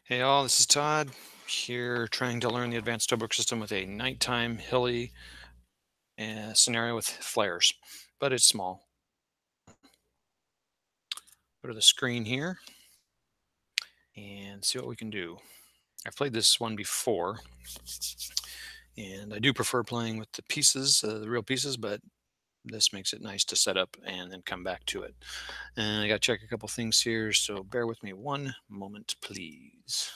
Hey all, this is Todd here trying to learn the advanced tollbrook system with a nighttime hilly scenario with flares, but it's small. Go to the screen here and see what we can do. I've played this one before, and I do prefer playing with the pieces, the real pieces, but this makes it nice to set up and then come back to it. And I got to check a couple things here, so bear with me one moment, please.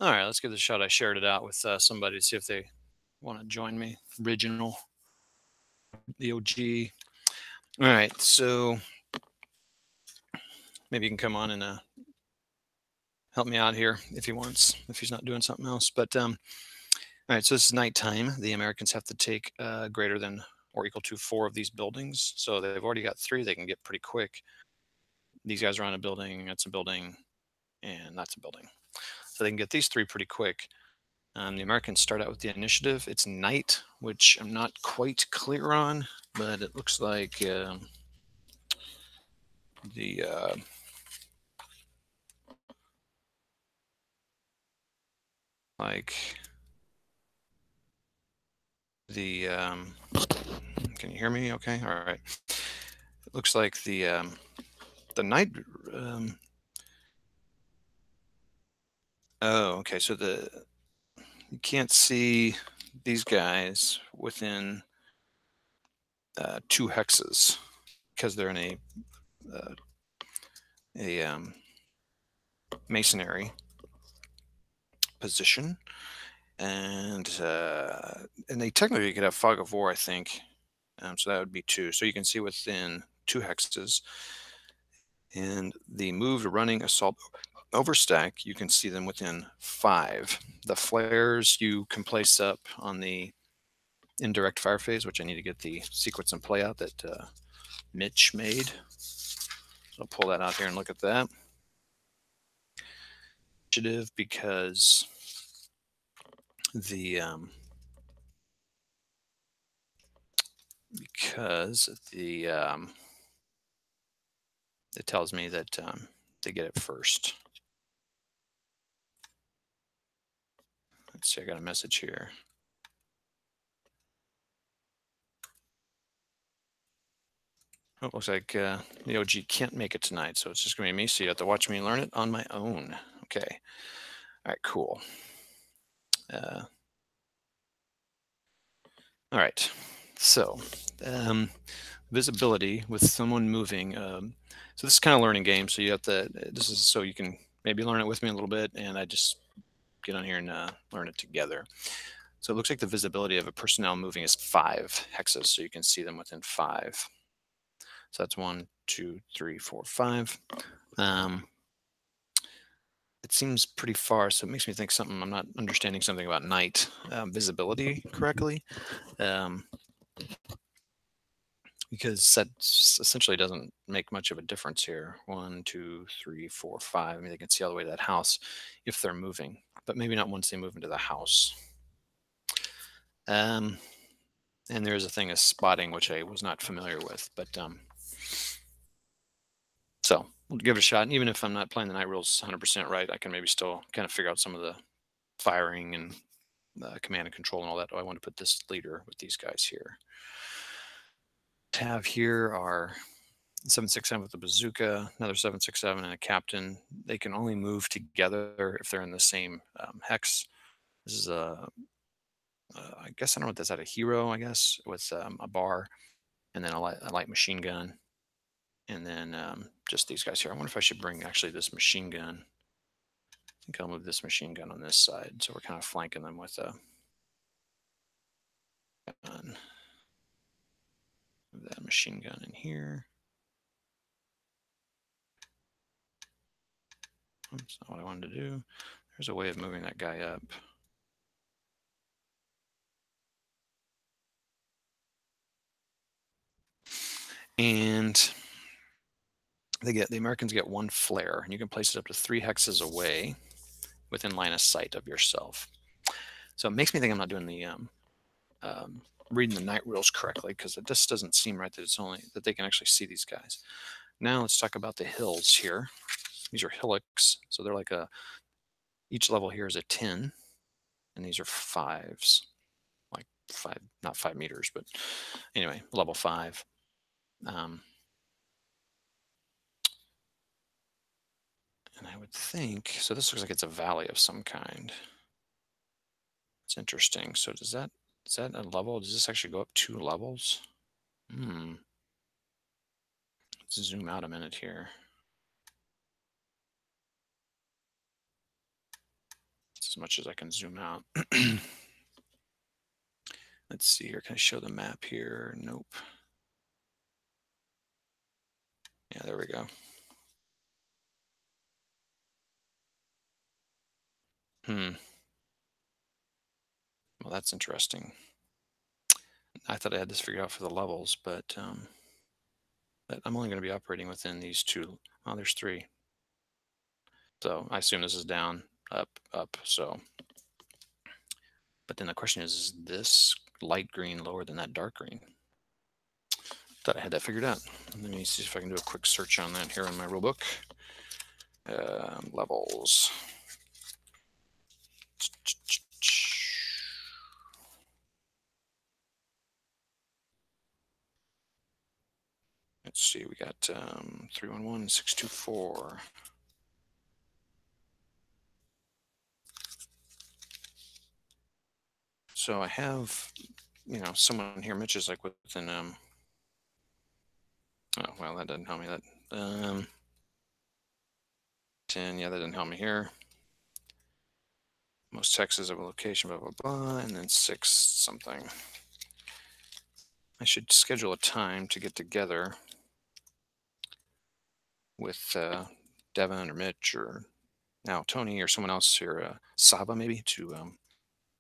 All right, let's give this a shot. I shared it out with somebody to see if they want to join me. Original, the OG. All right, so maybe you can come on and help me out here if he wants, if he's not doing something else. But all right, so this is nighttime. The Americans have to take greater than or equal to 4 of these buildings. So they've already got 3 they can get pretty quick. These guys are on a building, that's a building, and that's a building. So they can get these 3 pretty quick. The Americans start out with the initiative. It's night, which I'm not quite clear on, but it looks like the like the can you hear me okay? All right. It looks like the night oh, okay. So you can't see these guys within 2 hexes because they're in uh, a masonry position, and they technically could have fog of war, I think. So that would be 2. So you can see within 2 hexes, and the moved running assault overstack, you can see them within 5. The flares you can place up on the indirect fire phase, which I need to get the sequence and play out that Mitch made. So I'll pull that out here and look at that. Initiative because the it tells me that they get it first. Let's see, I got a message here. Oh, looks like the OG can't make it tonight, so it's just going to be me. So you have to watch me learn it on my own. Okay. All right, cool. Uh, all right. So, visibility with someone moving. So this is kind of a learning game. So you have to. This is so you can maybe learn it with me a little bit, and I just get on here and learn it together. So it looks like the visibility of a personnel moving is 5 hexes, so you can see them within 5. So that's 1, 2, 3, 4, 5. The it seems pretty far, so it makes me think something. I'm not understanding something about night visibility correctly, um, because that essentially doesn't make much of a difference here. One, two, three, four, five. I mean, they can see all the way to that house if they're moving, but maybe not once they move into the house. Um, and there's a thing of spotting, which I was not familiar with, but so we'll give it a shot. And even if I'm not playing the night rules 100% right, I can maybe still kind of figure out some of the firing and command and control and all that. Oh, I want to put this leader with these guys here. Have here are 767 with the bazooka, another 767 and a captain. They can only move together if they're in the same hex. This is I guess I don't know what that's at, a hero, I guess, with a bar and then a light machine gun. And then just these guys here. I wonder if I should bring actually this machine gun. I think I'll move this machine gun on this side. So we're kind of flanking them with a gun. Move that machine gun in here. That's not what I wanted to do. There's a way of moving that guy up. And the Americans get one flare, and you can place it up to 3 hexes away within line of sight of yourself. So it makes me think I'm not doing the um, reading the night rules correctly, because it just doesn't seem right that it's only that they can actually see these guys. Now let's talk about the hills here. These are hillocks, so they're like each level here is a 10, and these are 5s, like 5, not 5 meters, but anyway, level 5. And I would think, so this looks like it's a valley of some kind. It's interesting. So is that a level? Does this actually go up 2 levels? Let's zoom out a minute here. That's as much as I can zoom out. Let's see here. Can I show the map here? Nope. Yeah, there we go. Well, that's interesting. I thought I had this figured out for the levels, but I'm only going to be operating within these 2. Oh, there's 3. So I assume this is down, up, up. So, but then the question is this light green lower than that dark green? Thought I had that figured out. Let me see if I can do a quick search on that here in my rule book. Levels. Let's see, we got 311, 624. So I have, someone here, Mitch is like within, oh, well, that doesn't help me. That, 10, yeah, that didn't help me here. Most hexes of a location, blah, blah, blah, and then 6 something. I should schedule a time to get together with Devin or Mitch or now Tony or someone else here, Saba maybe, to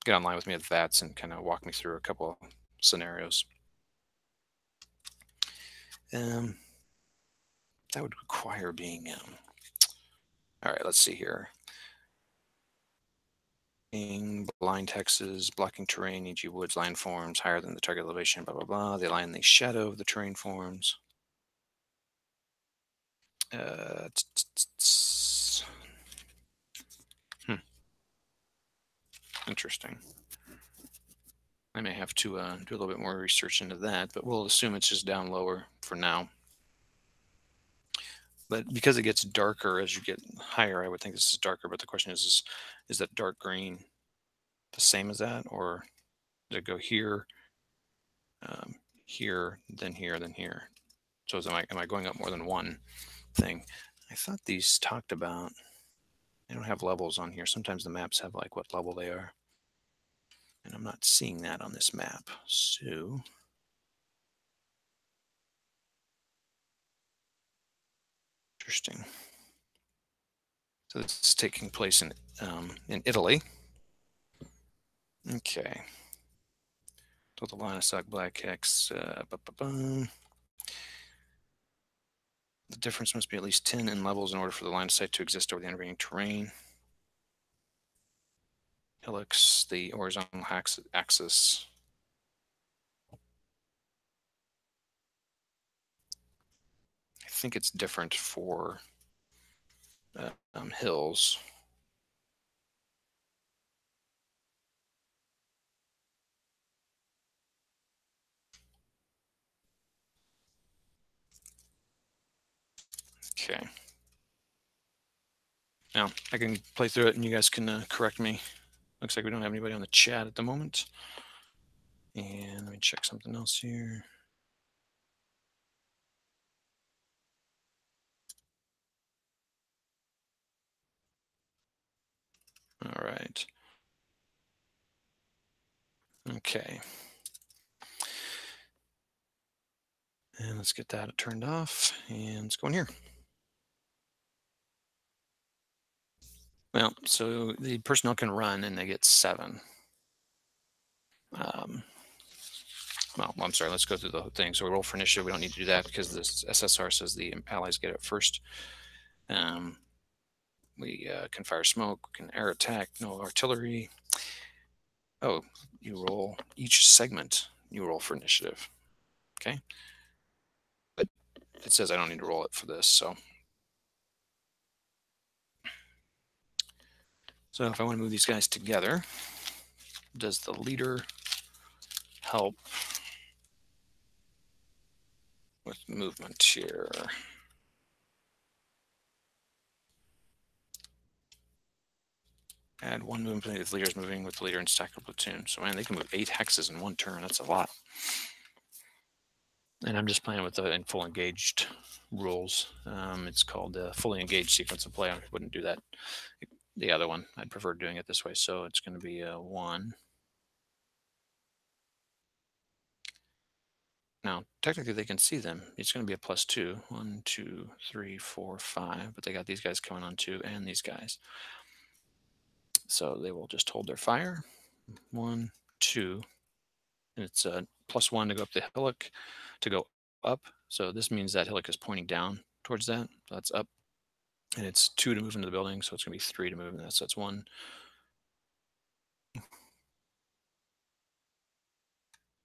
get online with me at VATS and kind of walk me through a couple of scenarios. That would require being, all right, let's see here. Blind hexes, blocking terrain, e.g. woods, line forms higher than the target elevation, blah, blah, blah. They lie in the shadow of the terrain forms. Interesting. I may have to do a little bit more research into that, but we'll assume it's just down lower for now. But because it gets darker as you get higher, I would think this is darker. But the question is that dark green the same as that, or does it go here, here, then here, then here? So am I going up more than one thing? I thought these talked about. They don't have levels on here. Sometimes the maps have like what level they are, and I'm not seeing that on this map. So interesting. So this is taking place in Italy. Okay. Total line of sight black hex. The difference must be at least 10 in levels in order for the line of sight to exist over the intervening terrain. Hillocks, the horizontal axis. I think it's different for hills. Okay. Now, I can play through it and you guys can correct me. Looks like we don't have anybody on the chat at the moment. And let me check something else here. All right. Okay. And let's get that turned off and let's go in here. Well, so the personnel can run and they get 7. Well, I'm sorry, let's go through the whole thing. So we roll for initiative. We don't need to do that because this SSR says the allies get it first. We can fire smoke, can air attack, no artillery. Oh, you roll each segment. You roll for initiative. Okay. But it says I don't need to roll it for this. So if I want to move these guys together, does the leader help with movement here? Add 1 movement if the leader is moving with the leader in stack or platoon. So man, they can move 8 hexes in 1 turn. That's a lot. And I'm just playing with the full engaged rules. It's called the fully engaged sequence of play. I wouldn't do that. The other one, I'd prefer doing it this way. So it's going to be a 1. Now, technically, they can see them. It's going to be a +2. 1, 2, 3, 4, 5. But they got these guys coming on 2 and these guys. So they will just hold their fire. 1, 2. And it's a +1 to go up the hillock to go up. So this means that hillock is pointing down towards that. So that's up. And it's 2 to move into the building. So it's going to be 3 to move in that. So that's 1,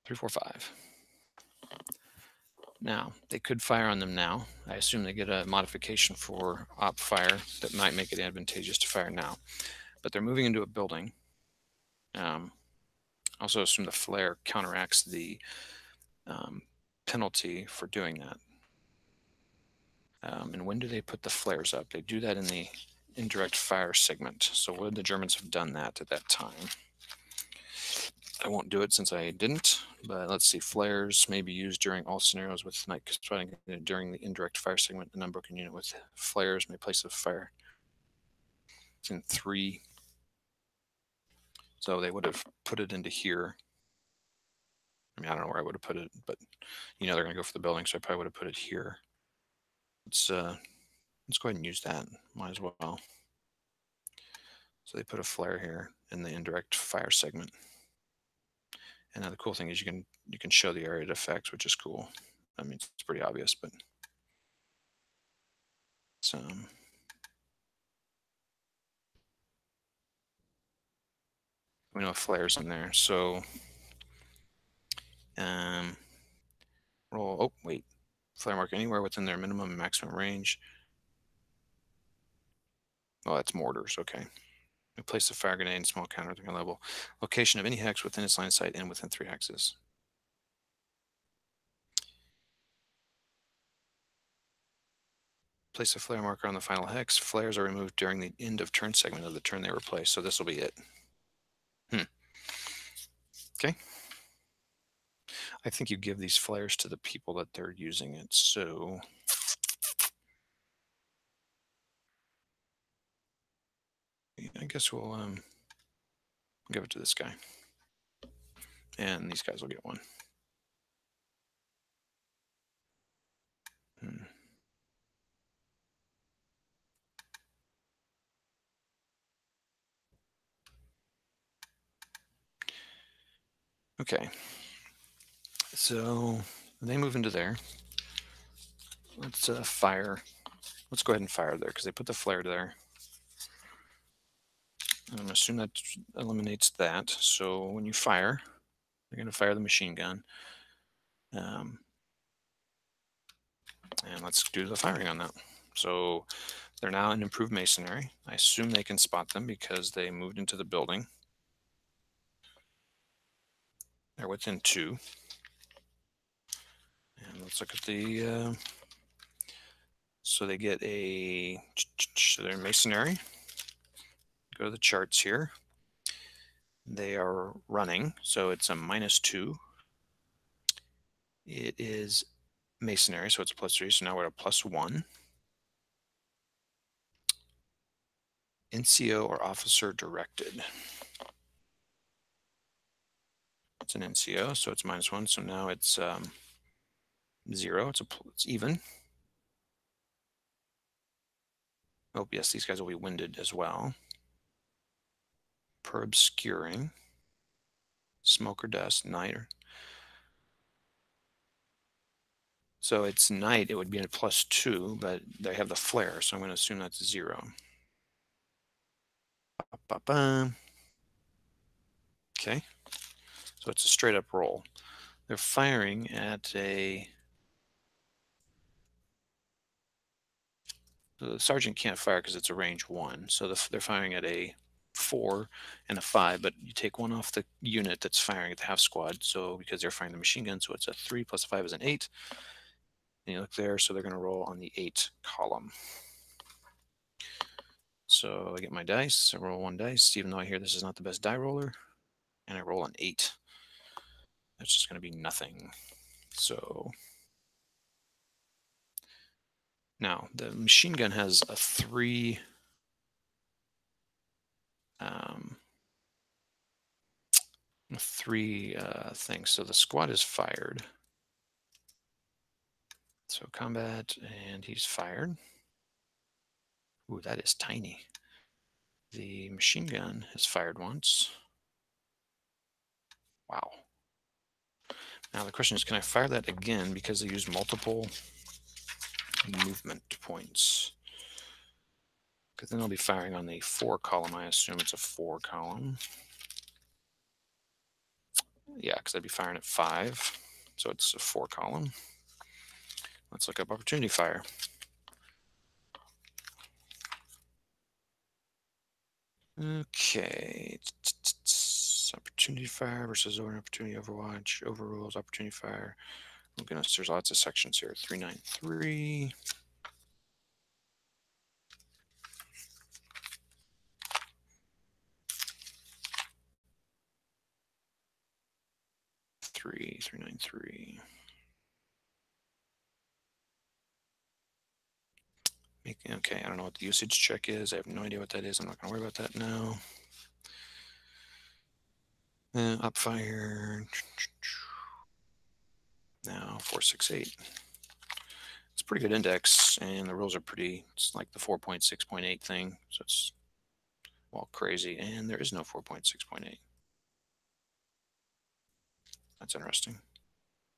3, 4, 5. Now, they could fire on them now. I assume they get a modification for op fire that might make it advantageous to fire now. But they're moving into a building. Also assume the flare counteracts the penalty for doing that. And when do they put the flares up? They do that in the indirect fire segment. So would the Germans have done that at that time? I won't do it since I didn't, but let's see. Flares may be used during all scenarios with night spotting during the indirect fire segment. An unbroken unit with flares may place a fire. It's in 3. So they would have put it into here. I mean, I don't know where I would have put it, but they're going to go for the building, so I probably would have put it here. Let's go ahead and use that. Might as well. So they put a flare here in the indirect fire segment. And now the cool thing is you can show the area effects, which is cool. I mean, it's pretty obvious, but we know flares in there. So roll. Oh wait, flare mark anywhere within their minimum and maximum range. Oh, that's mortars. Okay. We place a fire grenade and small counter at the level. Location of any hex within its line of sight and within 3 hexes. Place a flare marker on the final hex. Flares are removed during the end of turn segment of the turn they were placed. So this will be it. Okay. I think you give these flares to the people that they're using it. So I guess we'll give it to this guy. And these guys will get 1. Okay. So they move into there. Let's fire. Let's go ahead and fire there because they put the flare there. I'm going to assume that eliminates that. So when you fire, you're going to fire the machine gun. And let's do the firing on that. So they're now in improved masonry. I assume they can spot them because they moved into the building. They're within 2. And let's look at the, so they get so they're in masonry. Go to the charts here. They are running, so it's a -2. It is masonry, so it's a +3, so now we're at a +1. NCO or officer directed. It's an NCO, so it's -1, so now it's 0. It's even. Oh, yes, these guys will be winded as well. Per obscuring. Smoke or dust, night. So it's night, it would be a +2, but they have the flare, so I'm going to assume that's 0. Ba-ba-ba. Okay, so it's a straight up roll. They're firing at a... The sergeant can't fire because it's a range 1, so they're firing at a 4 and a 5, but you take one off the unit that's firing at the half squad, so because they're firing the machine gun, so it's a 3 plus 5 is an 8. And you look there, so they're going to roll on the 8 column. So I get my dice, I roll 1 dice, even though I hear this is not the best die roller, and I roll an 8. That's just going to be nothing. So now the machine gun has a 3 things. So the squad is fired. So combat, and he's fired. Ooh, that is tiny. The machine gun has fired once. Wow. Now the question is, can I fire that again because they use multiple movement points? Because then I'll be firing on the 4 column. I assume it's a 4 column. Yeah, because I'd be firing at 5. So it's a 4 column. Let's look up opportunity fire. Okay. Opportunity fire versus opportunity overwatch, overrules, opportunity fire. Oh goodness, there's lots of sections here. 393. Three, 393. Okay, I don't know what the usage check is. I have no idea what that is. I'm not going to worry about that now. Up fire. Now 468. It's a pretty good index, and the rules are pretty. It's like the 4.6.8 thing, so it's well crazy. And there is no 4.6.8. That's interesting.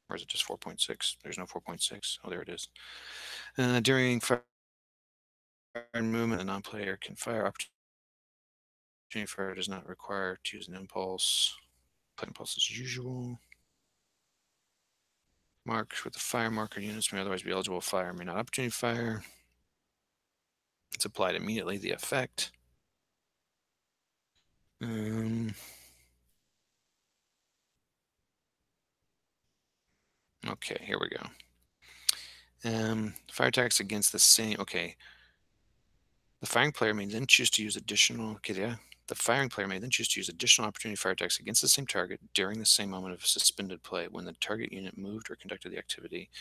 Or is it just 4.6? There's no 4.6. Oh, there it is. During fire and movement, a non-player can fire. Opportunity fire does not require to use an impulse. Play impulse as usual. Marks with the fire marker units may otherwise be eligible to fire, may not opportunity fire. It's applied immediately, the effect. Okay, here we go. Fire attacks against the same, okay. The firing player may then choose to use additional, okay, yeah. The firing player may then choose to use additional opportunity fire attacks against the same target during the same moment of suspended play when the target unit moved or conducted the activity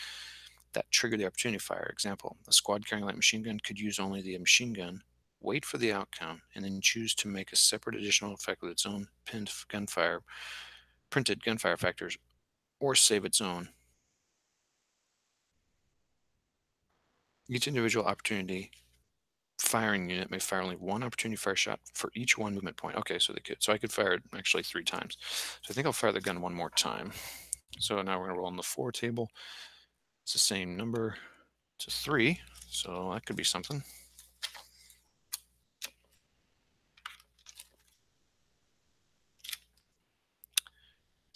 that triggered the opportunity fire. Example, a squad carrying a light machine gun could use only the machine gun, wait for the outcome, and then choose to make a separate additional effect with its own printed gunfire factors, or save its own. Each individual opportunity firing unit may fire only one opportunity fire shot for each one movement point. Okay, so they could. So I could fire it actually 3 times. So I think I'll fire the gun one more time. So now we're going to roll on the 4 table. It's the same number. It's a 3. So that could be something.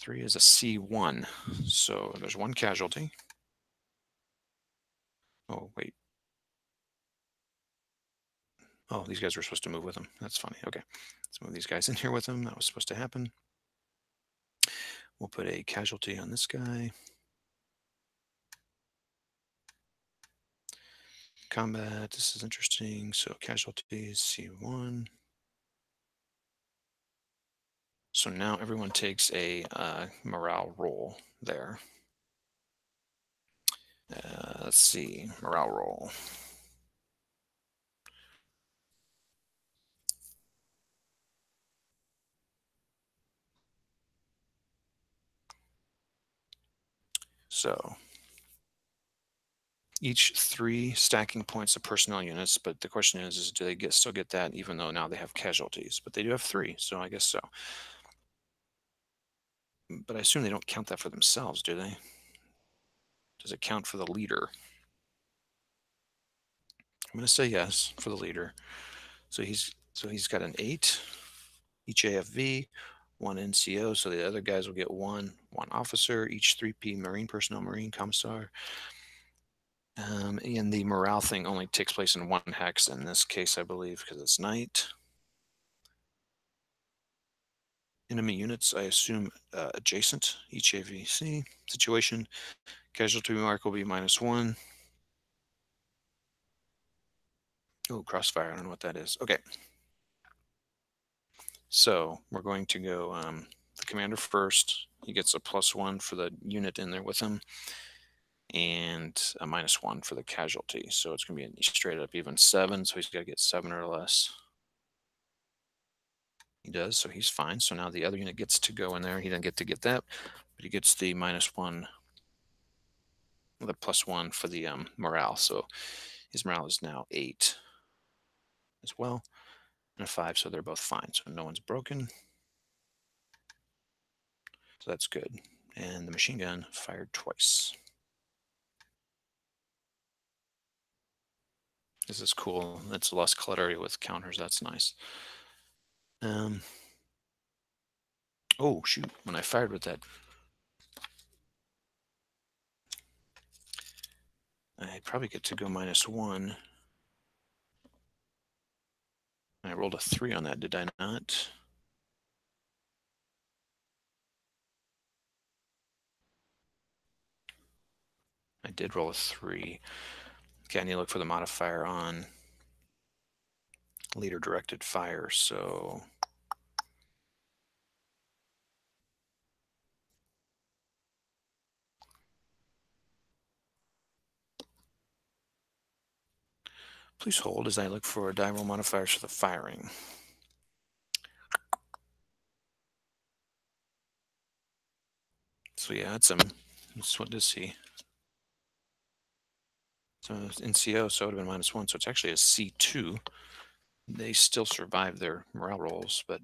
Three is a C1. So there's one casualty. Oh, wait. Oh, these guys were supposed to move with him. That's funny. Okay. Let's move these guys in here with him. That was supposed to happen. We'll put a casualty on this guy. Combat. This is interesting. So casualties, C1. So now everyone takes a morale roll there. Let's see. Morale roll. So each 3 stacking points of personnel units, but the question is do they still get that even though now they have casualties? But they do have 3, so I guess so. But I assume they don't count that for themselves, do they? Does it count for the leader? I'm going to say yes for the leader. So he's got an 8, each AFV, 1 NCO. So the other guys will get one officer, each 3P Marine personnel, Marine commissar. And the morale thing only takes place in 1 hex in this case, I believe, because it's night. Enemy units, I assume, adjacent, each AVC. Situation, casualty mark will be -1. Oh, crossfire, I don't know what that is. Okay. So we're going to go the commander first. He gets a +1 for the unit in there with him, and a -1 for the casualty. So it's going to be a straight up even 7. So he's got to get 7 or less. He does, so he's fine. So now the other unit gets to go in there. He doesn't get to get that, but he gets the -1, the +1 for the morale. So his morale is now 8 as well, and a 5. So they're both fine. So no one's broken. So that's good. And the machine gun fired twice. This is cool. It's less cluttery with counters. That's nice. Oh, shoot. When I fired with that, I probably get to go -1. I rolled a 3 on that, did I not? I did roll a 3. Okay, I need to look for the modifier on leader directed fire. So please hold as I look for die roll modifiers for the firing. So yeah, it's what does he? So it's NCO, so it would have been -1. So it's actually a C2. They still survive their morale rolls, but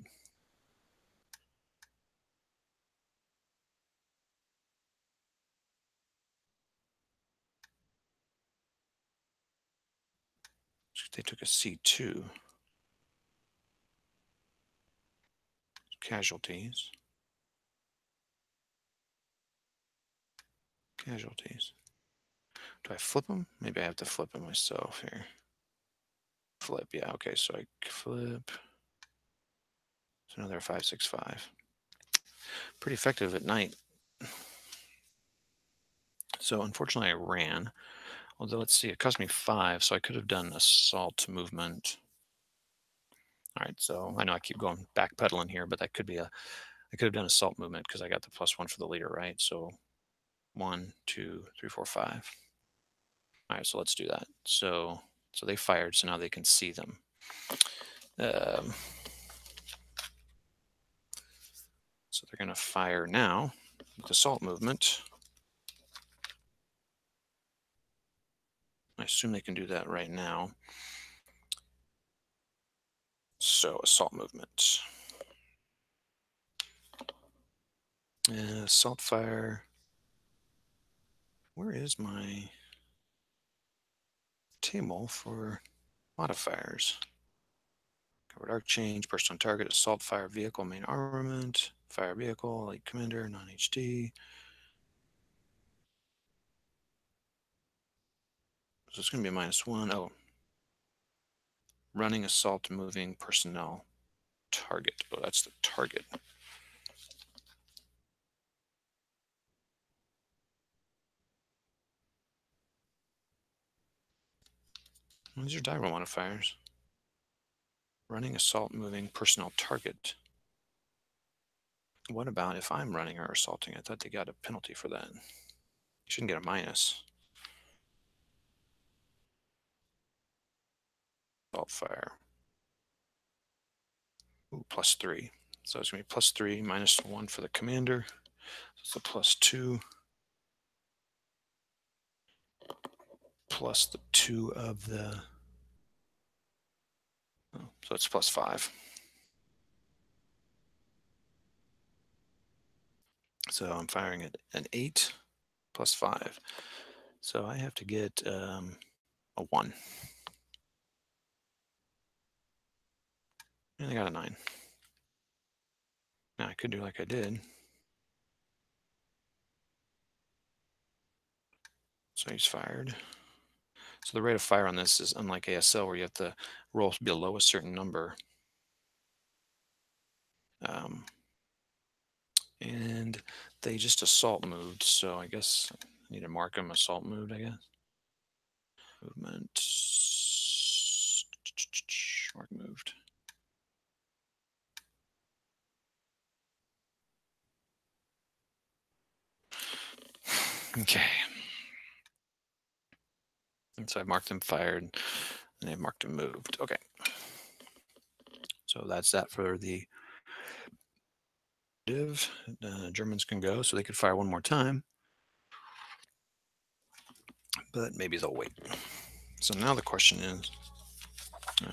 they took a C2. Casualties. Casualties. Do I flip them? Maybe I have to flip them myself here. Flip, yeah, okay, so I flip. So now they're 5, 6, 5. Pretty effective at night. So unfortunately I ran. Although let's see, it cost me 5, so I could have done assault movement. All right, so I know I keep going backpedaling here, but that could be I could have done assault movement because I got the +1 for the leader, right? So 1, 2, 3, 4, 5. All right, so let's do that. So they fired, so now they can see them. So they're going to fire now with assault movement. I assume they can do that right now. So assault movement. Assault fire. Where is my table for modifiers? Covered arc change, person on target, assault fire vehicle, main armament, fire vehicle, light commander, non-HD. So it's going to be -1. Oh, running assault moving personnel target. Oh, that's the target. These are diagonal modifiers. Running assault moving personnel target. What about if I'm running or assaulting? I thought they got a penalty for that. You shouldn't get a minus. Assault fire. Ooh, +3. So it's going to be +3, -1 for the commander. So it's a +2. Plus the 2 of the... Oh, so it's +5. So I'm firing at an 8 +5. So I have to get a 1. And I got a 9. Now I could do like I did. So he's fired. So the rate of fire on this is unlike ASL where you have to roll below a certain number. And they just assault moved. So I guess I need to mark them assault moved, I guess. Movement. Mark moved. Okay. And so I marked them fired and I marked them moved. Okay. So that's that for the div. Germans can go, so they could fire one more time. But maybe they'll wait. So now the question is,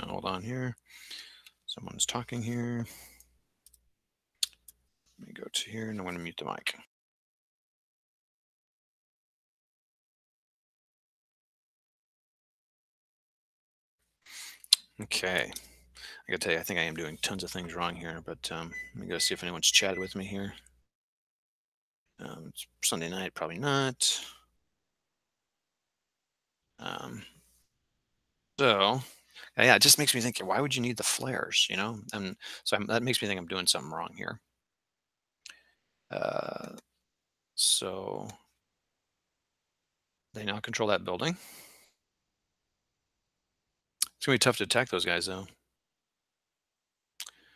hold on here. Someone's talking here. Let me go to here and I'm going to mute the mic. Okay. I gotta tell you, I think I am doing tons of things wrong here, but let me go see if anyone's chatted with me here. It's Sunday night, probably not. So, yeah, it just makes me think, why would you need the flares, And so that makes me think I'm doing something wrong here. So they now control that building. It's going to be tough to attack those guys, though.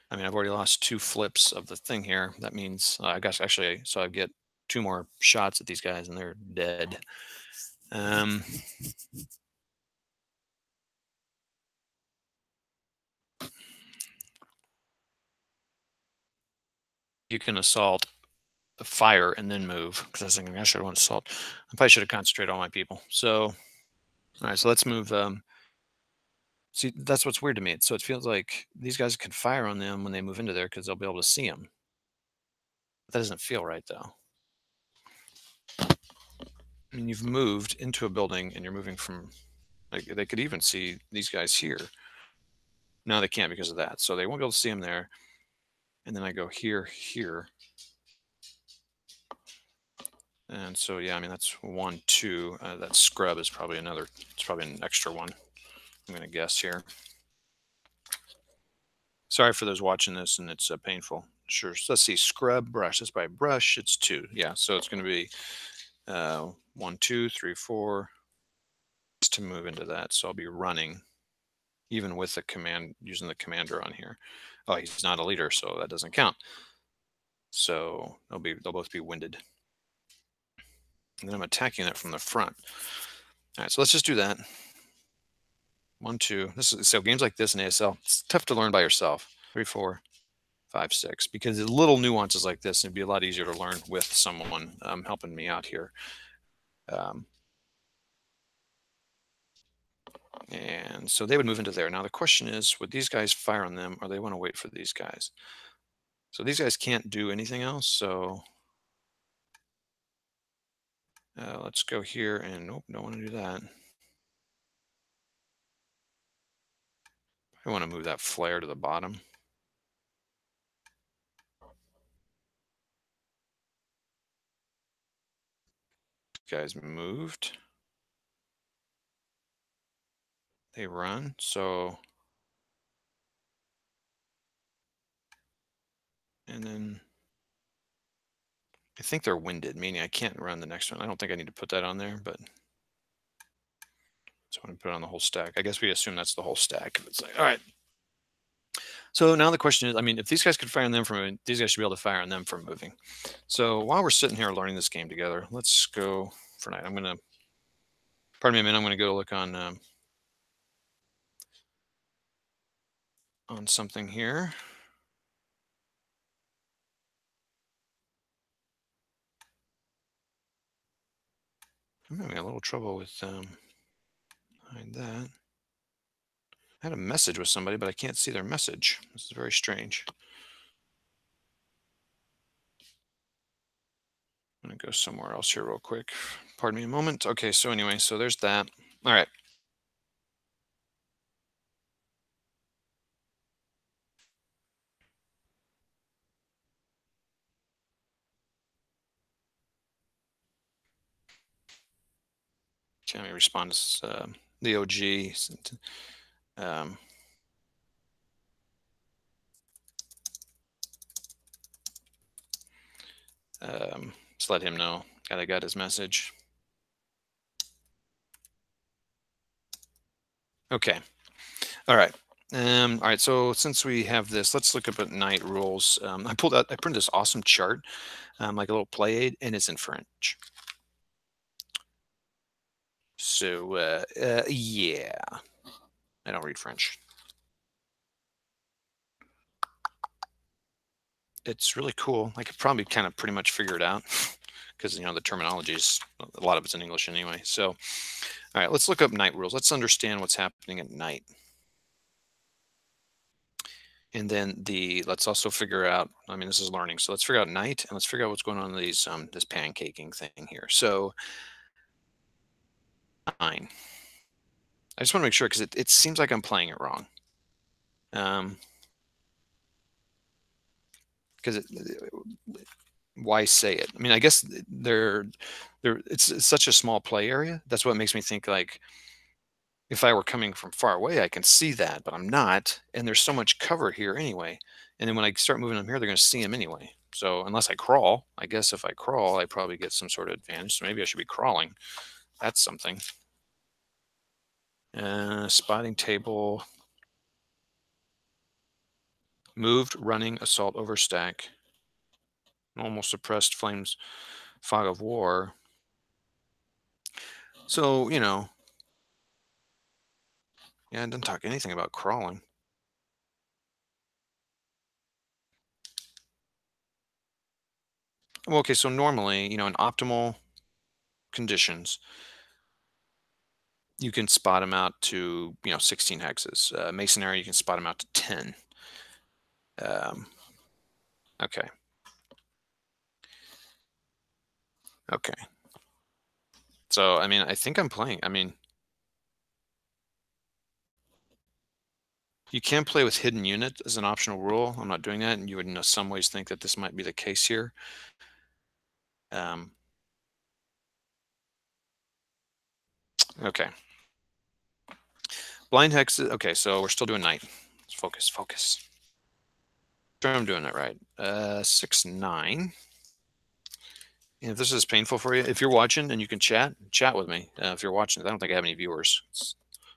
I mean, I've already lost 2 flips of the thing here. That means, I guess, actually, so I get 2 more shots at these guys, and they're dead. You can assault, fire, and then move. Because I was thinking, I should want to assault. I probably should have concentrated on my people. So, all right, so let's move. See, that's what's weird to me. So it feels like these guys can fire on them when they move into there because they'll be able to see them. That doesn't feel right, though. I mean, you've moved into a building and you're moving from, like, they could even see these guys here. No, they can't because of that. So they won't be able to see them there. And then I go here, here. And so, yeah, I mean, that's 1, 2. That scrub is probably another, it's probably an extra one. I'm going to guess here. Sorry for those watching this and it's painful. Sure. So let's see. Scrub, brush. That's by brush. It's 2. Yeah. So it's going to be 1, 2, 3, 4 to move into that. So I'll be running even with the command, using the commander on here. Oh, he's not a leader, so that doesn't count. So they'll both be winded. And then I'm attacking that from the front. All right, so let's just do that. 1, 2. So games like this in ASL, it's tough to learn by yourself. 3, 4, 5, 6. Because the little nuances like this, it'd be a lot easier to learn with someone helping me out here. And so they would move into there. Now the question is, would these guys fire on them or they want to wait for these guys? So these guys can't do anything else. So let's go here and nope, don't want to do that. I want to move that flare to the bottom. Guys moved. They run. So, and then I think they're winded, meaning I can't run the next one. I don't think I need to put that on there, but so I'm going to put it on the whole stack. I guess we assume that's the whole stack. It's like, all right. So now the question is, I mean, if these guys could fire on them from moving, these guys should be able to fire on them from moving. So while we're sitting here learning this game together, let's go for night. I'm going to, pardon me a minute, I'm going to go look on something here. I'm having a little trouble with hide that. I had a message with somebody, but I can't see their message. This is very strange. I'm going to go somewhere else here real quick. Pardon me a moment. Okay, so anyway, so there's that. All right. Okay, let me respond to the OG. Um, just let him know that I got his message. Okay. All right. All right. So since we have this, let's look up at night rules. I printed this awesome chart, like a little play aid, and it's in French. So yeah, I don't read French. It's really cool. I could probably kind of pretty much figure it out because the terminology is a lot of it's in English anyway. So, all right, let's look up night rules. Let's understand what's happening at night. And then let's also figure out, I mean, this is learning. So let's figure out night and let's figure out what's going on in this pancaking thing here. So 9. I just want to make sure because it seems like I'm playing it wrong. Because why say it? I mean, I guess it's such a small play area. That's what makes me think like if I were coming from far away, I can see that, but I'm not. And there's so much cover here anyway. And then when I start moving them here, they're going to see them anyway. So unless I crawl, I guess if I crawl, I probably get some sort of advantage. So maybe I should be crawling. That's something. Spotting table. Moved, running, assault, overstack. Normal, suppressed, flames, fog of war. So, yeah, it doesn't talk anything about crawling. Well, okay, so normally, in optimal conditions, you can spot them out to 16 hexes. Masonry, you can spot them out to 10. Okay. Okay. So I mean, I think I'm playing. I mean, you can play with hidden unit as an optional rule. I'm not doing that, and you would in some ways think that this might be the case here. Okay. Blind hex. Okay, so we're still doing night. Let's focus. Focus. Sure, I'm doing that right. 6-9. And if this is painful for you, if you're watching and you can chat with me. If you're watching, I don't think I have any viewers. It's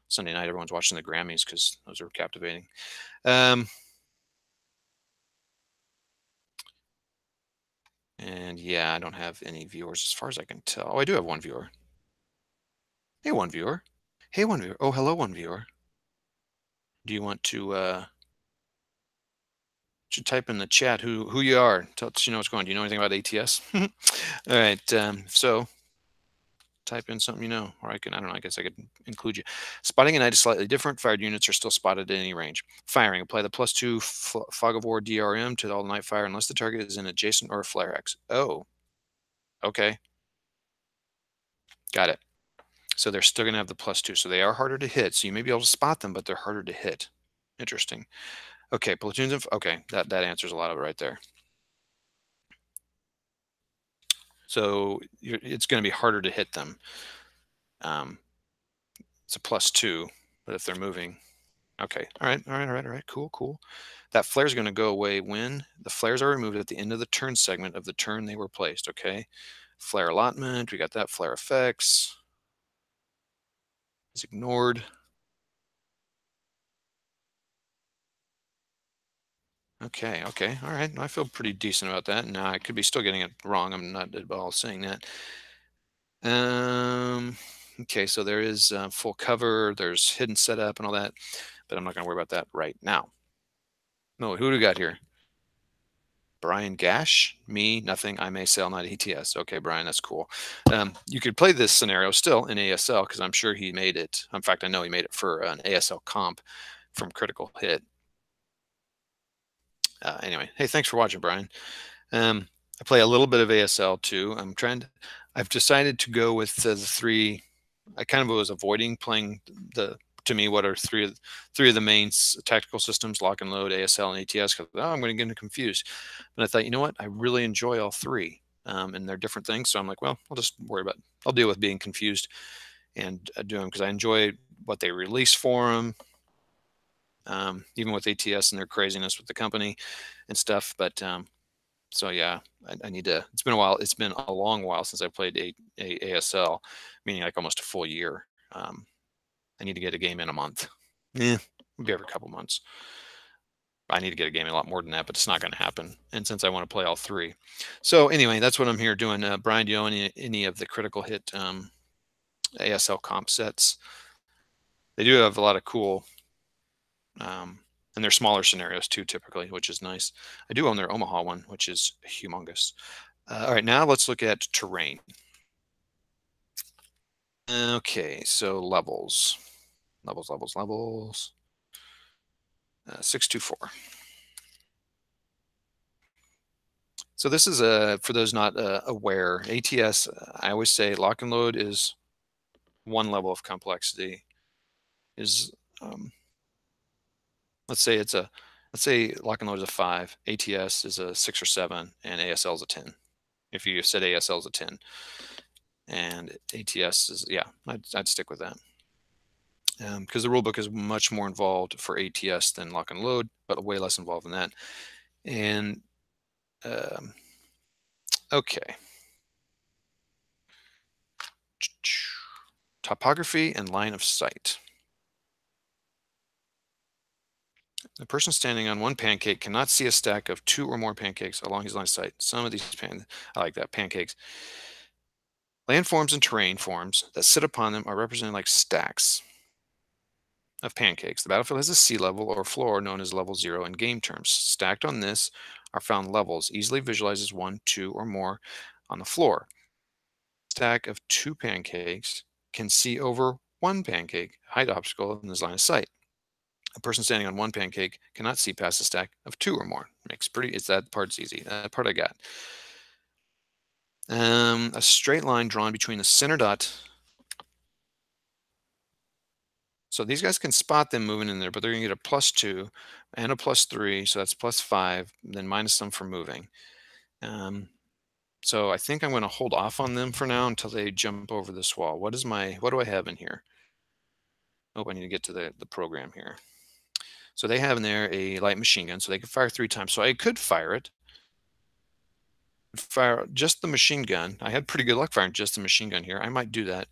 Sunday night. Everyone's watching the Grammys because those are captivating. And yeah, I don't have any viewers as far as I can tell. Oh, I do have one viewer. Hey, one viewer. Hey, one viewer. Oh, hello, one viewer. Do you want to should type in the chat who you are? Tell us what's going on. Do you know anything about ATS? All right. So type in something you know, or I don't know, I guess I could include you. Spotting at night is slightly different. Fired units are still spotted at any range. Firing, apply the +2 fog of war DRM to all night fire unless the target is in adjacent or flare X. Oh, okay, got it. So they're still going to have the +2. So they are harder to hit. So you may be able to spot them, but they're harder to hit. Interesting. Okay, platoons of, okay, that answers a lot of it right there. So it's going to be harder to hit them. It's a +2, but if they're moving, okay, all right, cool, cool. That flare is going to go away when the flares are removed at the end of the turn segment of the turn they were placed. Okay, flare allotment, we got that. Flare effects is ignored. Okay, okay, all right. I feel pretty decent about that. Now I could be still getting it wrong. I'm not at all saying that. Um, okay, so there is full cover. There's hidden setup and all that, but I'm not going to worry about that right now. No, who do we got here? Brian Gash, me, nothing. I'm ASL, not ATS. Okay, Brian, that's cool. You could play this scenario still in ASL because I'm sure he made it. In fact, I know he made it for an ASL comp from Critical Hit. Anyway, hey, thanks for watching, Brian. I play a little bit of ASL too. I've decided to go with the three. I kind of was avoiding playing to me, what are three of the main tactical systems: lock and load, ASL, and ATS. Because I'm going to get confused. And I thought, you know what? I really enjoy all three, and they're different things. So I'm like, well, I'll deal with being confused and do them because I enjoy what they release for them. Even with ATS and their craziness with the company and stuff. But so yeah, I need to. It's been a while. It's been a long while since I played a ASL, meaning like almost a full year. I need to get a game in a month. Yeah, maybe every couple months. I need to get a game in a lot more than that, but it's not going to happen. And since I want to play all three, so anyway, that's what I'm here doing. Brian, do you own any of the Critical Hit ASL comp sets? They do have a lot of cool. And they're smaller scenarios too, typically, which is nice. I do own their Omaha one, which is humongous. All right, now let's look at terrain. Okay, so levels. 624. So this is for those not aware, ATS, I always say lock and load is one level of complexity. Is let's say lock and load is a 5, ATS is a 6 or 7, and ASL is a 10. If you said ASL is a 10, and ATS is, yeah, I'd stick with that. Because the rulebook is much more involved for ATS than lock and load, but way less involved than that. And okay. Topography and line of sight. The person standing on one pancake cannot see a stack of 2 or more pancakes along his line of sight. Some of these I like that, pancakes. Landforms and terrain forms that sit upon them are represented like stacks of pancakes. The battlefield has a sea level or floor known as level 0 in game terms. Stacked on this are found levels, easily visualizes 1, 2, or more on the floor. Stack of 2 pancakes can see over 1 pancake, height obstacle in his line of sight. A person standing on 1 pancake cannot see past a stack of 2 or more. It's that part's easy. That part I got. A straight line drawn between the center dot. So these guys can spot them moving in there, but they're going to get a +2 and a +3. So that's +5, then minus some for moving. So I think I'm going to hold off on them for now until they jump over this wall. What do I have in here? Oh, I need to get to the program here. So they have in there a light machine gun, so they can fire 3 times. So I could fire it. Fire just the machine gun. I had pretty good luck firing just the machine gun here. I might do that.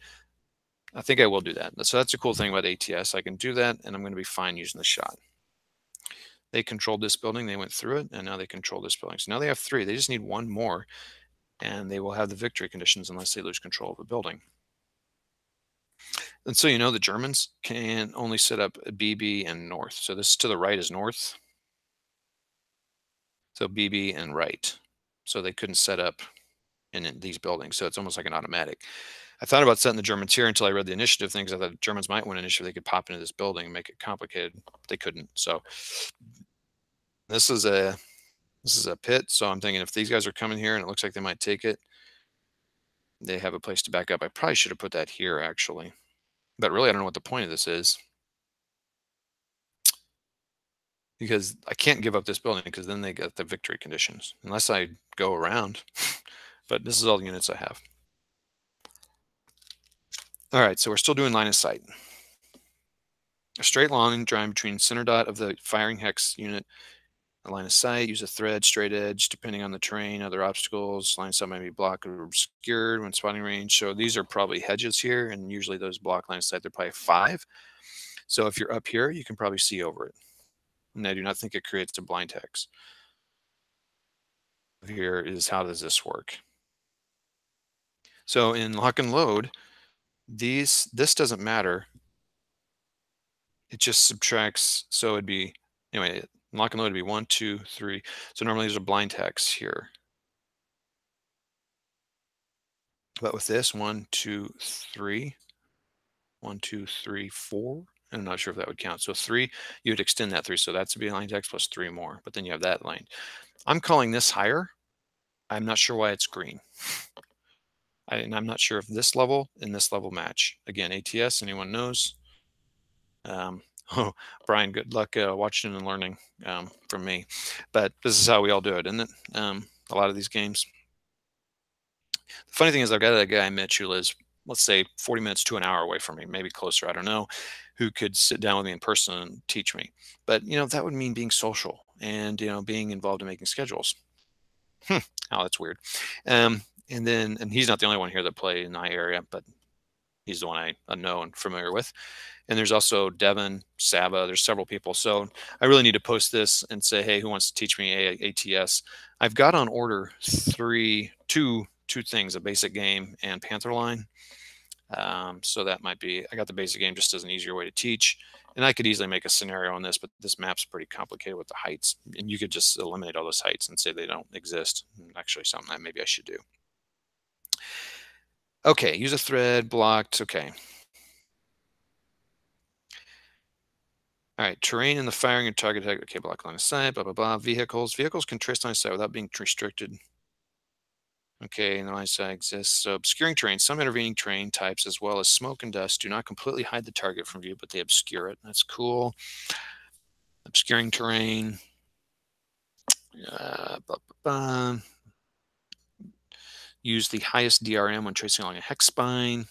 I think I will do that. So that's a cool thing about ATS. I can do that, and I'm going to be fine using the shot. They controlled this building. They went through it, and now they control this building. So now they have 3. They just need 1 more, and they will have the victory conditions unless they lose control of the building. And so the Germans can only set up BB and north. So this to the right is north. So BB and right. So they couldn't set up in these buildings. So it's almost like an automatic. I thought about setting the Germans here until I read the initiative thing, 'cause I thought the Germans might win initiative. They could pop into this building and make it complicated. They couldn't. So this is a this is a pit. So I'm thinking if these guys are coming here and it looks like they might take it, they have a place to back up. I probably should have put that here actually. But really I don't know what the point of this is, because I can't give up this building because then they get the victory conditions unless I go around. But this is all the units I have. All right, so we're still doing line of sight. A straight line drawing between center dot of the firing hex unit, a line of sight, use a thread, straight edge, depending on the terrain, other obstacles. Line of sight might be blocked or obscured when spotting range. So these are probably hedges here, and usually those block line of sight, they're probably 5. So if you're up here, you can probably see over it. And I do not think it creates a blind hex. Here is how does this work? So in lock and load, this doesn't matter. It just subtracts. So it'd be, anyway, lock and load would be 1, 2, 3. So normally there's a blind hex here. But with this, 1, 2, 3, 1, 2, 3, 4. I'm not sure if that would count. So 3, you would extend that 3. So that's a blind hex plus 3 more. But then you have that line. I'm calling this higher. I'm not sure why it's green. And I'm not sure if this level and this level match. Again, ATS, anyone knows? Oh, Brian, good luck watching and learning from me. But this is how we all do it, isn't it? A lot of these games. The funny thing is, I've got a guy, Mitch, who lives, let's say, 40 minutes to an hour away from me, maybe closer, I don't know, who could sit down with me in person and teach me. But, that would mean being social and, being involved in making schedules. Oh, that's weird. And he's not the only one here that play in my area, but he's the one I know and familiar with. And there's also Devin, Saba. There's several people. So I really need to post this and say, hey, who wants to teach me ATS? I've got on order two things, a basic game and Panther line. So that might be, I got the basic game just as an easier way to teach. And I could easily make a scenario on this, but this map's pretty complicated with the heights. And you could just eliminate all those heights and say they don't exist. Actually, something that maybe I should do. Okay, use a thread, blocked. Okay. All right, terrain and the firing and target. Okay, block line of sight, blah, blah, blah. Vehicles can trace line of sight without being restricted. Okay, and the line of sight exists. So obscuring terrain, some intervening terrain types, as well as smoke and dust, do not completely hide the target from view, but they obscure it. That's cool. Obscuring terrain. Blah, blah, blah. Use the highest DRM when tracing along a hex spine.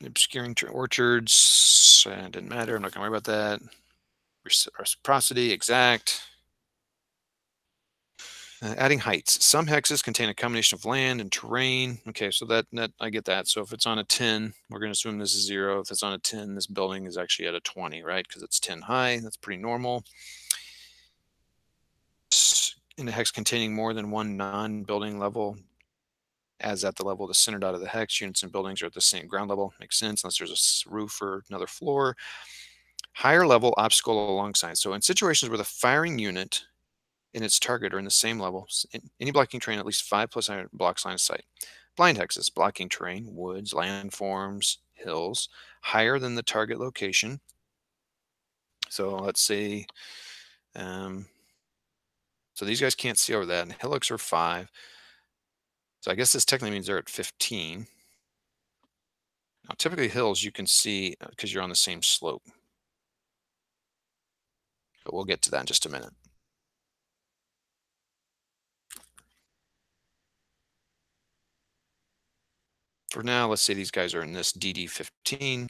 Obscuring orchards, didn't matter. I'm not going to worry about that. Reciprocity, exact. Adding heights. Some hexes contain a combination of land and terrain. Okay, so that I get that. So if it's on a 10, we're going to assume this is 0. If it's on a 10, this building is actually at a 20, right? Because it's 10 high. That's pretty normal. In a hex containing more than one non-building level, as at the level of the center dot of the hex, units and buildings are at the same ground level. Makes sense unless there's a roof or another floor. Higher level obstacle alongside. So in situations where the firing unit and its target are in the same level, any blocking terrain at least 5 plus blocks line of sight. Blind hexes, blocking terrain, woods, landforms, hills, higher than the target location. So let's say, so these guys can't see over that, and hillocks are 5. So I guess this technically means they're at 15. Now, typically hills you can see because you're on the same slope. But we'll get to that in just a minute. For now, let's say these guys are in this DD15.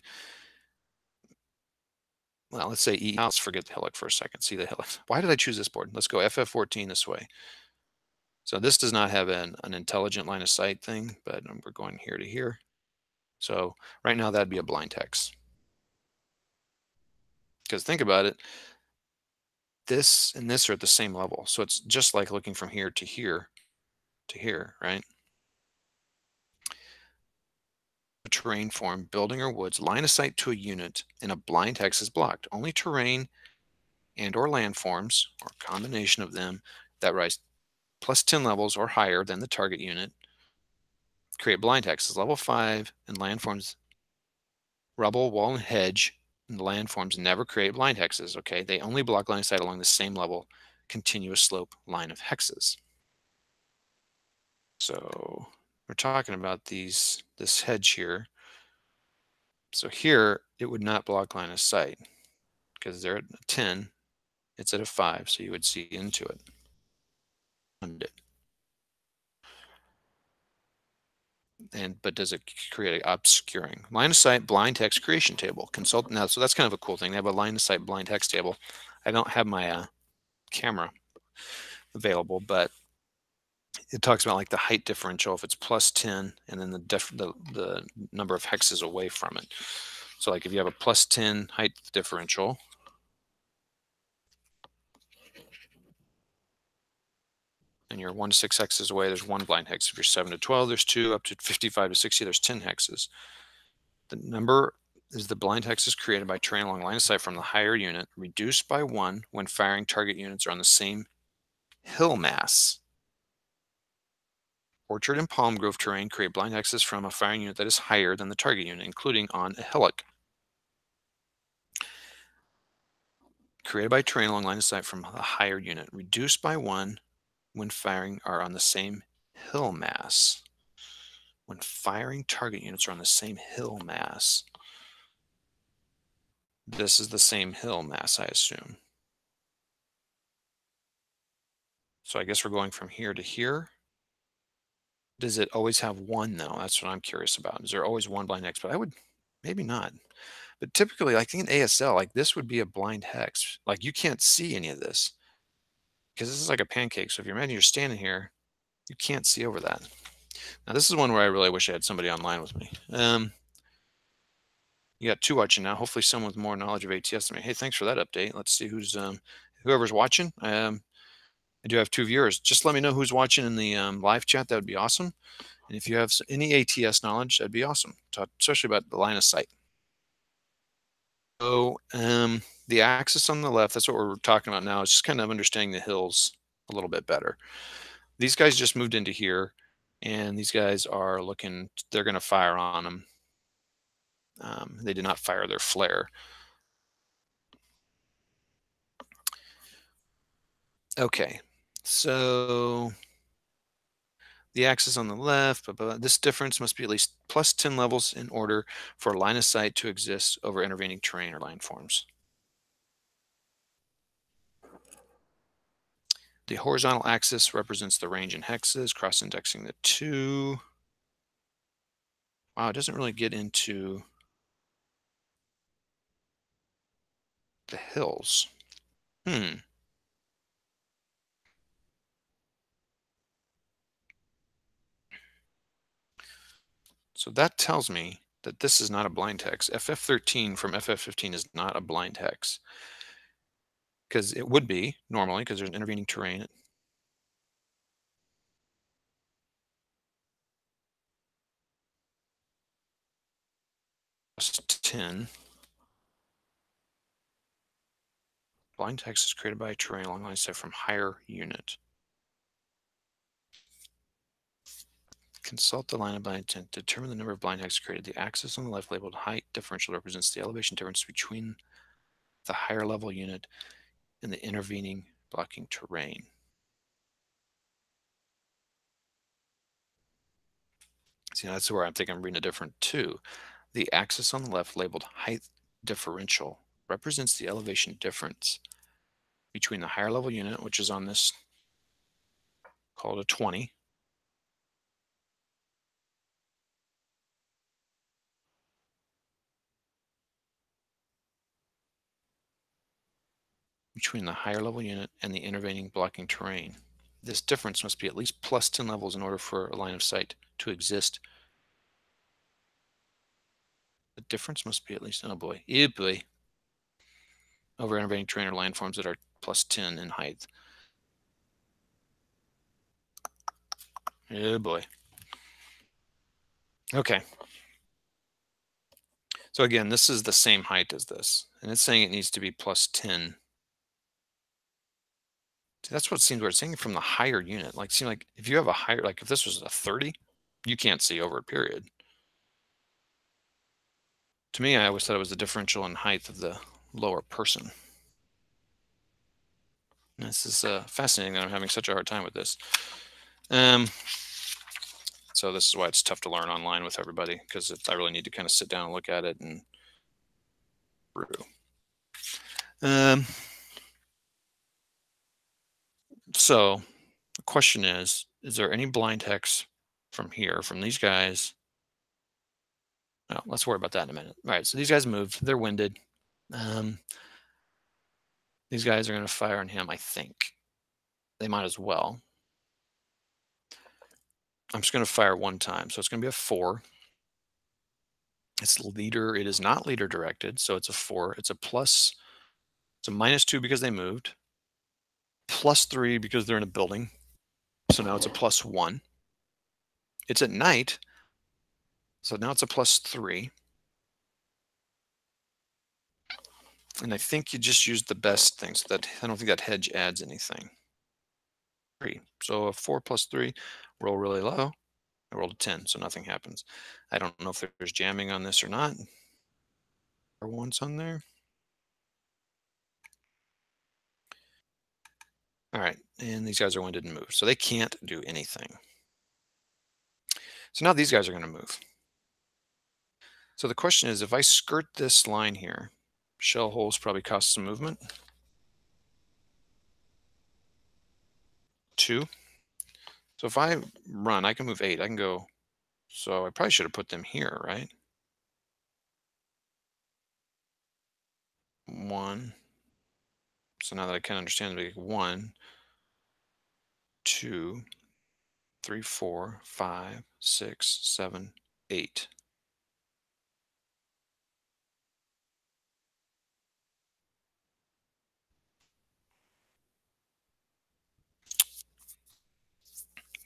Well, let's say E. Let's forget the hillock for a second. See the hillock. Why did I choose this board? Let's go FF14 this way. So this does not have an intelligent line of sight thing, but we're going here to here. So right now that'd be a blind hex. Because think about it, this and this are at the same level. So it's just like looking from here to here to here, right? A terrain form, building or woods, line of sight to a unit, and a blind hex is blocked. Only terrain and or landforms, or combination of them, that rise plus 10 levels or higher than the target unit create blind hexes. Level 5 and landforms, rubble, wall, and hedge, and the landforms never create blind hexes, okay? They only block line of sight along the same level, continuous slope line of hexes. So we're talking about this hedge here. So here, it would not block line of sight because they're at 10, it's at a 5, so you would see into it. But does it create an obscuring? Line of sight blind text creation table. Consult now, so that's kind of a cool thing. They have a line of sight blind text table. I don't have my camera available, but it talks about like the height differential if it's plus 10 and then the number of hexes away from it. So like if you have a plus 10 height differential, and you're 1 to 6 hexes away, there's 1 blind hex. If you're 7 to 12, there's 2. Up to 55 to 60, there's 10 hexes. The number is the blind hexes created by terrain along line of sight from the higher unit, reduced by 1 when firing target units are on the same hill mass. Orchard and palm grove terrain create blind hexes from a firing unit that is higher than the target unit, including on a hillock. Created by terrain along line of sight from a higher unit, reduced by 1 when firing are on the same hill mass. When firing target units are on the same hill mass. This is the same hill mass, I assume. So I guess we're going from here to here. Does it always have 1 though? That's what I'm curious about. Is there always 1 blind hex? But I would, maybe not. But typically, I think in ASL, like this would be a blind hex. Like you can't see any of this because this is like a pancake. So if you imagine you're standing here, you can't see over that. Now this is one where I really wish I had somebody online with me. You got 2 watching now. Hopefully someone with more knowledge of ATS than me. Hey, thanks for that update. Let's see who's whoever's watching. I do have 2 viewers. Just let me know who's watching in the live chat. That would be awesome. And if you have any ATS knowledge, that'd be awesome. Talk, especially about the line of sight. So the axis on the left, that's what we're talking about now, is just kind of understanding the hills a little bit better. These guys just moved into here, and these guys are looking, they're going to fire on them. They did not fire their flare. Okay, so the axis on the left, but this difference must be at least plus 10 levels in order for a line of sight to exist over intervening terrain or landforms. The horizontal axis represents the range in hexes, cross-indexing the 2. Wow, it doesn't really get into the hills. So that tells me that this is not a blind hex. FF13 from FF15 is not a blind hex. Because it would be normally, because there's an intervening terrain. Plus 10. Blind hex is created by a terrain along line set from higher unit. Consult the line of blind intent to determine the number of blind hexes created. The axis on the left labeled height differential represents the elevation difference between the higher level unit and the intervening blocking terrain. See, that's where I'm thinking I'm reading a different too. The axis on the left labeled height differential represents the elevation difference between the higher level unit, which is on this, call it a 20, between the higher level unit and the intervening blocking terrain. This difference must be at least plus 10 levels in order for a line of sight to exist. The difference must be at least, oh boy, over intervening terrain or landforms that are plus 10 in height. Oh boy. Okay. So again, this is the same height as this, and it's saying it needs to be plus 10. See, that's what seems weird. Saying from the higher unit, like, seem like if you have a higher, like if this was a 30, you can't see over it, period. To me, I always thought it was the differential in height of the lower person. This is fascinating that I'm having such a hard time with this. Um, so this is why it's tough to learn online with everybody, because I really need to kind of sit down and look at it and through. So the question is there any blind hex from here, from these guys? No, let's worry about that in a minute. All right, so these guys moved. They're winded. Um, these guys are going to fire on him, I think. They might as well. I'm just going to fire one time. So it's going to be a 4. It's leader. It is not leader directed. So it's a 4. It's a plus. It's a -2 because they moved. +3 because they're in a building. So now it's a +1. It's at night. So now it's a +3. And I think you just used the best thing. So that I don't think that hedge adds anything. 3. So a 4 plus 3, roll really low. I rolled a 10, so nothing happens. I don't know if there's jamming on this or not. Or once on there. All right, and these guys are winded and move, so they can't do anything. So now these guys are going to move. So the question is, if I skirt this line here, shell holes probably cost some movement. 2. So if I run, I can move 8. I can go. So I probably should have put them here, right? 1. So now that I can understand, like 1, 2, 3, 4, 5, 6, 7, 8.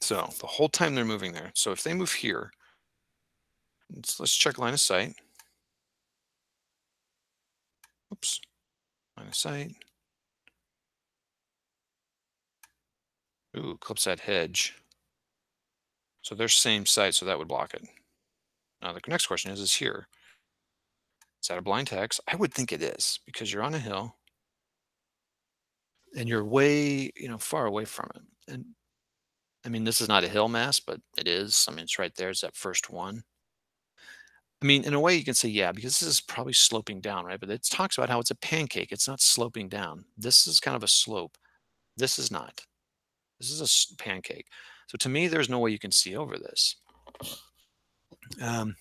So the whole time they're moving there. So if they move here, let's check line of sight. Oops, line of sight. Ooh, clips that hedge. So they're same site, so that would block it. Now the next question is here. Is that a blind hex? I would think it is, because you're on a hill and you're way, far away from it. And I mean, this is not a hill mass, but it is. I mean, it's right there. It's that first one. I mean, in a way, you can say, yeah, because this is probably sloping down, right? But it talks about how it's a pancake. It's not sloping down. This is kind of a slope. This is not. This is a pancake. So to me, there's no way you can see over this. Um,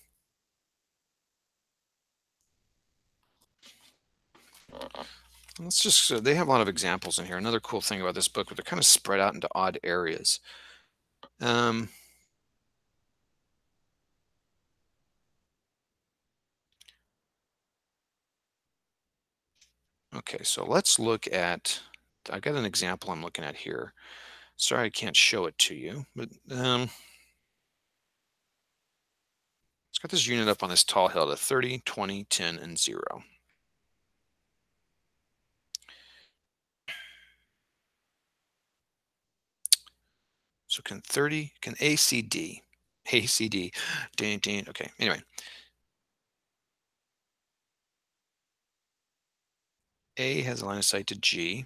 let's just, they have a lot of examples in here. Another cool thing about this book, they're kind of spread out into odd areas. Okay, so let's look at, I've got an example I'm looking at here. Sorry, I can't show it to you, but it's got this unit up on this tall hill at 30, 20, 10, and 0. So can ACD, ding, ding. Okay, anyway. A has a line of sight to G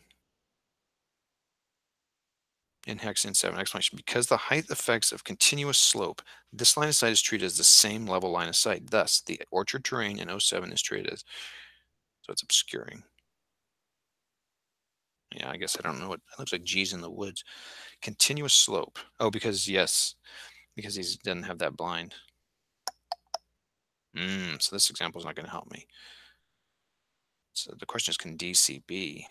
in hexane 7 explanation. Because the height effects of continuous slope, this line of sight is treated as the same level line of sight. Thus, the orchard terrain in '07 is treated as, so it's obscuring. Yeah, I guess I don't know what, it looks like G's in the woods. Continuous slope. Oh, because yes, because he doesn't have that blind. So this example is not going to help me. So the question is, can DC be?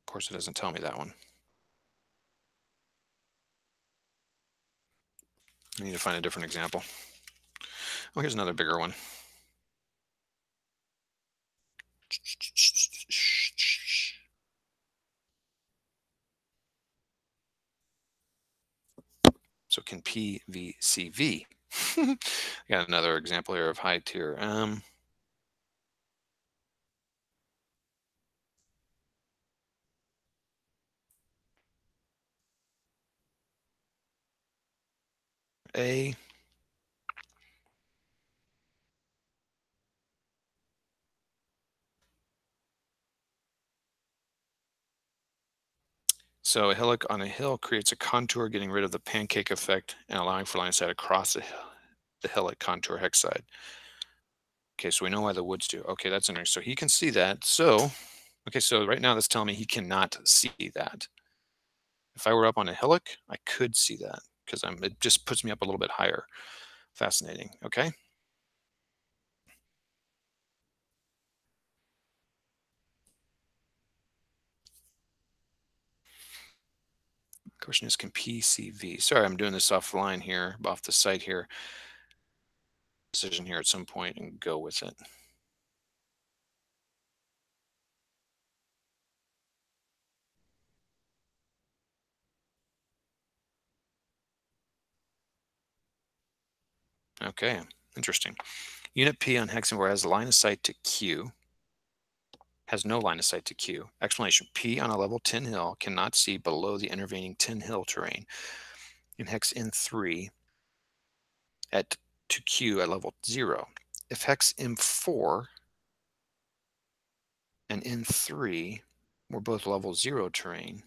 Of course, it doesn't tell me that one. I need to find a different example. Oh, here's another bigger one. So can PVCV? I got another example here of height here. A. So a hillock on a hill creates a contour, getting rid of the pancake effect and allowing for line of sight across the hillock contour hex side. Okay, so we know why the woods do. Okay, that's interesting. So he can see that. So, okay, so right now that's telling me he cannot see that. If I were up on a hillock, I could see that because it just puts me up a little bit higher. Fascinating. Okay. Question is, can PCV? Sorry, I'm doing this offline here, off the site here. Decision here at some point and go with it. Okay, interesting. Unit P on Hexenware has line of sight to Q, has no line of sight to Q. Explanation: P on a level 10 hill cannot see below the intervening 10 hill terrain. In hex N3 at to Q at level 0. If hex M4 and N3 were both level 0 terrain,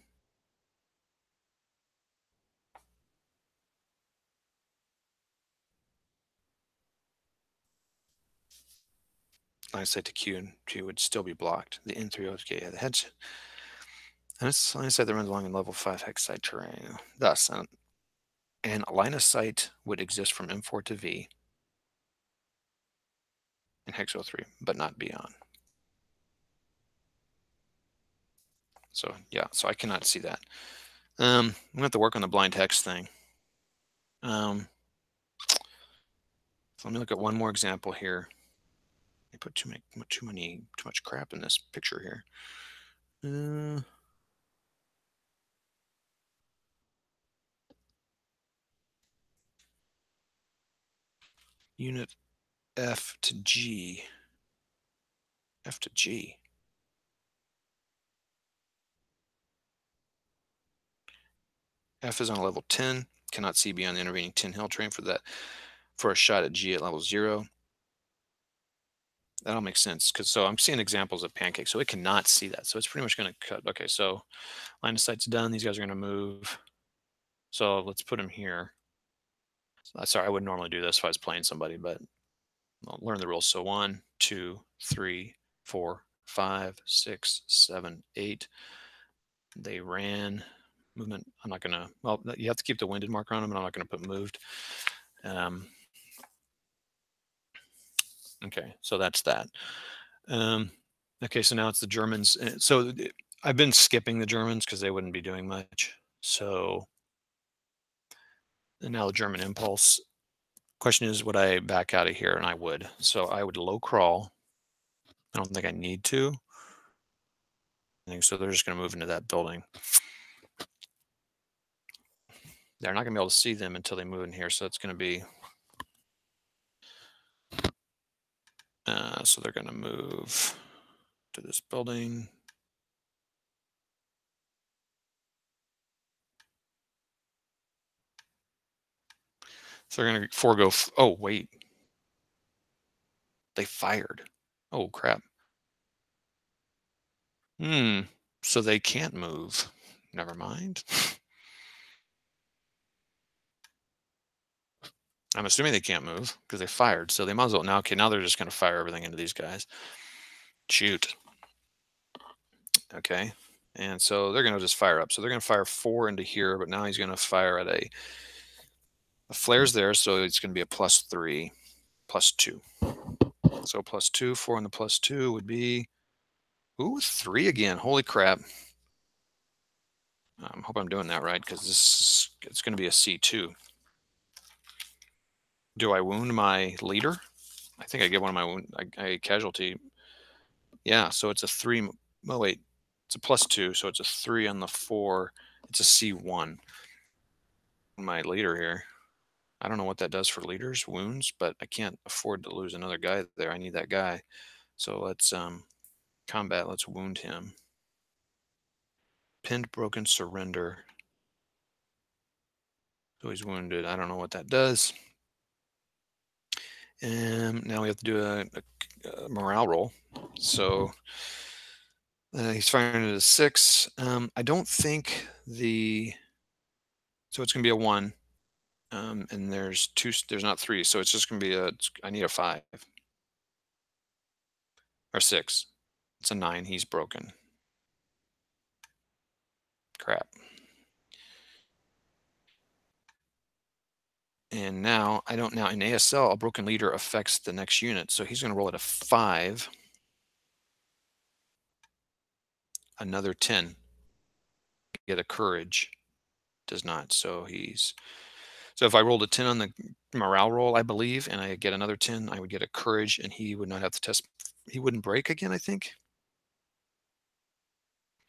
line of sight to Q and Q would still be blocked. The N3, okay, yeah, the heads. And it's line of sight that runs along in level 5 hex side terrain. Thus, and line of sight would exist from M4 to V in hex 03, but not beyond. So yeah, so I cannot see that. I'm gonna have to work on the blind hex thing. So let me look at one more example here. I put too much crap in this picture here. Unit F to G. F to G. F is on level 10. Cannot see beyond the intervening 10 hill terrain for a shot at G at level 0. That all makes sense because so I'm seeing examples of pancakes, so it cannot see that. So it's pretty much going to cut. Okay, so line of sight's done. These guys are going to move. So let's put them here. Sorry, I wouldn't normally do this if I was playing somebody, but I'll learn the rules. So 1, 2, 3, 4, 5, 6, 7, 8. They ran. Movement. I'm not going to. Well, you have to keep the winded marker on them, and I'm not going to put moved. Okay, so that's that. Okay, so now it's the Germans. So I've been skipping the Germans because they wouldn't be doing much. So and now the German impulse. Question is, would I back out of here? And I would. So I would low crawl. I don't think I need to. I think so. They're just going to move into that building. They're not going to be able to see them until they move in here. So it's going to be. So they're going to move to this building. So they're going to forego. Oh, wait. They fired. Oh, crap. So they can't move. Never mind. I'm assuming they can't move because they fired. So they might as well now. Okay, now they're just going to fire everything into these guys. Shoot. Okay. And so they're going to just fire up. So they're going to fire 4 into here, but now he's going to fire at a flare's there. So it's going to be a +3, +2. So +2, 4 on the +2 would be, ooh, 3 again. Holy crap. I hope I'm doing that right because it's going to be a C2. Do I wound my leader? I think I get one of my wound. I casualty. Yeah, so it's a 3. Oh, wait. It's a +2, so it's a 3 on the 4. It's a C1. My leader here. I don't know what that does for leaders, wounds, but I can't afford to lose another guy there. I need that guy. So let's combat. Let's wound him. Pinned, broken, surrender. So he's wounded. I don't know what that does. And now we have to do a morale roll. So he's firing at a 6. I don't think so it's going to be a 1. And there's not 3. So it's just going to be I need a 5 or 6. It's a 9. He's broken. Crap. And now in ASL, a broken leader affects the next unit. So he's going to roll at a 5. Another 10. Get a courage. Does not. So if I rolled a 10 on the morale roll, I believe, and I get another 10, I would get a courage, and he would not have to test. He wouldn't break again, I think.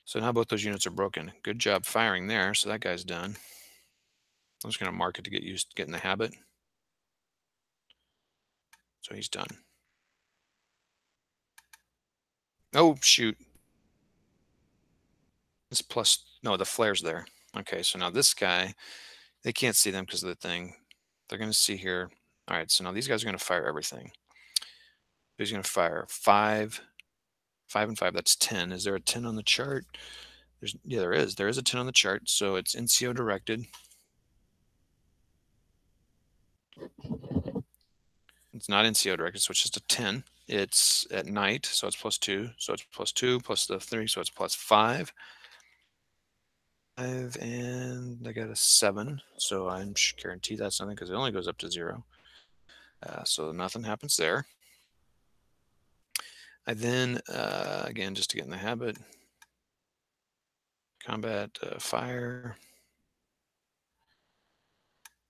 So now both those units are broken. Good job firing there. So that guy's done. I'm just going to mark it to get in the habit. So he's done. Oh, shoot. This no, the flare's there. Okay, so now this guy, they can't see them because of the thing. They're going to see here. All right, so now these guys are going to fire everything. He's going to fire 5, 5 and 5. That's 10. Is there a 10 on the chart? There is. There is a 10 on the chart. So it's NCO directed. It's not NCO directed, so it's just a 10. It's at night, so it's +2. So it's +2 plus the 3, so it's +5. 5, and I got a 7. So I'm guaranteed that's nothing because it only goes up to 0. So nothing happens there. I then, again, just to get in the habit, combat fire.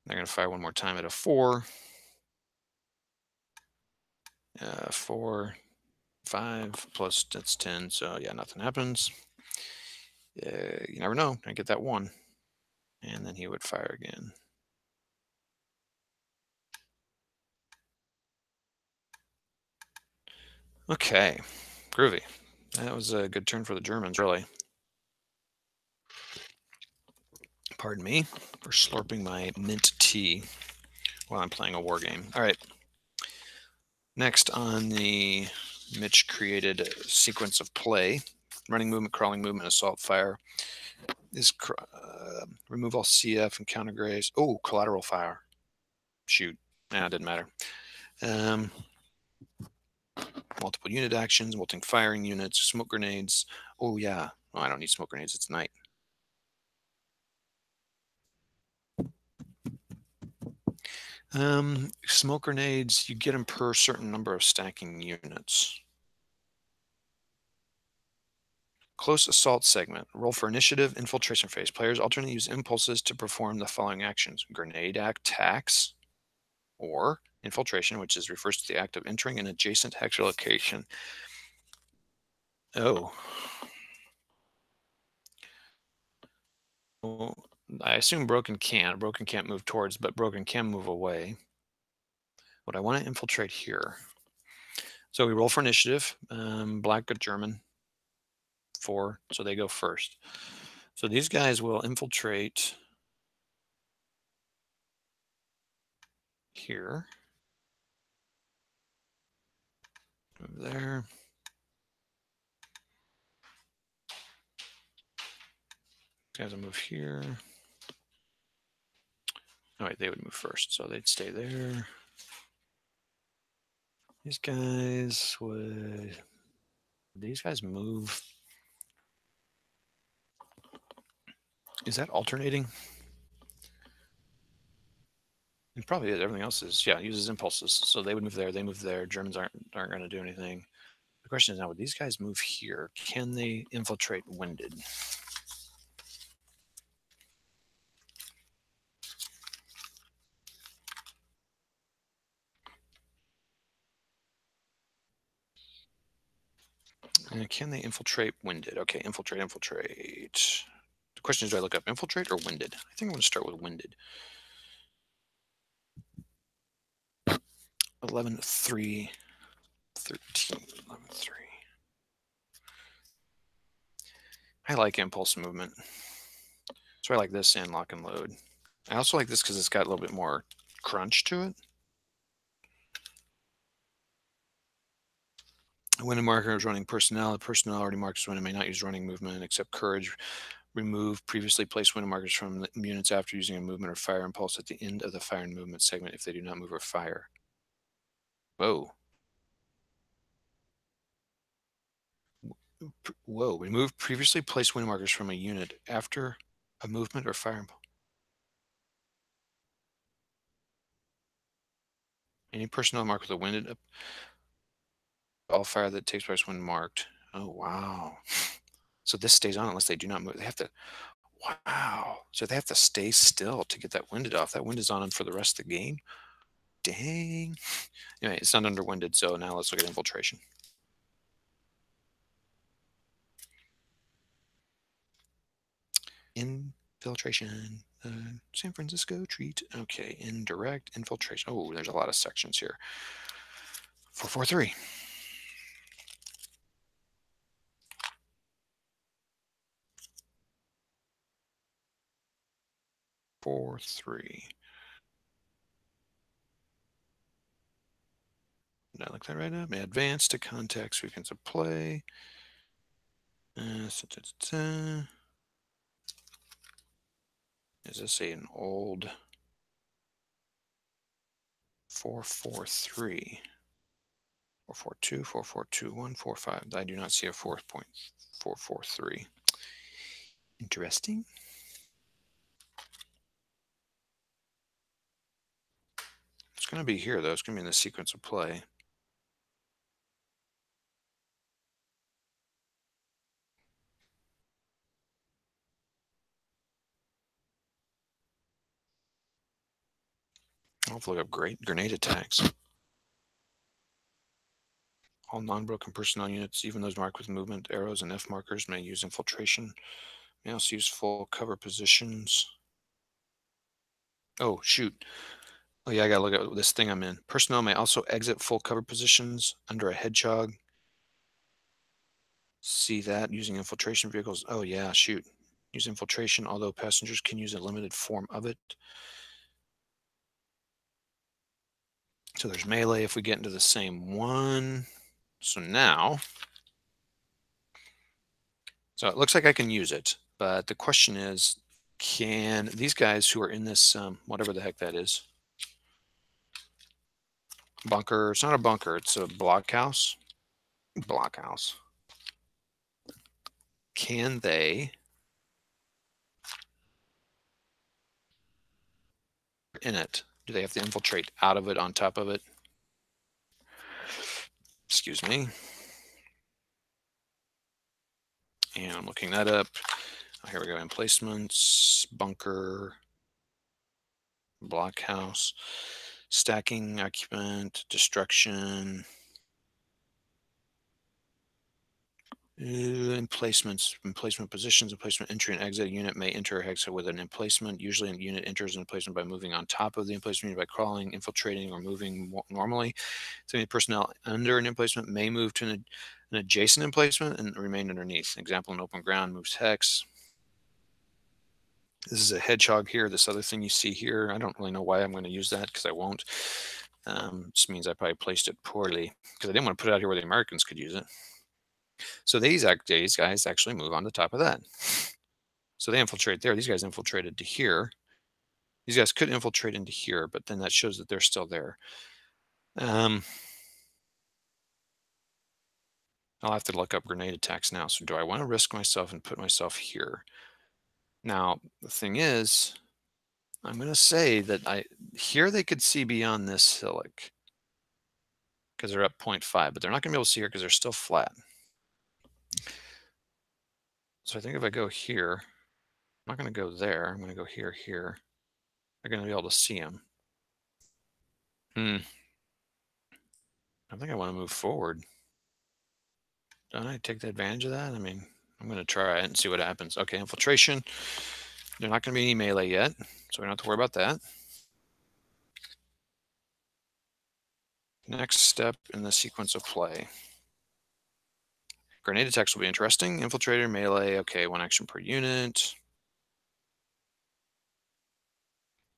They're going to fire one more time at a 4. 4, 5 plus that's 10. So yeah, nothing happens. You never know. I get that 1, and then he would fire again. Okay, groovy. That was a good turn for the Germans, really. Pardon me for slurping my mint tea while I'm playing a war game. All right. Next on the Mitch created sequence of play, running movement, crawling movement, assault fire, is remove all CF and counter graze. Oh, collateral fire. Shoot. Nah, it didn't matter. Multiple unit actions, multiple firing units, smoke grenades. Oh, yeah. Oh, I don't need smoke grenades. It's night. Smoke grenades, you get them per certain number of stacking units. Close assault segment. Roll for initiative, infiltration phase. Players alternately use impulses to perform the following actions: grenade attacks, or infiltration, which refers to the act of entering an adjacent hex location. Oh. Well, I assume Broken can't. Broken can't move towards, but Broken can move away. Would I want to infiltrate here? So we roll for initiative. Black, good German. 4, so they go first. So these guys will infiltrate here. Move there. These guys will move here. All right, they would move first, so they'd stay there. These guys would move? Is that alternating? It probably is. Everything else is, yeah, uses impulses. So they would move there, they move there. Germans aren't going to do anything. The question is now, would these guys move here? Can they infiltrate winded? Can they infiltrate winded? Okay, infiltrate. The question is, do I look up infiltrate or winded? I think I'm going to start with winded. 11, 3, 13, 11, 3. I like impulse movement. So I like this and lock and load. I also like this because it's got a little bit more crunch to it. When a marker is running personnel, the personnel already marks when it may not use running movement except courage. Remove previously placed window markers from the units after using a movement or fire impulse at the end of the fire and movement segment if they do not move or fire. Whoa. Whoa. Remove previously placed window markers from a unit after a movement or fire impulse. Any personnel marked with a winded all fire that takes place when marked. Oh, wow. So this stays on unless they do not move. They have to, wow. So they have to stay still to get that winded off. That wind is on them for the rest of the game. Dang. Anyway, it's not underwinded. So now let's look at infiltration. Infiltration. San Francisco treat. Okay. Indirect infiltration. Oh, there's a lot of sections here. 443. 4-3. Did I look that right up? Advance to contact sequence of play. Is this an old 4-4-3? 4-4-2, 4-4-2-1, 4-5. I do not see a 4.443. Interesting. It's going to be here, though. It's going to be in the sequence of play. I'll have to look up grenade attacks. All non-broken personnel units, even those marked with movement arrows and F markers, may use infiltration. May also use full cover positions. Oh, shoot. Oh, yeah, I got to look at this thing I'm in. Personnel may also exit full cover positions under a hedgehog. See that using infiltration vehicles. Oh, yeah, shoot. Use infiltration, although passengers can use a limited form of it. So there's melee if we get into the same one. So now, so it looks like I can use it, but the question is, can these guys who are in this, whatever the heck that is, bunker, it's not a bunker, it's a blockhouse. Blockhouse. Can they, in it, do they have to infiltrate out of it, on top of it? Excuse me. And I'm looking that up. Oh, here we go. Emplacements, bunker, blockhouse, stacking, occupant, destruction, emplacements, emplacement positions, emplacement entry and exit. A unit may enter or exit with an emplacement. Usually a unit enters an emplacement by moving on top of the emplacement, by crawling, infiltrating, or moving normally. So any personnel under an emplacement may move to an adjacent emplacement and remain underneath. Example, in open ground moves hex. This is a hedgehog here. This other thing you see here, I don't really know why I'm going to use that because I won't. Just means I probably placed it poorly because I didn't want to put it out here where the Americans could use it. So these guys actually move on the top of that. So they infiltrate there. These guys infiltrated to here. These guys could infiltrate into here, but then that shows that they're still there. I'll have to look up grenade attacks now. So do I want to risk myself and put myself here? Now, the thing is, I'm going to say that here they could see beyond this hillock because they're up 0.5, but they're not going to be able to see here because they're still flat. So I think if I go here, I'm not going to go there. I'm going to go here, here. They're going to be able to see them. I think I want to move forward. Don't I take the advantage of that? I mean, I'm going to try it and see what happens. Okay, infiltration. They're not going to be any melee yet, so we don't have to worry about that. Next step in the sequence of play. Grenade attacks will be interesting. Infiltrator, melee. Okay, 1 action per unit.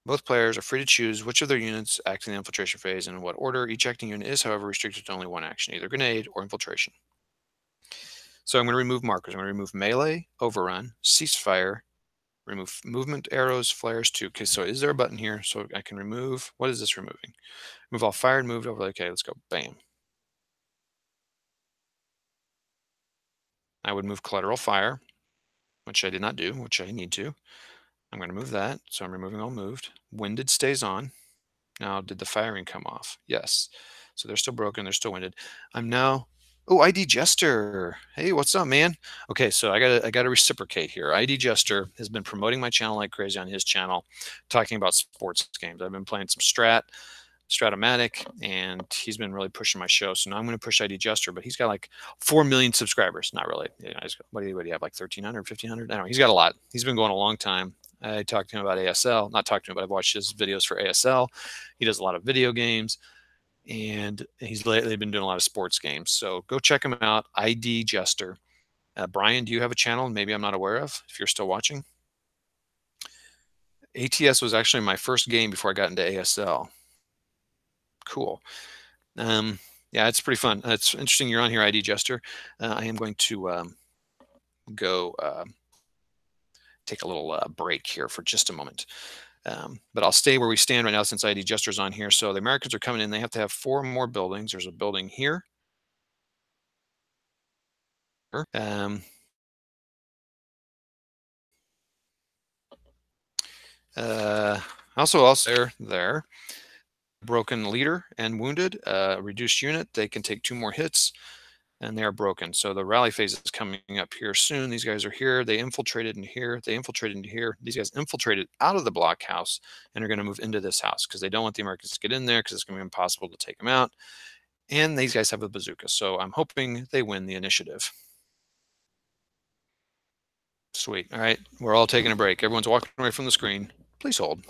Both players are free to choose which of their units act in the infiltration phase and in what order. Each acting unit is, however, restricted to only one action, either grenade or infiltration. So I'm going to remove markers. I'm going to remove melee, overrun, ceasefire, remove movement arrows, flares too. Okay, so is there a button here so I can remove? What is this removing? Move all fire and moved over. Okay, let's go. Bam. I would move collateral fire, which I did not do, which I need to. I'm going to move that. So I'm removing all moved. Winded stays on. Now, did the firing come off? Yes. So they're still broken. They're still winded. I'm now. Oh, ID Jester. Hey, what's up, man? Okay, so I gotta reciprocate here. ID Jester has been promoting my channel like crazy on his channel, talking about sports games. I've been playing some Stratomatic, and he's been really pushing my show. So now I'm going to push ID Jester, but he's got like 4 million subscribers. Not really. You know, what do you have, like 1,300, 1,500? I don't know. He's got a lot. He's been going a long time. I talked to him about ASL. Not talked to him, but I've watched his videos for ASL. He does a lot of video games, and he's lately been doing a lot of sports games. So go check him out, ID Jester. Brian, do you have a channel maybe I'm not aware of, if you're still watching? ATS was actually my first game before I got into ASL. Cool. Yeah, it's pretty fun. It's interesting you're on here, ID Jester. I am going to go take a little break here for just a moment. But I'll stay where we stand right now since ID Jester's on here. So the Americans are coming in. They have to have 4 more buildings. There's a building here. Um, also there. Broken leader and wounded. Reduced unit. They can take 2 more hits. And they are broken. So the rally phase is coming up here soon. These guys are here. They infiltrated in here. They infiltrated into here. These guys infiltrated out of the blockhouse and are going to move into this house because they don't want the Americans to get in there because it's going to be impossible to take them out. And these guys have a bazooka. So I'm hoping they win the initiative. Sweet. All right. We're all taking a break. Everyone's walking away from the screen. Please hold.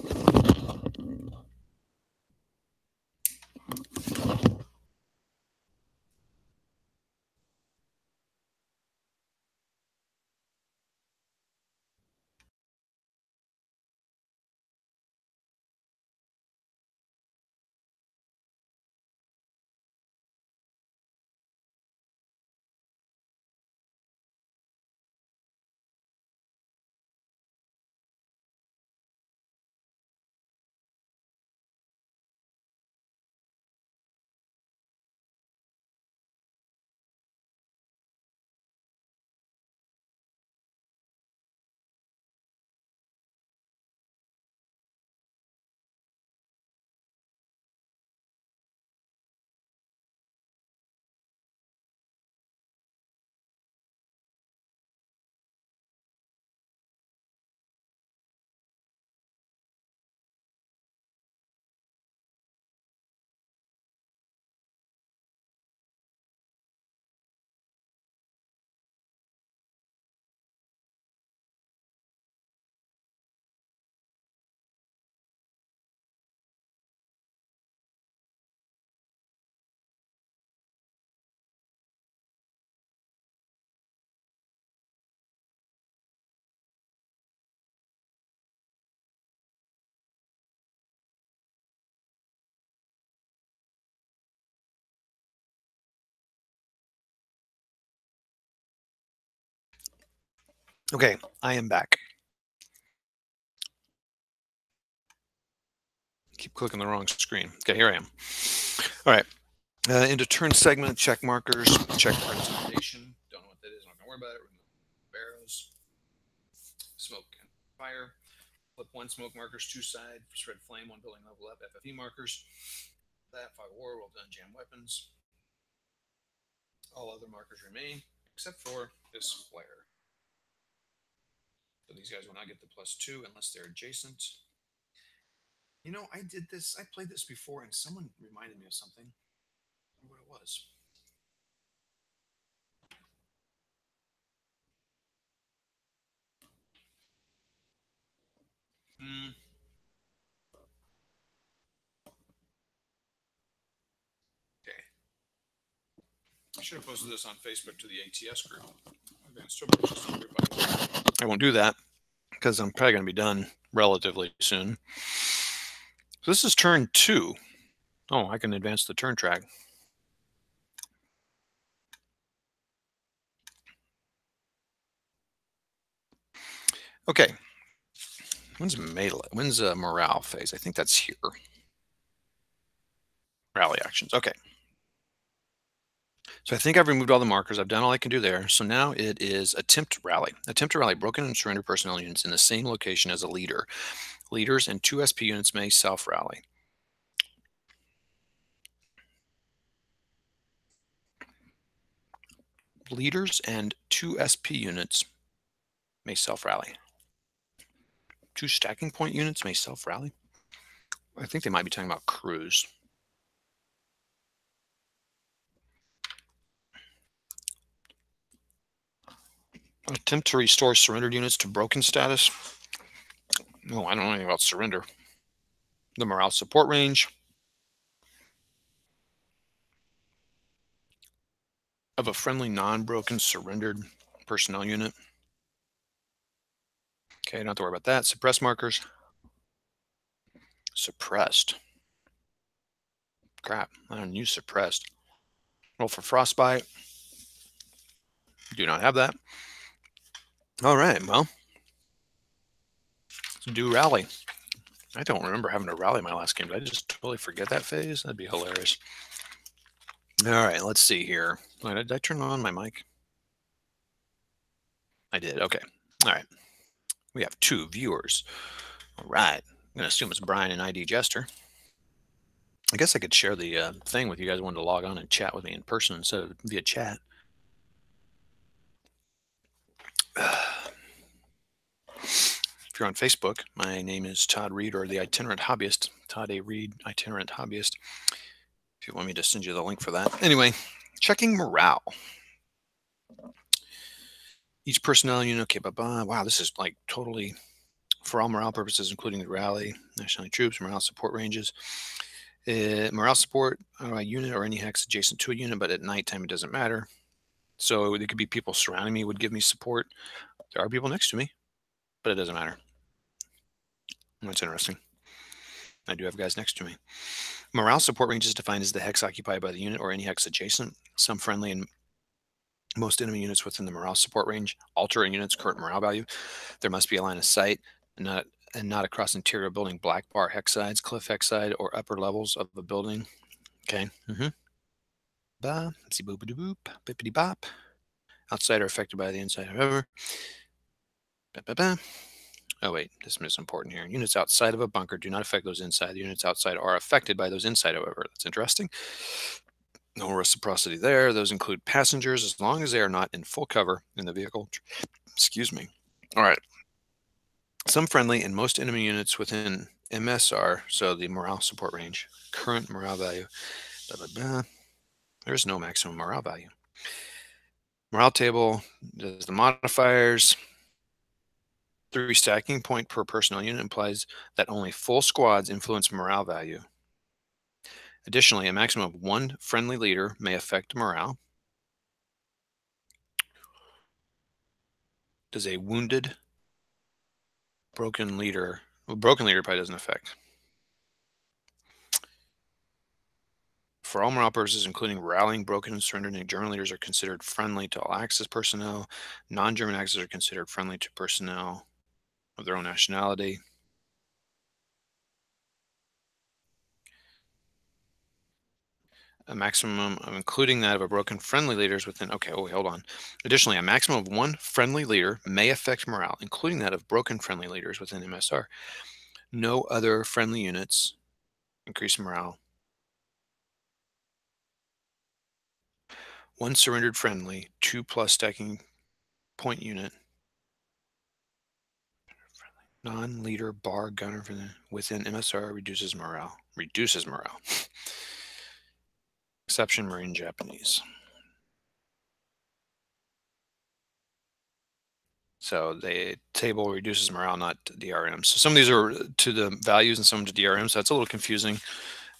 Okay, I am back. Keep clicking the wrong screen. Okay, here I am. All right. Into turn segment, check markers, check mark intimidation. Don't know what that is. I'm not going to worry about it. Remove arrows, smoke and fire. Flip 1 smoke markers, 2 side, spread flame, 1 building level up, FFE markers. That, 5 war, well done, jam weapons. All other markers remain, except for this flare. So these guys will not get the +2 unless they're adjacent. You know, I did this, I played this before, and someone reminded me of something. I don't know what it was. Okay. I should have posted this on Facebook to the ATS group. I won't do that because I'm probably going to be done relatively soon. So this is turn 2. Oh, I can advance the turn track. Okay. When's melee? When's morale phase? I think that's here. Rally actions. Okay. So I think I've removed all the markers. I've done all I can do there. So now it is attempt to rally. Attempt to rally broken and surrender personnel units in the same location as a leader. Leaders and 2 SP units may self-rally. Leaders and 2 SP units may self-rally. 2 stacking point units may self-rally. I think they might be talking about crews. Attempt to restore surrendered units to broken status. No, I don't know anything about surrender. The morale support range of a friendly non-broken surrendered personnel unit. Okay, don't have to worry about that. Suppress markers. Suppressed. Crap, I don't use suppressed. Roll for frostbite. Do not have that. All right, well, let's do rally. I don't remember having to rally my last game. Did I just totally forget that phase? That'd be hilarious. All right, let's see here. Did I turn on my mic? I did. Okay. All right. We have 2 viewers. All right. I'm going to assume it's Brian and ID Jester. I guess I could share the thing with you guys. Wanted to log on and chat with me in person instead of via chat. If you're on Facebook, my name is Todd Reed, or the Itinerant Hobbyist. Todd A. Reed, Itinerant Hobbyist. If you want me to send you the link for that. Anyway, checking morale. Each personnel unit. Okay, bye-bye. Wow, this is like totally for all morale purposes, including the rally, national troops, morale support ranges. Morale support unit or any hex adjacent to a unit, but at nighttime it doesn't matter. So there could be people surrounding me would give me support. There are people next to me, but it doesn't matter. That's interesting. I do have guys next to me. Morale support range is defined as the hex occupied by the unit or any hex adjacent. Some friendly and most enemy units within the morale support range alter a unit's current morale value. There must be a line of sight and not across interior building black bar hex sides, cliff hex side, or upper levels of a building. Okay. Ba, boop boop, bippity bop. Outside are affected by the inside, however. Ba, ba, ba. Oh, wait, this is important here. Units outside of a bunker do not affect those inside. The units outside are affected by those inside, however. That's interesting. No reciprocity there. Those include passengers as long as they are not in full cover in the vehicle. Excuse me. All right. Some friendly and most enemy units within MSR, so the morale support range, current morale value. Blah, blah, blah. There's no maximum morale value. Morale table does the modifiers. 3 stacking point per personnel unit implies that only full squads influence morale value. Additionally, a maximum of 1 friendly leader may affect morale. Does a wounded broken leader, well, broken leader probably doesn't affect. For all morale purposes, including rallying, broken and surrendering, German leaders are considered friendly to all Axis personnel. Non-German Axis are considered friendly to personnel of their own nationality. A maximum of including that of a broken friendly leaders within. Okay, oh, wait, hold on. Additionally, a maximum of 1 friendly leader may affect morale, including that of broken friendly leaders within MSR. No other friendly units increase morale. 1 surrendered friendly, 2+ stacking point unit. Non-leader bar gunner within MSR reduces morale. Reduces morale. Exception Marine Japanese. So the table reduces morale, not DRM. So some of these are to the values and some to DRM. So that's a little confusing.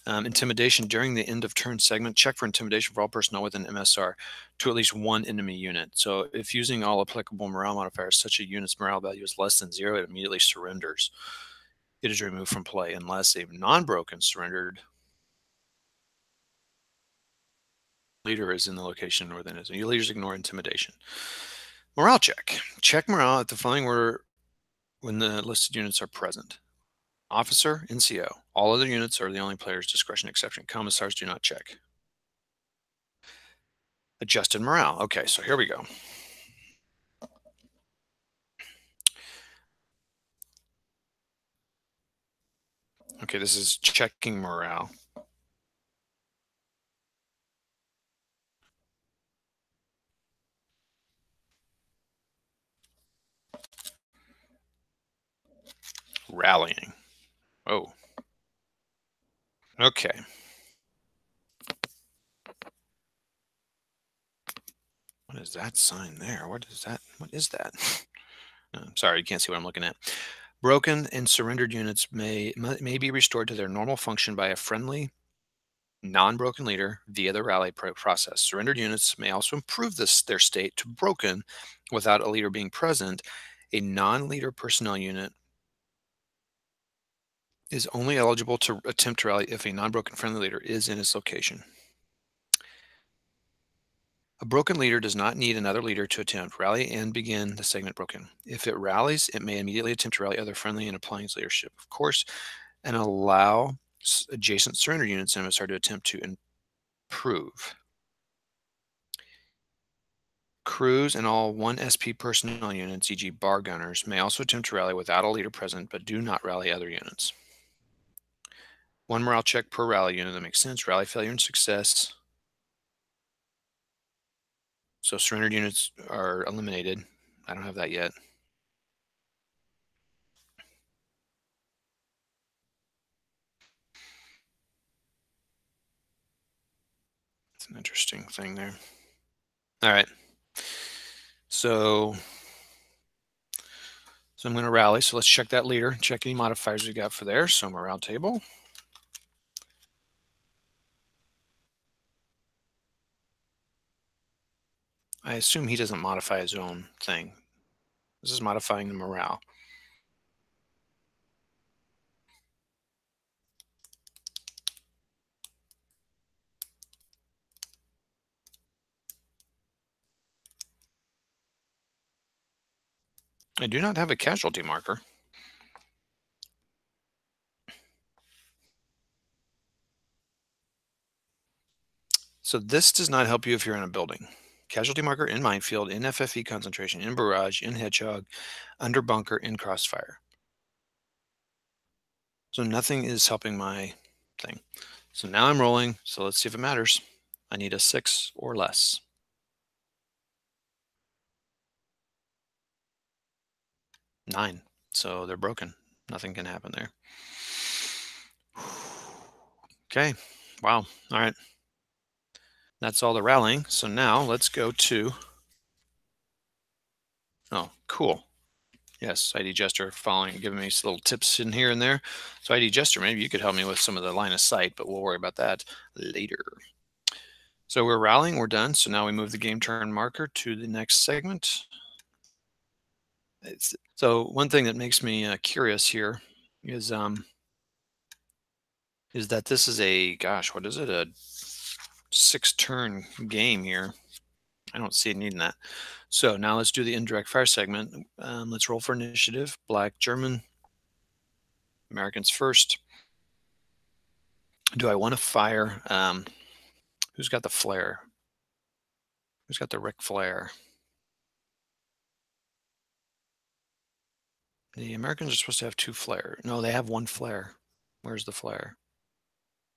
Intimidation during the end of turn segment. Check for intimidation for all personnel within MSR to at least 1 enemy unit. So if using all applicable morale modifiers, such a unit's morale value is less than 0, it immediately surrenders. it is removed from play unless a non-broken surrendered leader is in the location within it. Your leaders ignore intimidation. Morale check. Check morale at the following order when the listed units are present. Officer, NCO. All other units are the only player's discretion exception. Commissars do not check. Adjusted morale. Okay, so here we go. Okay, this is checking morale. Rallying. Oh. Okay. What is that sign there? What is that? What is that? Sorry, you can't see what I'm looking at. Broken and surrendered units may be restored to their normal function by a friendly, non-broken leader via the rally process. Surrendered units may also improve their state to broken without a leader being present. A non-leader personnel unit is only eligible to attempt to rally if a non-broken friendly leader is in its location. A broken leader does not need another leader to attempt rally and begin the segment broken. If it rallies, it may immediately attempt to rally other friendly and applying its leadership, of course, and allow adjacent surrender units in MSR to attempt to improve. Crews and all 1 SP personnel units, e.g. bar gunners, may also attempt to rally without a leader present, but do not rally other units. 1 morale check per rally unit. That makes sense. Rally failure and success. So surrendered units are eliminated. I don't have that yet. It's an interesting thing there. All right. So I'm going to rally. So let's check that leader. Check any modifiers we got for there. So morale table. I assume he doesn't modify his own thing. This is modifying the morale. I do not have a casualty marker. So this does not help you if you're in a building. Casualty marker in minefield, in FFE concentration, in barrage, in hedgehog, under bunker, in crossfire. So nothing is helping my thing. So now I'm rolling. So let's see if it matters. I need a 6 or less. 9. So they're broken. Nothing can happen there. Okay. Wow. All right. That's all the rallying. So now let's go to. Oh, cool. Yes, ID Jester following, giving me some little tips in here and there. So ID Jester, maybe you could help me with some of the line of sight, but we'll worry about that later. So we're rallying, we're done. So now we move the game turn marker to the next segment. So one thing that makes me curious here is that this is a, gosh, what is it? A 6-turn game here. I don't see it needing that. So now let's do the indirect fire segment. Let's roll for initiative. Black, German, Americans first. Do I want to fire? Who's got the flare? Who's got the Ric Flair? The Americans are supposed to have 2 flare. No, they have 1 flare. Where's the flare?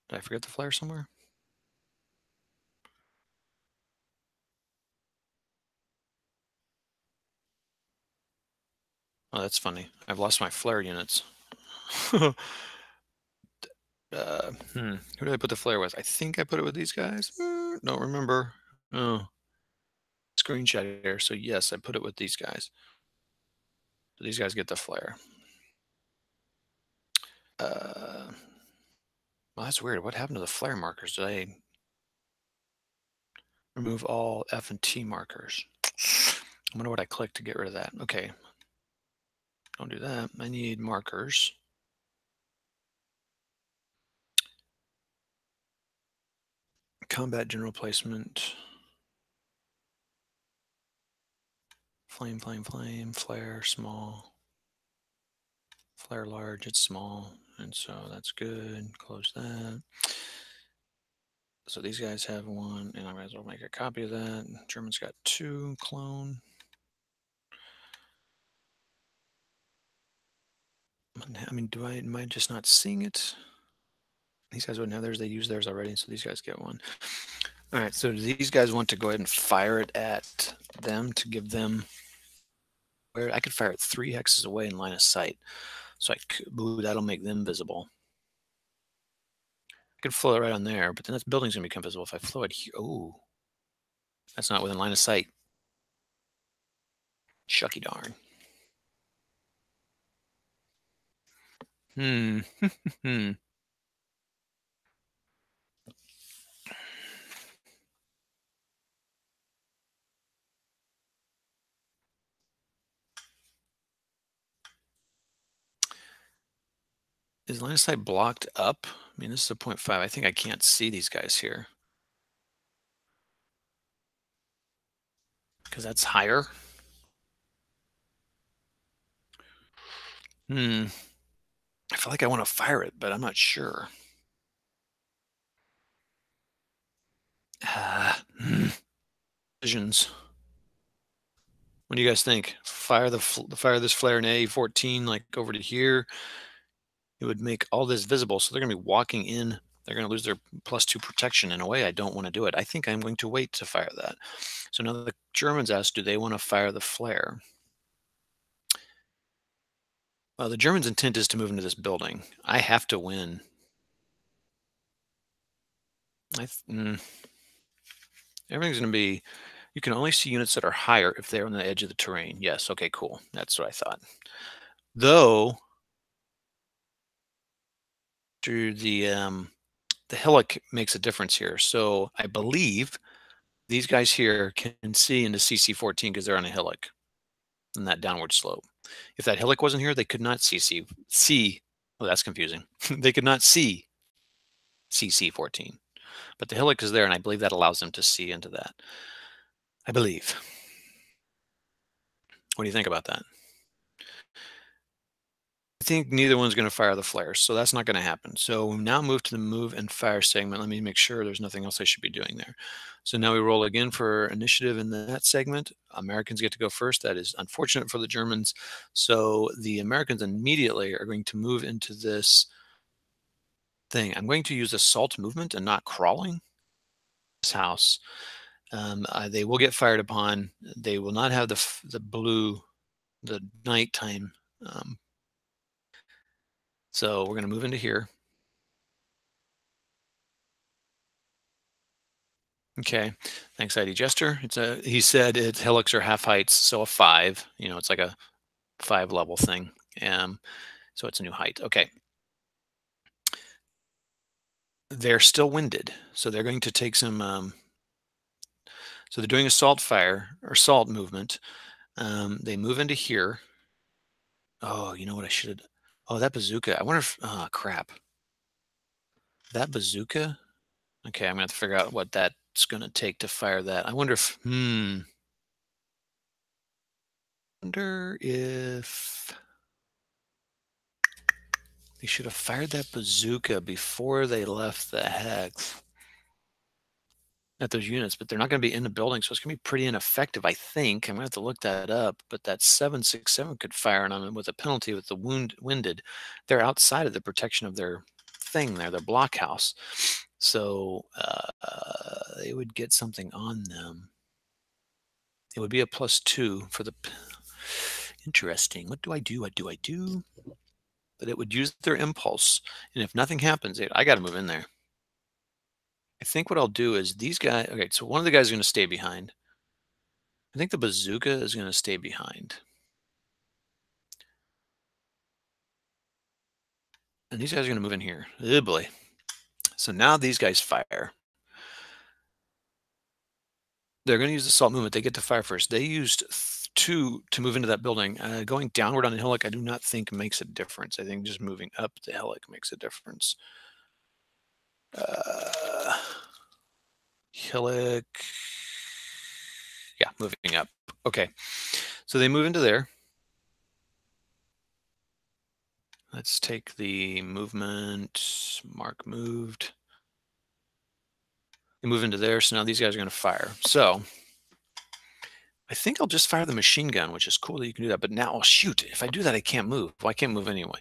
Did I forget the flare somewhere? Oh, that's funny. I've lost my flare units. Who did I put the flare with? I think I put it with these guys. Don't remember. Oh, screenshot here. So yes, I put it with these guys. So these guys get the flare. Well, that's weird. What happened to the flare markers? Did I remove all F and T markers? I wonder what I clicked to get rid of that. Okay. Don't do that. I need markers. combat general placement. Flame, flame, flame, flare, small. Flare large, it's small. And so that's good. Close that. So these guys have one, and I might as well make a copy of that. German's got two, clone. I mean, am I just not seeing it? These guys wouldn't have theirs. They use theirs already, so these guys get one. All right, so do these guys want to go ahead and fire it at them to give them where I could fire it 3 hexes away in line of sight. So ooh, that'll make them visible. I could flow it right on there, but then that building's gonna become visible if I flow it here. Oh, that's not within line of sight. Shucky darn. Hmm. Hmm. Is line of sight blocked up? I mean, this is a 0.5. I think I can't see these guys here because that's higher. Hmm. I feel like I want to fire it, but I'm not sure. Visions. What do you guys think? Fire fire this flare in A14 like over to here. It would make all this visible. So they're going to be walking in. They're going to lose their +2 protection. In a way, I don't want to do it. I think I'm going to wait to fire that. So now the Germans asked, do they want to fire the flare? Well, the Germans' intent is to move into this building. I have to win. Everything's going to be, you can only see units that are higher if they're on the edge of the terrain. Yes, okay, cool. That's what I thought. Though, through the hillock makes a difference here. So I believe these guys here can see into CC14 because they're on a hillock and that downward slope. If that hillock wasn't here, they could not see. Oh, that's confusing. They could not see CC14, but the hillock is there, and I believe that allows them to see into that. I believe. What do you think about that? I think neither one's going to fire the flares, so that's not going to happen. So we now move to the move and fire segment. Let me make sure there's nothing else I should be doing there. So now we roll again for initiative in that segment. Americans get to go first. That is unfortunate for the Germans. So the Americans immediately are going to move into this thing. I'm going to use assault movement and not crawling. This house. They will get fired upon. They will not have the blue, the nighttime. So we're going to move into here. Okay, thanks, ID Jester. He said hillocks are half heights, so a 5. It's like a 5 level thing. So it's a new height. Okay. They're still winded, so they're going to take some. So they're doing assault fire or assault movement. They move into here. Oh, you know what I should. Oh, that bazooka. I wonder if. Oh, crap. That bazooka. Okay, I'm gonna have to figure out what that's gonna take to fire that. I wonder if. Wonder if. They should have fired that bazooka before they left the hex at those units, but they're not going to be in the building, so it's going to be pretty ineffective, I think. I'm going to have to look that up, but that 767 could fire on them with a penalty with the winded. They're outside of the protection of their thing there, their blockhouse. So they would get something on them. It would be a +2 for the. Interesting. What do I do? What do I do? But it would use their impulse. And if nothing happens, I got to move in there. I think what I'll do is these guys. Okay, so one of the guys is going to stay behind. I think the bazooka is going to stay behind. And these guys are going to move in here. Oh boy. So now these guys fire. They're going to use the assault movement. They get to fire first. They used 2 to move into that building. Going downward on the hillock, I do not think makes a difference. I think just moving up the hillock makes a difference. Hillock. Yeah, moving up. Okay. So they move into there. Let's take the movement, mark moved. They move into there, so now these guys are going to fire. So I think I'll just fire the machine gun, which is cool that you can do that. But now, oh shoot, if I do that, I can't move. Well, I can't move anyway.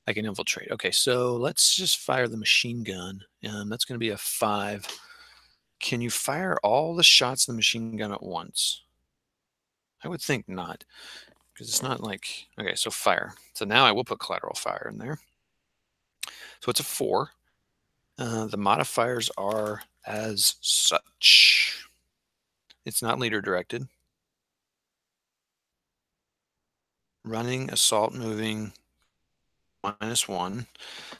I can infiltrate. Okay, so let's just fire the machine gun. That's going to be a 5. Can you fire all the shots of the machine gun at once? I would think not, because it's not like, okay, so fire. So now I will put collateral fire in there. So it's a 4. The modifiers are as such. It's not leader directed. Running, assault, moving, -1.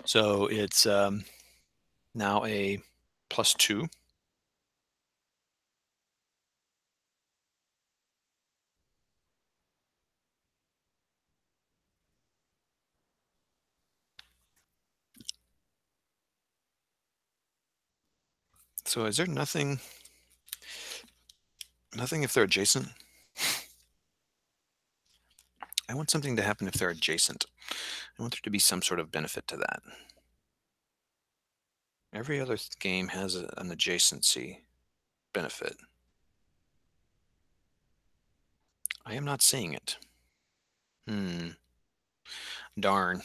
So it's now a +2. So is there nothing if they're adjacent? I want something to happen if they're adjacent. I want there to be some sort of benefit to that. Every other game has an adjacency benefit. I am not seeing it. Darn.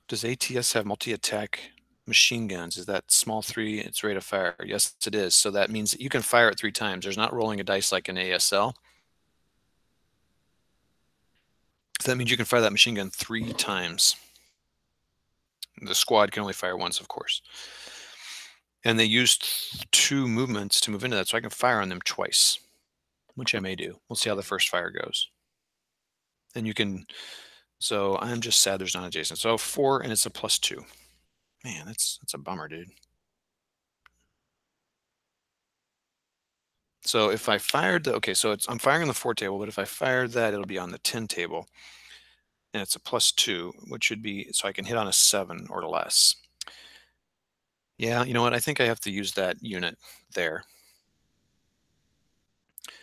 Does ATS have multi-attack machine guns? Is that small 3, its rate of fire? Yes, it is. So that means that you can fire it 3 times. There's not rolling a dice like an ASL. So that means you can fire that machine gun 3 times. The squad can only fire once, of course. And they used 2 movements to move into that, so I can fire on them twice, which I may do. We'll see how the first fire goes. And you can, so I'm just sad there's not adjacent. So 4 and it's a +2. Man, that's a bummer, dude. So if I fired the, okay, so I'm firing on the 4 table, but if I fired that, it'll be on the 10 table. And it's a +2, which should be, so I can hit on a 7 or less. Yeah, you know what? I think I have to use that unit there.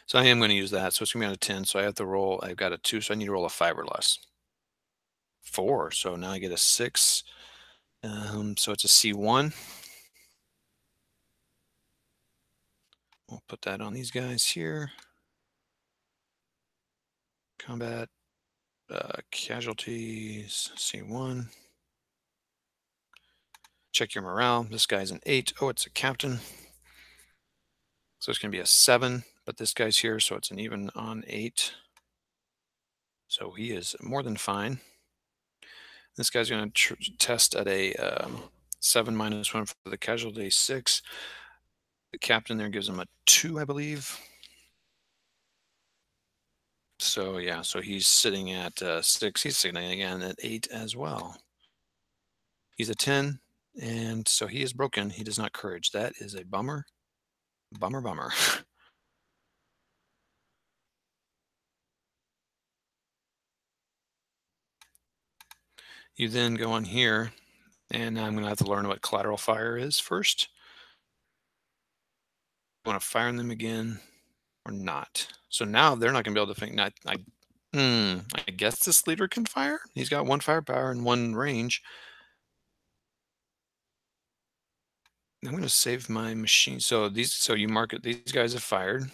So I am going to use that. So it's going to be on a 10. So I have to roll, I've got a 2, so I need to roll a 5 or less. 4, so now I get a 6. So it's a C1. We'll put that on these guys here. Combat, casualties, C1. Check your morale. This guy's an 8. Oh, it's a captain. So it's going to be a 7, but this guy's here, so it's an even on 8. So he is more than fine. This guy's going to test at a 7 -1 for the casualty, 6. The captain there gives him a 2, I believe. So yeah, so he's sitting at 6. He's sitting again at 8 as well. He's a 10, and so he is broken. He does not courage. That is a bummer. Bummer, bummer. You then go on here, and I'm going to have to learn what collateral fire is first. I want to fire on them again or not. So now they're not going to be able to think. I guess this leader can fire. He's got 1 firepower and 1 range. I'm going to save my machine. So you mark it. These guys have fired.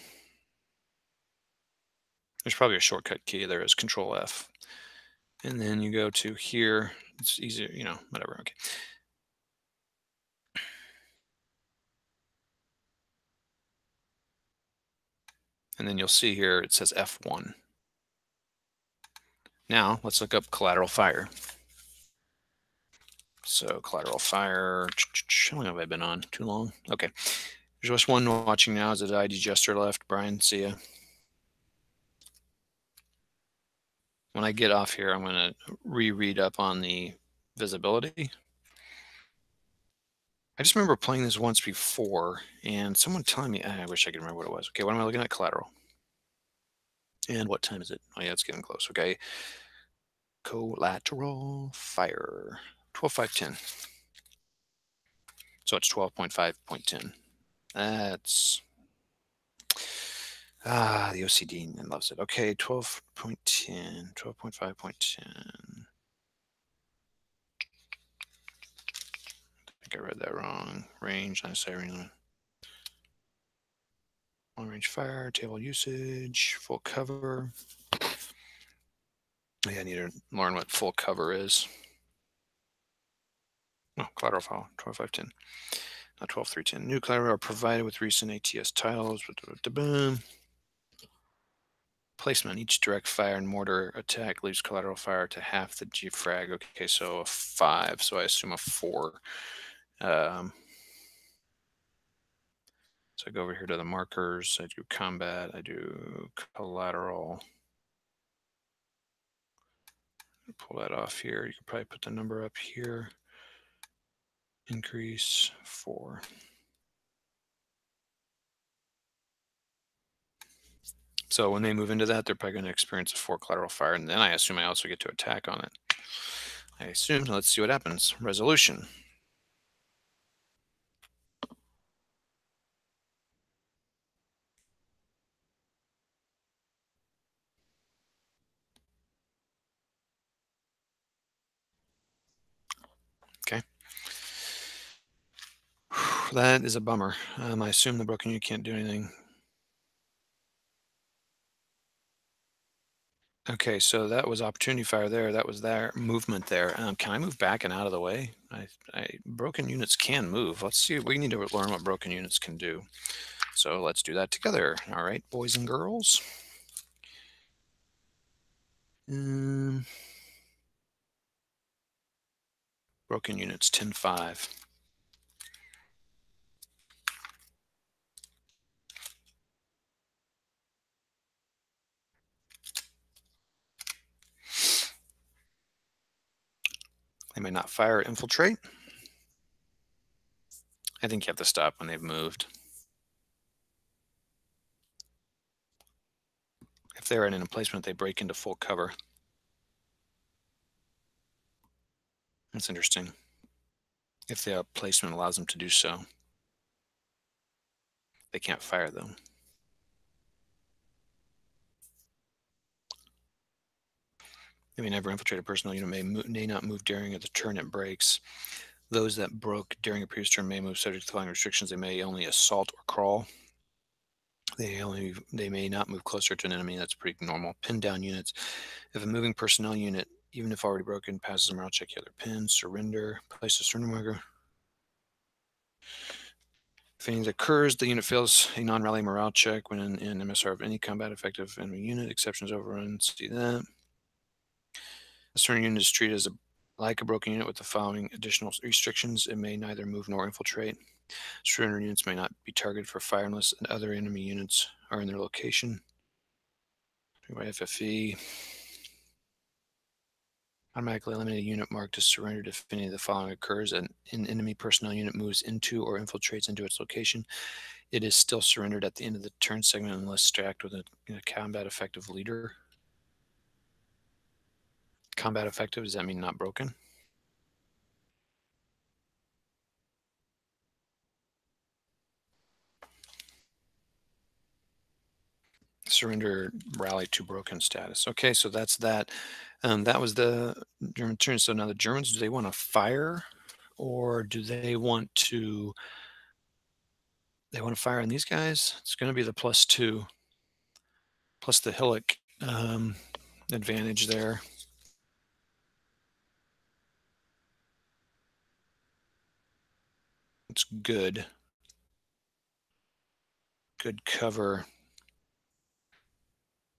There's probably a shortcut key. There is Control F, and then you go to here. It's easier, whatever. Okay. And then you'll see here it says F1. Now let's look up collateral fire. So collateral fire, how long have I been on? Too long? Okay. There's just one watching now. Is it ID Jester left? Brian, see ya. When I get off here, I'm going to reread up on the visibility. I just remember playing this once before and someone telling me, I wish I could remember what it was. Okay, what am I looking at? Collateral. And what time is it? Oh yeah, it's getting close. Okay. Collateral fire. 12.510. So it's 12.5.10. That's the OCD loves it. Okay, 12.10, 12.5.10. I think I read that wrong. Range, I say range. Long range fire, table usage, full cover. Yeah, I need to learn what full cover is. Oh, collateral file, 12.510. 12.310. New collateral are provided with recent ATS titles. Placement. Each direct fire and mortar attack leaves collateral fire to half the G frag. Okay, so a 5. So I assume a 4. So I go over here to the markers. I do combat. I do collateral. Pull that off here. You can probably put the number up here. Increase 4. So when they move into that, they're probably going to experience a 4 collateral fire. And then I assume I also get to attack on it. I assume. Let's see what happens. Resolution. Okay. That is a bummer. I assume the broken unit can't do anything. Okay, so that was opportunity fire there. That was their movement there. Can I move back and out of the way? Broken units can move. Let's see. We need to learn what broken units can do. So let's do that together. All right, boys and girls. Broken units 10.5. They may not fire or infiltrate. I think you have to stop when they've moved. If they're in an emplacement, they break into full cover. That's interesting. If the placement allows them to do so, they can't fire them. They may never infiltrate a personal unit, may not move during the turn it breaks. Those that broke during a previous turn may move subject to the following restrictions. They may only assault or crawl. They may not move closer to an enemy. That's pretty normal. Pin down units. If a moving personnel unit, even if already broken, passes a morale check, you have their pin, surrender, place a surrender marker. If anything occurs, the unit fails a non-rally morale check when in MSR of any combat effective enemy unit. Exceptions overrun. See that. A surrender unit is treated as like a broken unit with the following additional restrictions. It may neither move nor infiltrate. Surrender units may not be targeted for fire unless other enemy units are in their location. By FFE. Automatically eliminate a unit marked as surrendered if any of the following occurs. An enemy personnel unit moves into or infiltrates into its location. It is still surrendered at the end of the turn segment unless stacked with a combat effective leader. Combat effective, does that mean not broken? Surrender rally to broken status. Okay, so that's that. That was the German turn. So now the Germans, do they want to fire or do they want to fire on these guys? It's going to be the +2 plus the Hillock advantage there. It's good. Good cover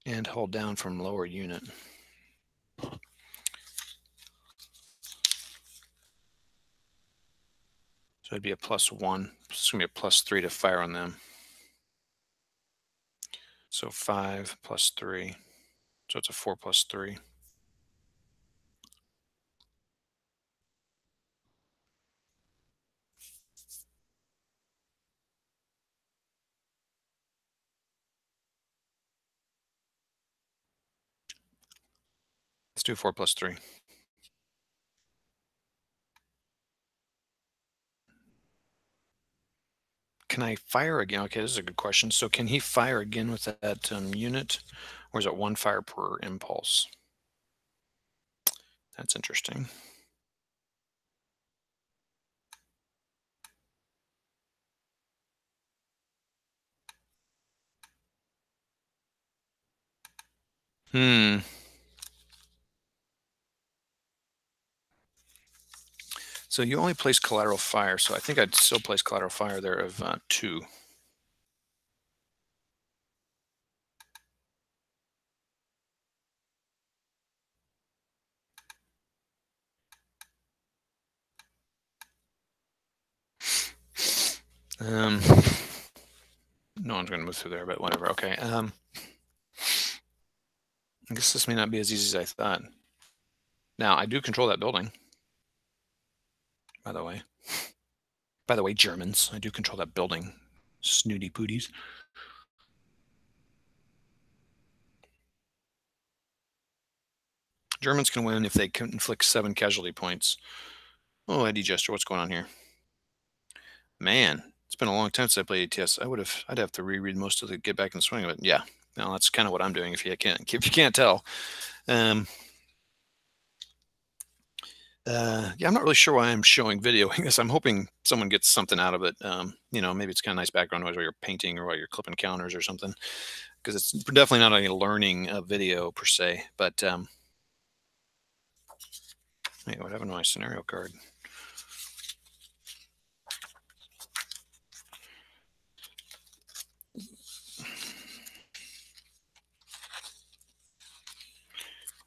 and hold down from lower unit. So it'd be a +1. It's going to be a +3 to fire on them. So 5 + 3. So it's a 4 + 3. Let's do 4 plus 3. Can I fire again? Okay, this is a good question. So can he fire again with that unit, or is it one fire per impulse? That's interesting. Hmm. So you only place collateral fire, so I think I'd still place collateral fire there of 2. Um, no one's going to move through there, but whatever. Okay. I guess this may not be as easy as I thought. Now, I do control that building, by the way. By the way, Germans, I do control that building. Snooty pooties. Germans can win if they can inflict 7 casualty points. Oh, Eddie Jester, what's going on here? Man, it's been a long time since I played ATS. I'd have to reread most of the get back in the swing of it. Yeah, no, that's kind of what I'm doing. If you can't tell, um, yeah, I'm not really sure why I'm showing videoing this. I'm hoping someone gets something out of it. Maybe it's kind of nice background noise while you're painting or while you're clipping counters or something. Because it's definitely not a learning video per se. But hey, what happened to my scenario card?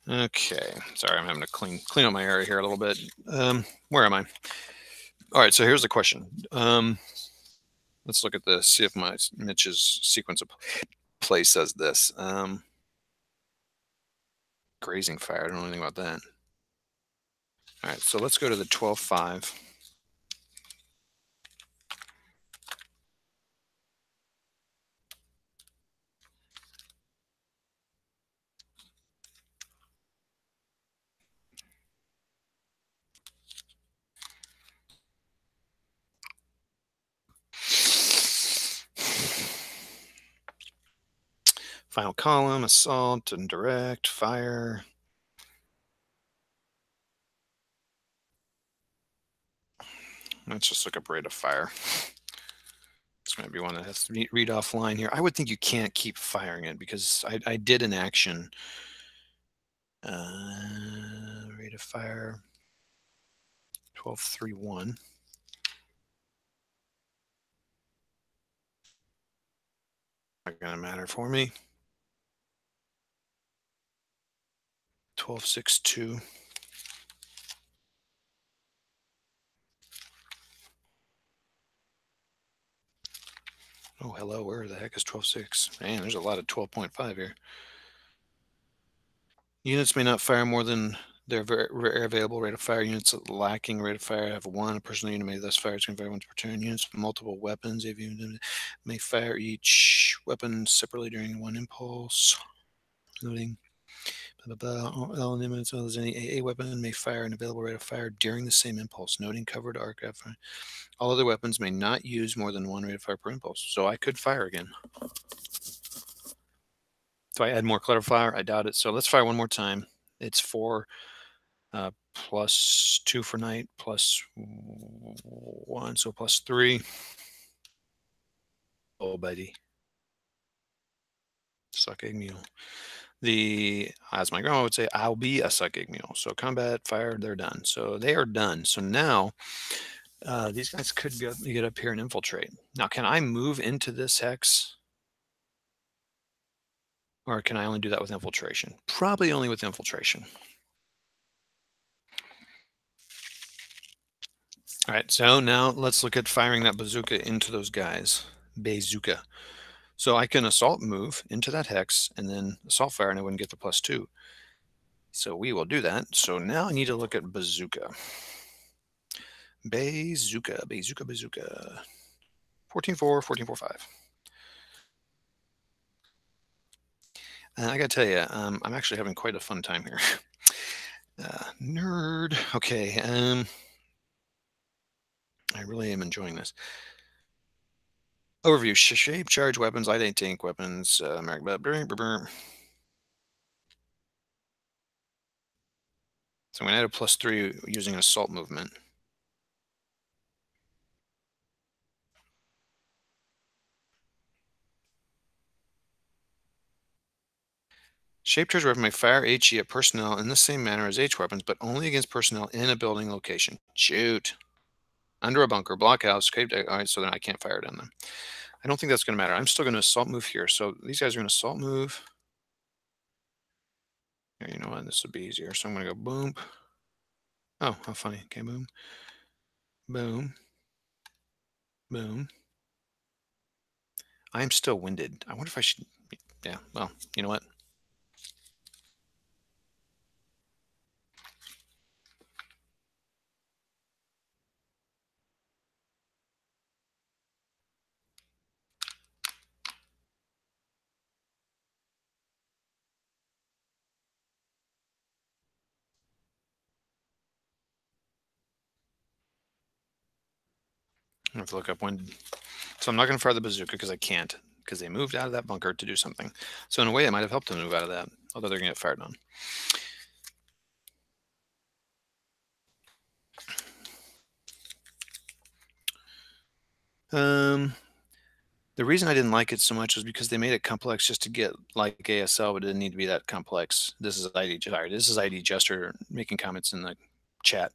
Okay, sorry, I'm having to clean up my area here a little bit. Where am I? All right, so here's the question. Let's look at this. See if Mitch's sequence of play says this. Grazing fire. I don't know anything about that. All right, so let's go to the 12-5. Final column, assault and direct, fire. Let's just look up rate of fire. This might be one that has to read offline here. I would think you can't keep firing it because I did an action. Rate of fire 12.31. Not gonna matter for me. 12.62. Oh, hello. Where the heck is 12.6? Man, there's a lot of 12.5 here. Units may not fire more than their available rate of fire. Units lacking rate of fire have 1. A personal unit may thus fire 25 once per turn. Units with multiple weapons may fire each weapon separately during one impulse. Noting blah, blah, blah. All limits as well as any AA weapon may fire an available rate of fire during the same impulse. Noting covered arc. All other weapons may not use more than 1 rate of fire per impulse. So I could fire again. Do I add more clutter fire? I doubt it. So let's fire one more time. It's 4 plus 2 for night plus 1, so plus 3. Oh, buddy. Suck egg mule. As my grandma would say, I'll be a suck egg mule. So combat, fire, they're done. So they are done. So now these guys could get up here and infiltrate. Now, can I move into this hex? Or can I only do that with infiltration? Probably only with infiltration. All right, so now let's look at firing that bazooka into those guys. Bazooka. So I can assault move into that hex and then assault fire, and I wouldn't get the +2. So we will do that. So now I need to look at bazooka. Bazooka. 14-4, 14-4-5. I got to tell you, I'm actually having quite a fun time here. Nerd. Okay. I really am enjoying this. Overview: shape charge weapons, light tank weapons, so I'm going to add a +3 using an assault movement. Shape charge weapon may fire HE at personnel in the same manner as H weapons, but only against personnel in a building location. Shoot. Under a bunker, blockhouse, all right, so then I can't fire it on them. I don't think that's going to matter. I'm still going to assault move here. So these guys are going to assault move. Here, you know what? This would be easier. So I'm going to go boom. Oh, how funny. Okay, boom. Boom. Boom. I am still winded. I wonder if I should. Yeah, well, you know what? I have to look up when. So I'm not going to fire the bazooka because I can't, because they moved out of that bunker to do something. So in a way, it might have helped them move out of that, although they're going to get fired on. The reason I didn't like it so much was because they made it complex just to get like ASL, but it didn't need to be that complex. This is ID. Sorry, this is ID Jester making comments in the chat.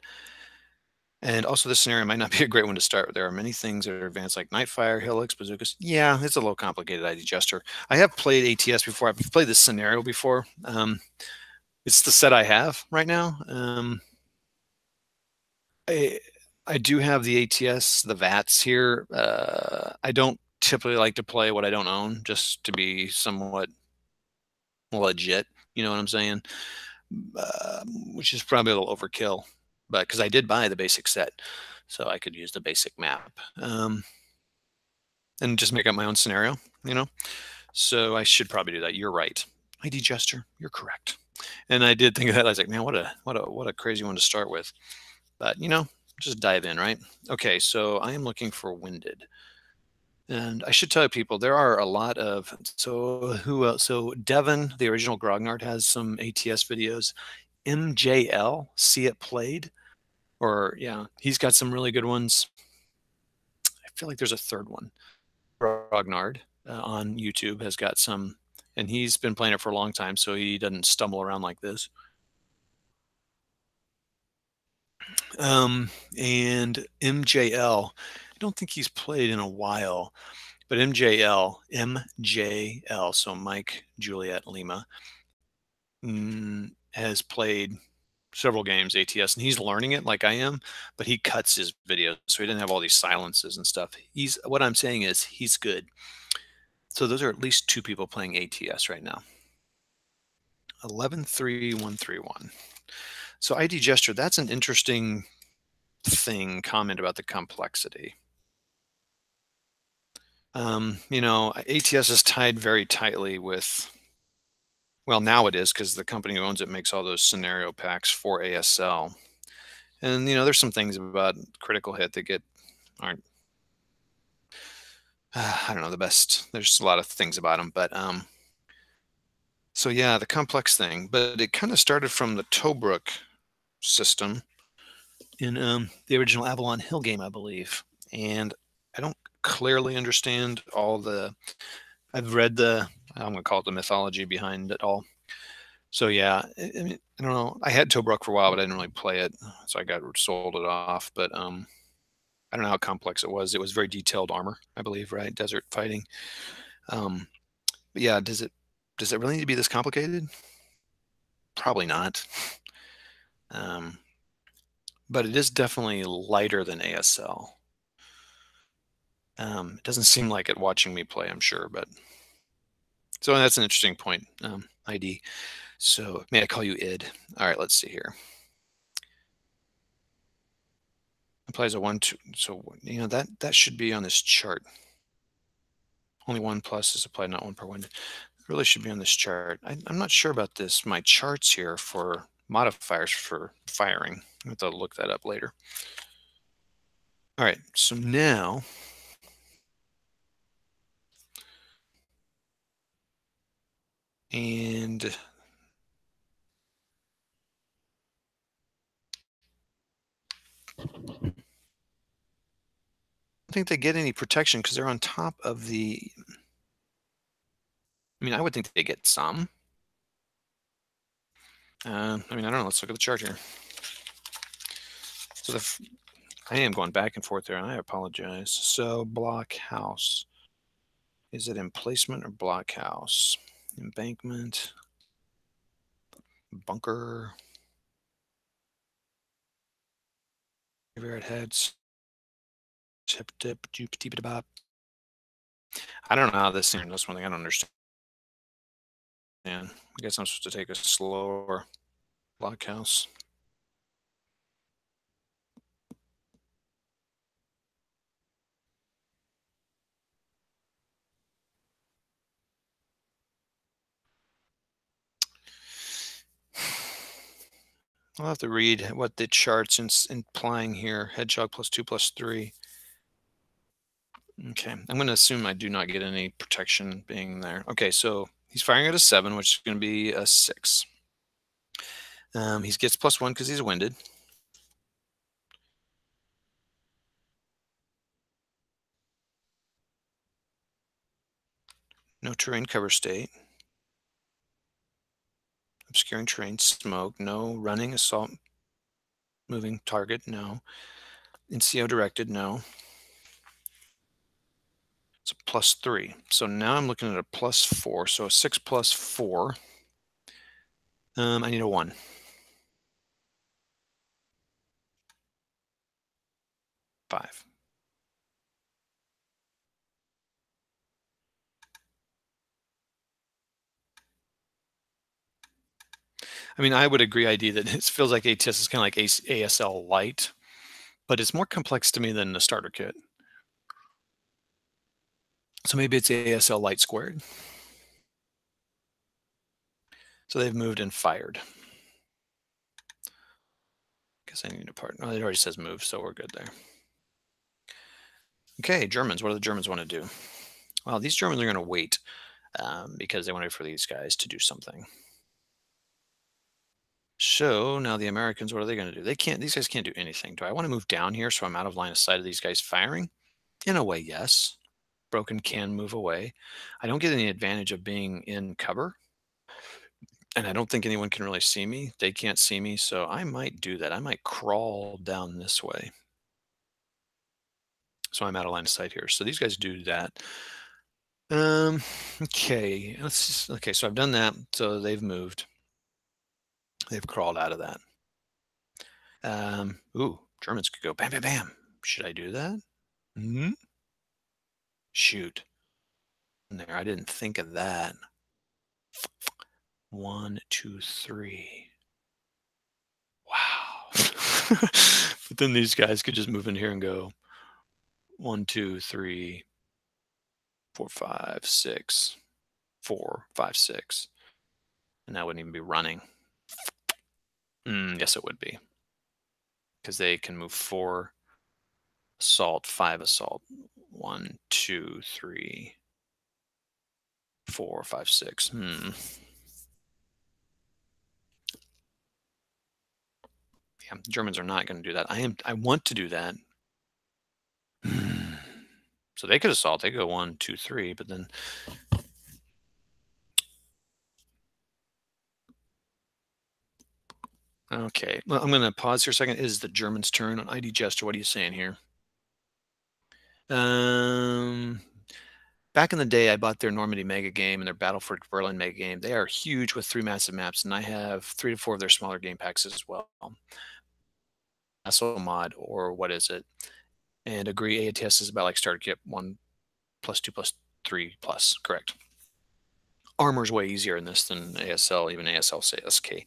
And also, this scenario might not be a great one to start with. There are many things that are advanced, like Nightfire, Hillocks, bazookas. Yeah, it's a little complicated, ID Jester. I have played ATS before. I've played this scenario before. It's the set I have right now. I I do have the ATS, the VATs here. I don't typically like to play what I don't own, just to be somewhat legit. You know what I'm saying? Which is probably a little overkill, but because I did buy the basic set, so I could use the basic map and just make up my own scenario. You know, so I should probably do that. You're right, ID Jester. You're correct. And I did think of that. I was like, man, what a crazy one to start with. But you know, just dive in, right? Okay, so I am looking for winded. And I should tell people there are a lot of who else? So Devin, the original Grognard, has some ATS videos. MJL, see it played, or yeah, he's got some really good ones. I feel like there's a third one. Grognard on YouTube has got some, and he's been playing it for a long time, so he doesn't stumble around like this. And MJL, I don't think he's played in a while. But MJL, so Mike Juliet Lima, has played several games ATS, and he's learning it like I am, but he cuts his videos, so he didn't have all these silences and stuff. What I'm saying is he's good. So those are at least two people playing ATS right now. 113131. So ID Gesture, that's an interesting comment about the complexity. You know, ATS is tied very tightly with, well, now it is, because the company who owns it makes all those scenario packs for ASL. And, you know, there's some things about critical hit that aren't, I don't know, the best. There's a lot of things about them, but, so yeah, the complex thing, but it kind of started from the Tobruk system in the original Avalon Hill game, I believe. And I don't clearly understand I've read I'm going to call it the mythology behind it all. So yeah, I mean, I don't know. I had Tobruk for a while, but I didn't really play it, so I sold it off. But I don't know how complex it was. It was very detailed armor, I believe, right? Desert fighting. But yeah, does it really need to be this complicated? Probably not. But it is definitely lighter than ASL. It doesn't seem like it watching me play, I'm sure, but so that's an interesting point. ID. So may I call you id? All right, let's see here. Applies a 1, 2. So you know that should be on this chart. Only 1 plus is applied, not 1 per 1. It really should be on this chart. I'm not sure about this. My charts here for modifiers for firing. I have to look that up later. All right, so now and I don't think they get any protection because they're on top of the. I mean, I would think they get some. I mean, I don't know. Let's look at the chart here. So I am going back and forth there, and I apologize. So blockhouse. Is it emplacement or blockhouse? Embankment. Bunker. River heads. Tip tip doop deep bop. I don't know how this thing. That's one thing I don't understand. I guess I'm supposed to take a slower blockhouse. I'll have to read what the chart's implying here. Hedgehog +2/+3. Okay, I'm going to assume I do not get any protection being there. Okay, so he's firing at a 7, which is going to be a 6. He gets +1 because he's winded. No terrain cover state. Obscuring terrain, smoke. No running, assault, moving target. No. NCO directed. No. It's a +3. So now I'm looking at a +4. So a 6 + 4. I need a 1. 5. I mean, I would agree, ID, that it feels like ATS is kind of like ASL light, but it's more complex to me than the starter kit. So maybe it's ASL light squared. So they've moved and fired. Guess I need a part. Oh, it already says move, so we're good there. Okay, Germans. What do the Germans want to do? Well, these Germans are going to wait because they want to wait for these guys to do something. So now the Americans, what are they going to do? They can't. These guys can't do anything. Do I want to move down here so I'm out of line of sight of these guys firing? In a way, yes. Broken can move away. I don't get any advantage of being in cover. And I don't think anyone can really see me. They can't see me, so I might do that. I might crawl down this way. So I'm out of line of sight here. So these guys do that. Okay. Okay, so I've done that. So they've moved. They've crawled out of that. Ooh, Germans could go bam, bam, bam. Should I do that? Hmm. Shoot. There, I didn't think of that. 1, 2, 3. Wow. But then these guys could just move in here and go 1, 2, 3, 4, 5, 6, 4, 5, 6. And that wouldn't even be running. Yes, it would be. Because they can move 4 assault, 5 assault. 1, 2, 3, 4, 5, 6. Yeah, Germans are not going to do that. I want to do that. So they could assault. They could go 1, 2, 3, but then. Okay, well, I'm going to pause here a second. It is the Germans' turn on ID Jester. What are you saying here? Back in the day, I bought their Normandy mega game and their Battle for Berlin mega game. They are huge with 3 massive maps, and I have 3 to 4 of their smaller game packs as well. So mod, or what is it? And agree, ATS is about like starter kit 1 + 2 + 3 plus. Correct. Armor's way easier in this than ASL, even ASL SK.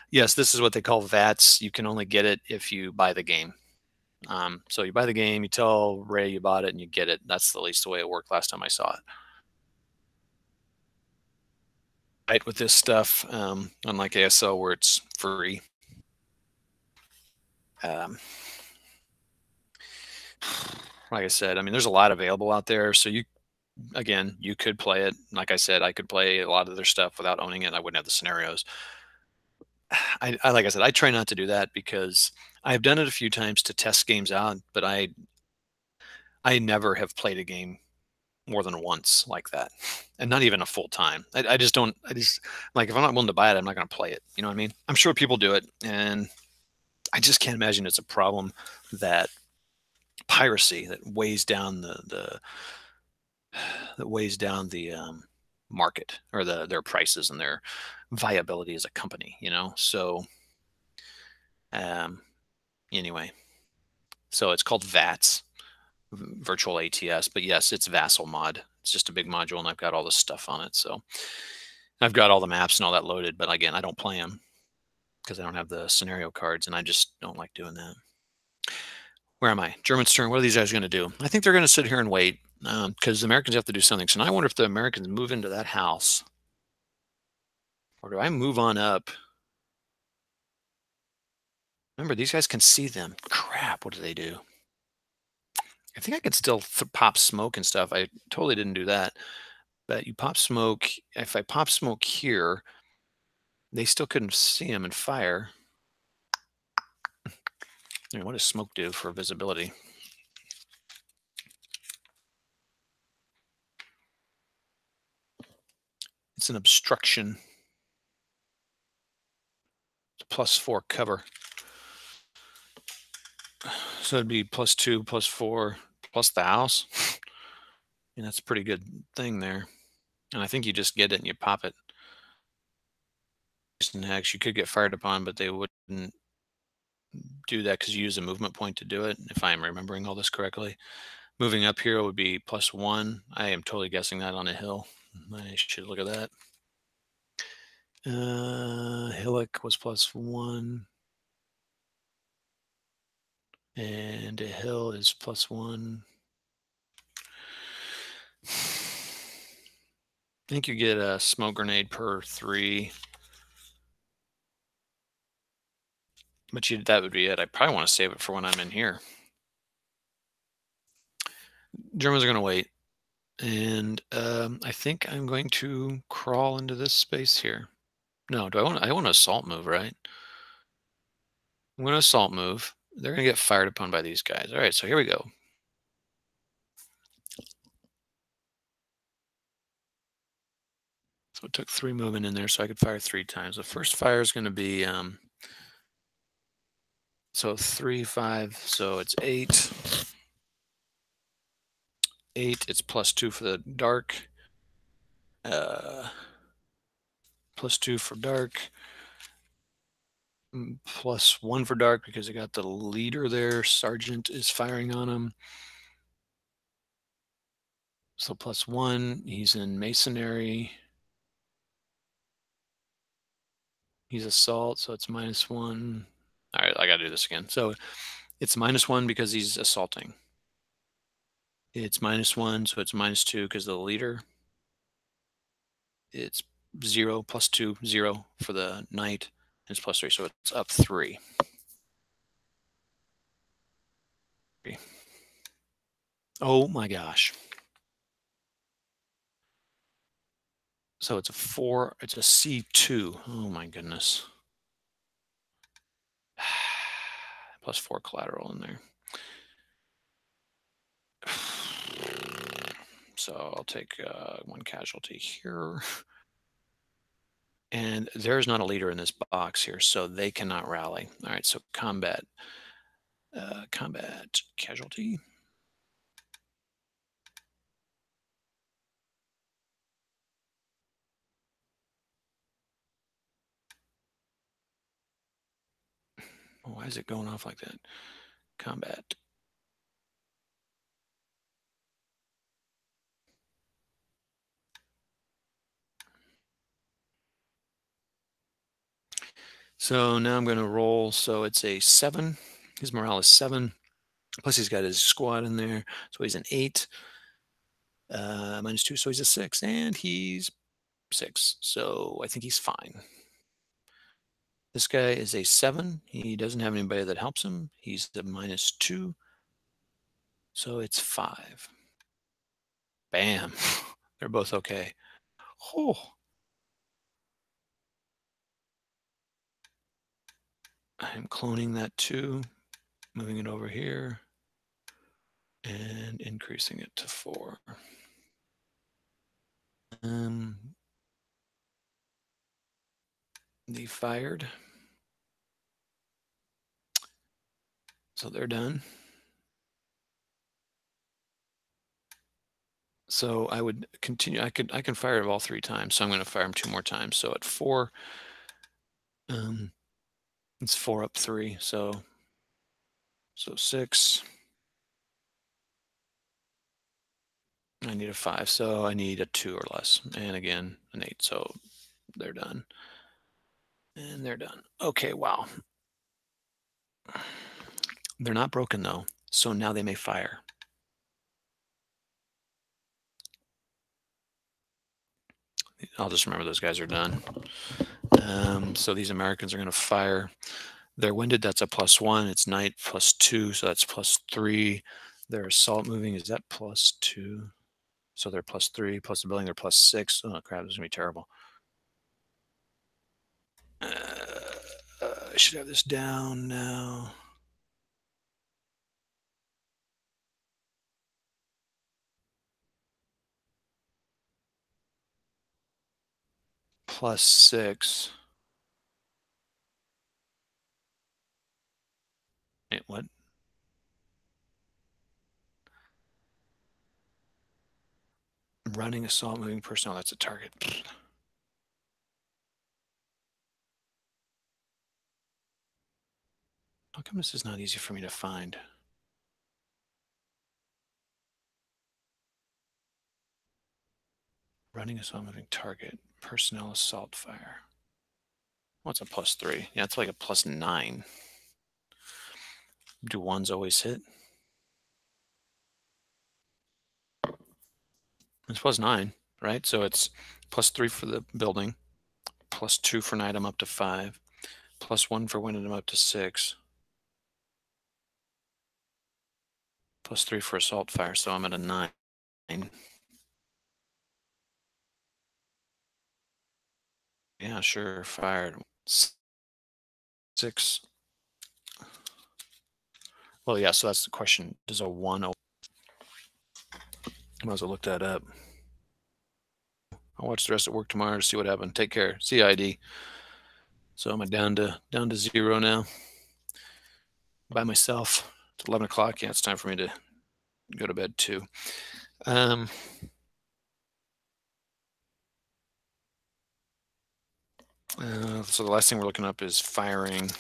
Yes, this is what they call VATS. You can only get it if you buy the game. So you buy the game, you tell Ray you bought it, and you get it. That's at least the way it worked last time I saw it. right with this stuff, unlike ASL where it's free. Um, like I said, I mean, there's a lot available out there. So again, you could play it. Like I said, I could play a lot of their stuff without owning it. I wouldn't have the scenarios. Like I said, I try not to do that because I've done it a few times to test games out, but I never have played a game more than once like that, and not even a full time. I just don't. I just like if I'm not willing to buy it, I'm not going to play it. You know what I mean? I'm sure people do it, and I just can't imagine it's a problem that piracy that weighs down the market or their prices and their viability as a company. So um, anyway, so it's called VATS, virtual ATS, but yes, it's Vassal mod. It's just a big module, and I've got all this stuff on it. So I've got all the maps and all that loaded, but again, I don't play them because I don't have the scenario cards, and I just don't like doing that. Where am I? German's turn. What are these guys going to do? I think they're going to sit here and wait because the Americans have to do something. So now I wonder if the Americans move into that house, or do I move on up? Remember, these guys can see them. Crap, what do they do? I think I could still pop smoke and stuff. I totally didn't do that. But you pop smoke. If I pop smoke here, they still couldn't see him and fire. I mean, what does smoke do for visibility? It's an obstruction. It's +4 cover. So it'd be +2, +4, plus the house. And that's a pretty good thing there. And I think you just get it and you pop it. And hex, you could get fired upon, but they wouldn't do that because you use a movement point to do it, if I'm remembering all this correctly. Moving up here would be +1. I am totally guessing that on a hill. I should look at that. Hillock was +1. And a hill is +1. I think you get a smoke grenade per 3. But that would be it. I probably want to save it for when I'm in here. Germans are going to wait. And I think I'm going to crawl into this space here. No, I want to assault move, right? I'm going to assault move. They're going to get fired upon by these guys. All right, so here we go. So it took 3 moving in there so I could fire 3 times. The first fire is going to be, so 3, 5, so it's 8. 8, it's +2 for the dark. +2 for dark. +1 for dark because I got the leader there. Sergeant is firing on him. So +1. He's in masonry. He's assault, so it's -1. All right, I got to do this again. So it's -1 because he's assaulting. It's -1, so it's -2 because of the leader. It's 0 +2, 0 for the knight. It's +3, so it's up 3. Oh my gosh. So it's a 4, it's a C2. Oh my goodness. +4 collateral in there. So I'll take 1 casualty here. And there's not a leader in this box here, so they cannot rally. All right, so combat casualty. Oh, why is it going off like that? Combat. So now I'm going to roll. So it's a 7. His morale is 7. Plus he's got his squad in there. So he's an 8. -2, so he's a 6. And he's 6. So I think he's fine. This guy is a 7. He doesn't have anybody that helps him. He's the -2. So it's 5. Bam. They're both okay. Oh, I'm cloning that 2, moving it over here, and increasing it to 4. Um, they fired. So they're done. So I would continue. I can fire it all 3 times. So I'm going to fire them 2 more times. So at 4, um, it's 4 up 3. So 6. I need a 5. So I need a 2 or less. And again, an 8. So they're done. And they're done. Okay, wow. They're not broken though. So now they may fire. I'll just remember those guys are done. So these Americans are going to fire. They're winded. That's a +1. It's night +2. So that's +3. Their assault moving is that +2. So they're +3 plus the building. They're +6. Oh crap! This is gonna be terrible. I should have this down now. +6. Wait, what? Running assault moving personnel. That's a target. How come this is not easy for me to find? Running assault moving target. Personnel assault fire. What's a +3? Yeah, it's like a +9. Do ones always hit? It's +9, right? So it's +3 for the building, +2 for night. I'm up to 5, +1 for wind. I'm up to 6, +3 for assault fire. So I'm at a 9. Yeah, sure. Fired. 6. Well, yeah. So that's the question. Does a 1? I might as well look that up. I'll watch the rest at work tomorrow to see what happened. Take care. CID. So am I down to 0 now? By myself. It's 11 o'clock. Yeah, it's time for me to go to bed too. Um, so the last thing we're looking up is firing.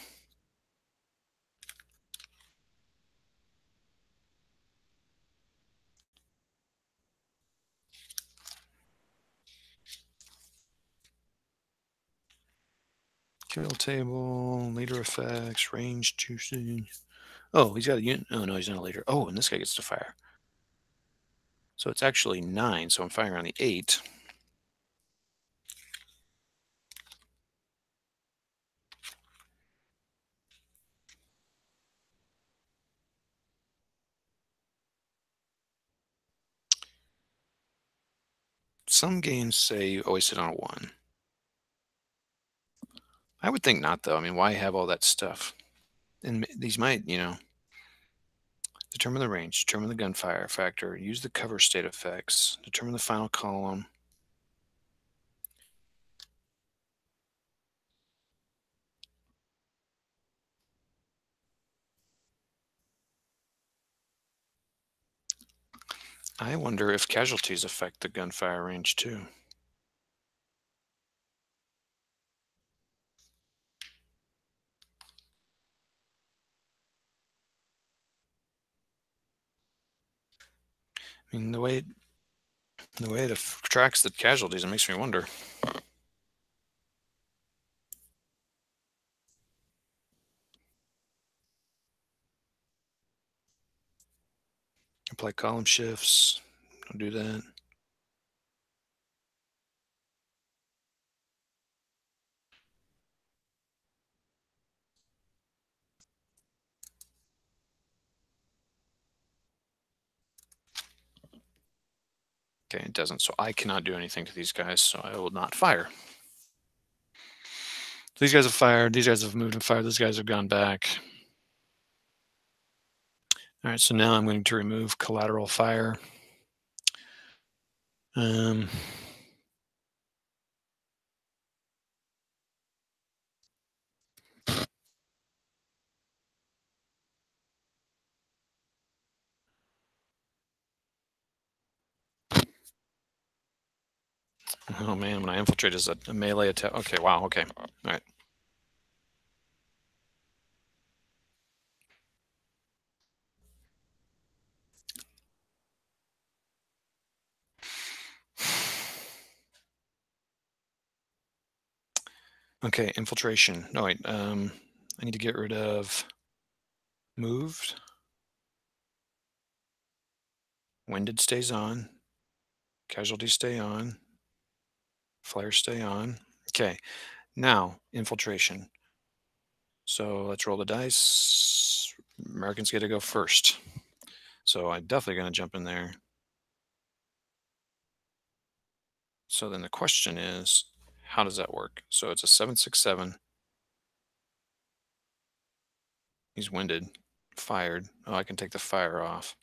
Kill table, leader effects, range choosing. Oh, he's got a unit. Oh, no, he's not a leader. Oh, and this guy gets to fire. So it's actually 9. So I'm firing on the 8. Some games say you always hit on a 1. I would think not, though. I mean, why have all that stuff? And these might, determine the range, determine the gunfire factor, use the cover state effects, determine the final column. I wonder if casualties affect the gunfire range too. I mean, the way it tracks the casualties, it makes me wonder. Apply column shifts. Don't do that. Okay, it doesn't. So I cannot do anything to these guys, so I will not fire. These guys have fired. These guys have moved and fired. These guys have gone back. All right, so now I'm going to remove collateral fire. Um, oh man, when I infiltrate is a melee attack. Okay, wow, okay. All right. Okay, infiltration. No, wait. I need to get rid of moved. Winded stays on. Casualties stay on. Flares stay on. Okay, now infiltration. So let's roll the dice. Americans get to go first. So I'm definitely going to jump in there. So then the question is, how does that work? So it's a 767. He's winded, fired. Oh, I can take the fire off.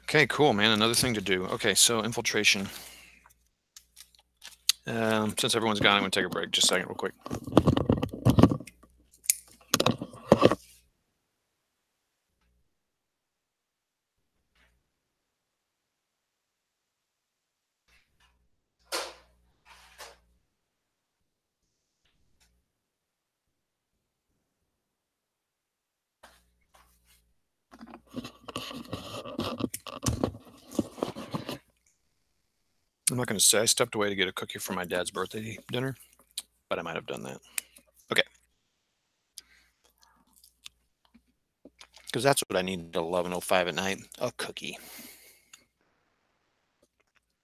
Okay, cool, man. Another thing to do. Okay, so infiltration. Since everyone's gone, I'm going to take a break. Just a second, real quick. I'm not going to say I stepped away to get a cookie for my dad's birthday dinner, but I might have done that. Okay. Because that's what I need at 11:05 at night, a cookie.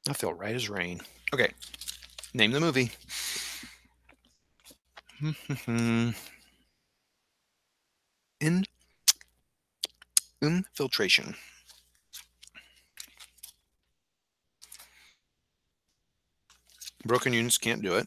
I feel right as rain. Okay, name the movie. Infiltration. Broken units can't do it.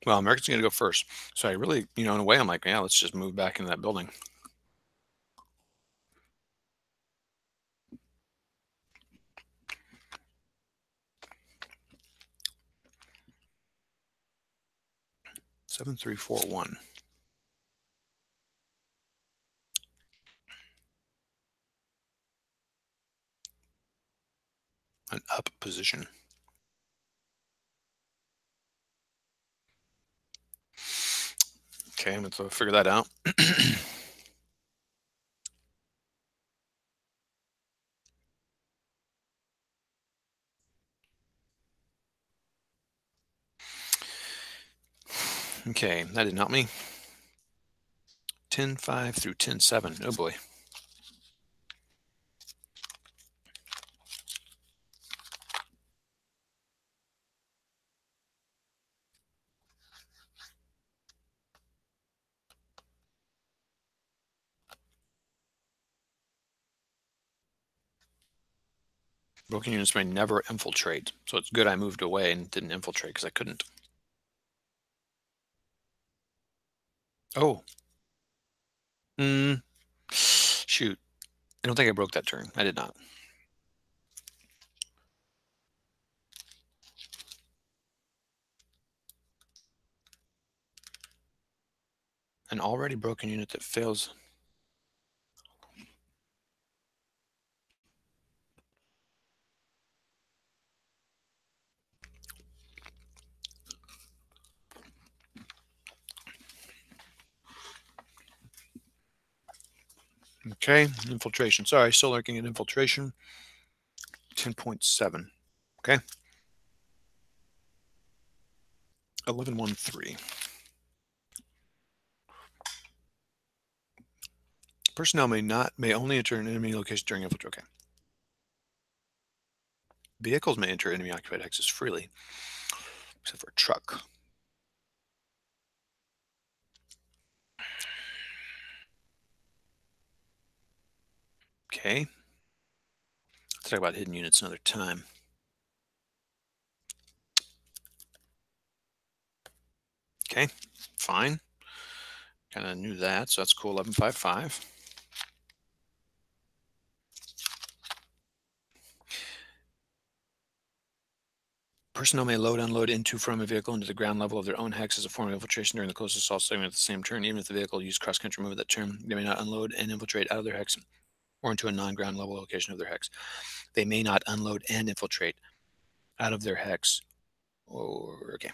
Well, Americans going to go first. So I really, in a way, I'm like, yeah, let's just move back into that building. Seven, 3, 4, 1. An up position. Okay, I'm going to figure that out. Okay, that didn't help me. 10-5 through 10-7. Oh boy. Broken units may never infiltrate. So it's good I moved away and didn't infiltrate because I couldn't. Oh. Shoot. I don't think I broke that turn. I did not. An already broken unit that fails. Okay, infiltration. Sorry, still lurking at infiltration. 10.7. Okay. 11-1-3. Personnel may only enter an enemy location during infiltration. Okay. Vehicles may enter enemy occupied hexes freely, except for a truck. Okay. Let's talk about hidden units another time. Okay, fine. Kind of knew that, so that's cool. 1155. Personnel may load, unload into from a vehicle into the ground level of their own hex as a form of infiltration during the closest assault segment at the same turn. Even if the vehicle used cross-country move at that turn, they may not unload and infiltrate out of their hex or into a non-ground level location of their hex. They may not unload and infiltrate out of their hex. Or okay.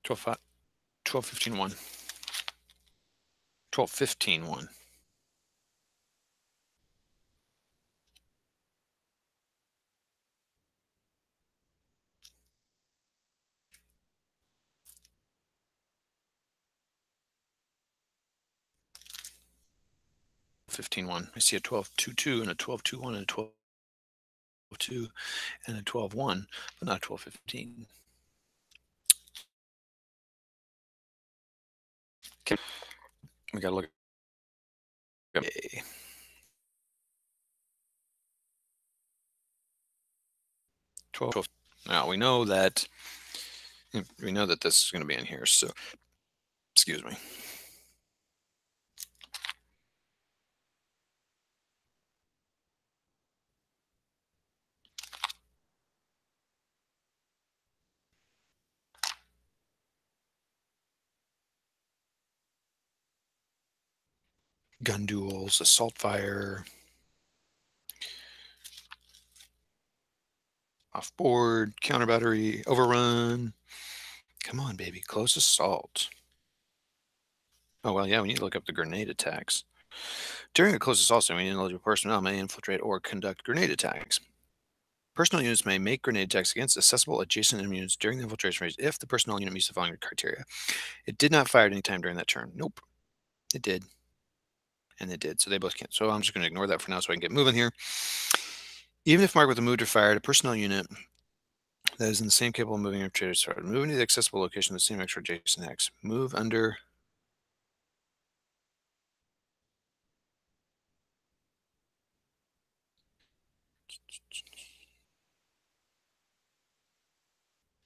12, 12, 15, 1. 12, 15, 1. I see a 12-2-2 and a 12-2-1 and a 12-2 and a 12-1, but not 12-15. Okay. We got to look at A. Now we know that this is going to be in here. So, excuse me. Gun duels, assault fire, off board, counter battery, overrun. Come on, baby, close assault. Oh, well, yeah, we need to look up the grenade attacks. During a close assault, eligible personnel may infiltrate or conduct grenade attacks. Personnel units may make grenade attacks against accessible adjacent enemy units during the infiltration phase if the personnel unit meets the following criteria. It did not fire at any time during that turn. Nope. It did. And it did. So they both can't. So I'm just going to ignore that for now so I can get moving here. Even if marked with a moved or fired, a personnel unit that is in the same capable of moving infiltrator started. Move into the accessible location of the same extra adjacent hex. Move under.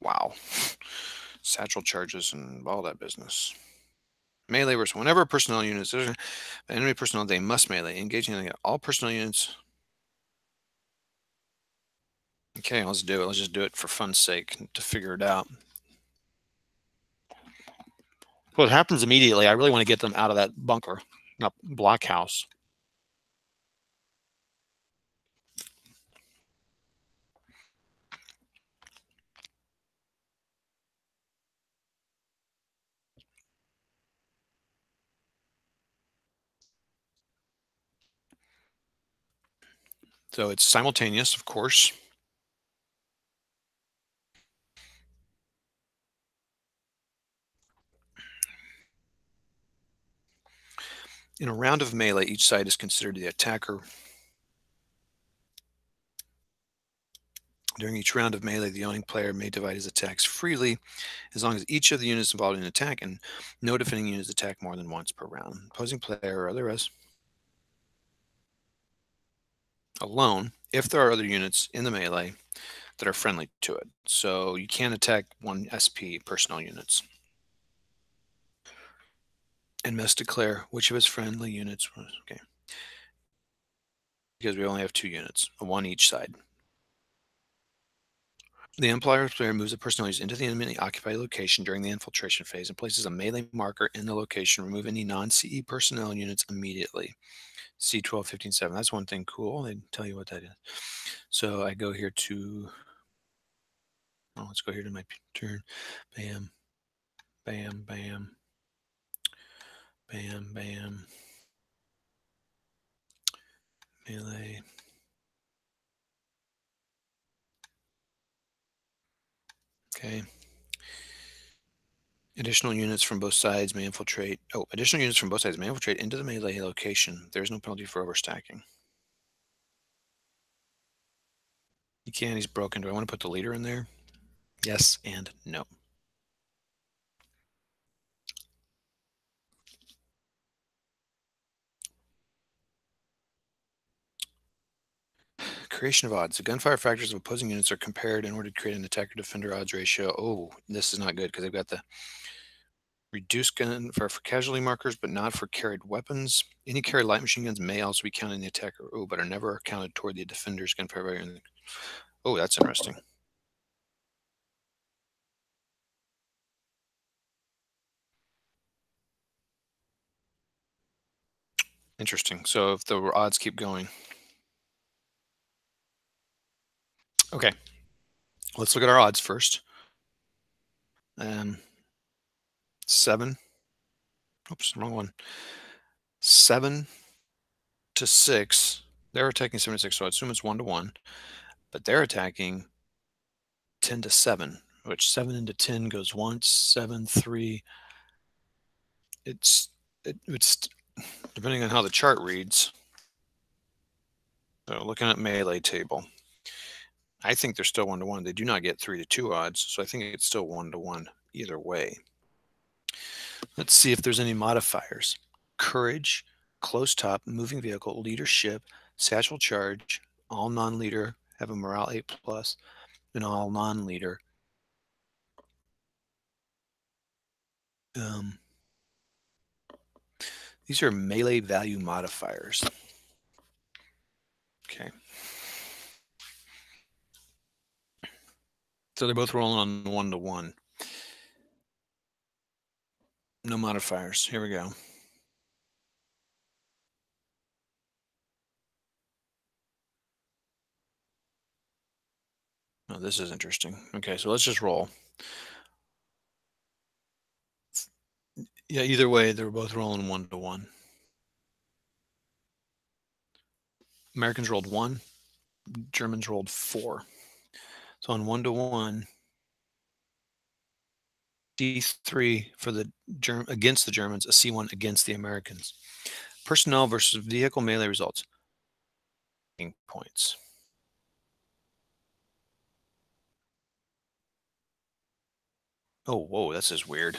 Wow. Satchel charges and all that business. Melee versus whenever personnel units, enemy personnel, they must melee. Engaging all personnel units. Okay, let's do it. Let's just do it for fun's sake to figure it out. Well, it happens immediately. I really want to get them out of that bunker, not blockhouse. So it's simultaneous, of course. In a round of melee, each side is considered the attacker. During each round of melee, the owning player may divide his attacks freely as long as each of the units involved in an attack and no defending units attack more than once per round. Opposing player or otherwise alone if there are other units in the melee that are friendly to it. So you can't attack one SP personnel units. And must declare which of his friendly units was okay. Because we only have 2 units, one each side. The Empire player moves a personnel unit into the enemy occupied location during the infiltration phase and places a melee marker in the location. Remove any non-CE personnel units immediately. C12, 15, 7. That's one thing cool. They tell you what that is. So I go here to, let's go here to my turn. Bam, bam, bam, bam, bam. Melee. Okay. Additional units from both sides may infiltrate. Oh, additional units from both sides may infiltrate into the melee location. There is no penalty for overstacking. You can. He's broken. Do I want to put the leader in there? Yes and no. Creation of odds. The gunfire factors of opposing units are compared in order to create an attacker defender odds ratio. Oh, this is not good because they've got the reduced gunfire for casualty markers, but not for carried weapons. Any carried light machine guns may also be counted in the attacker. Oh, but are never counted toward the defender's gunfire value. Oh, that's interesting. Interesting. So if the odds keep going. Okay, let's look at our odds first. 7. Oops, wrong one. 7 to 6. They're attacking 7 to 6, so I assume it's 1 to 1. But they're attacking 10 to 7, which 7 into 10 goes once. 7, 3. It's depending on how the chart reads. So looking at melee table, I think they're still 1 to 1. They do not get 3 to 2 odds, so I think it's still 1 to 1 either way. Let's see if there's any modifiers. Courage, close top, moving vehicle, leadership, satchel charge, all non-leader have a morale 8 plus, and all non-leader. These are melee value modifiers. Okay. So they're both rolling on 1 to 1. No modifiers. Here we go. Oh, this is interesting. Okay, so let's just roll. Yeah, either way, they're both rolling 1 to 1. Americans rolled 1, Germans rolled 4. So on 1 to 1, D3 for the against the Germans, a C1 against the Americans. Personnel versus vehicle melee results. Points. Oh, whoa, this is weird.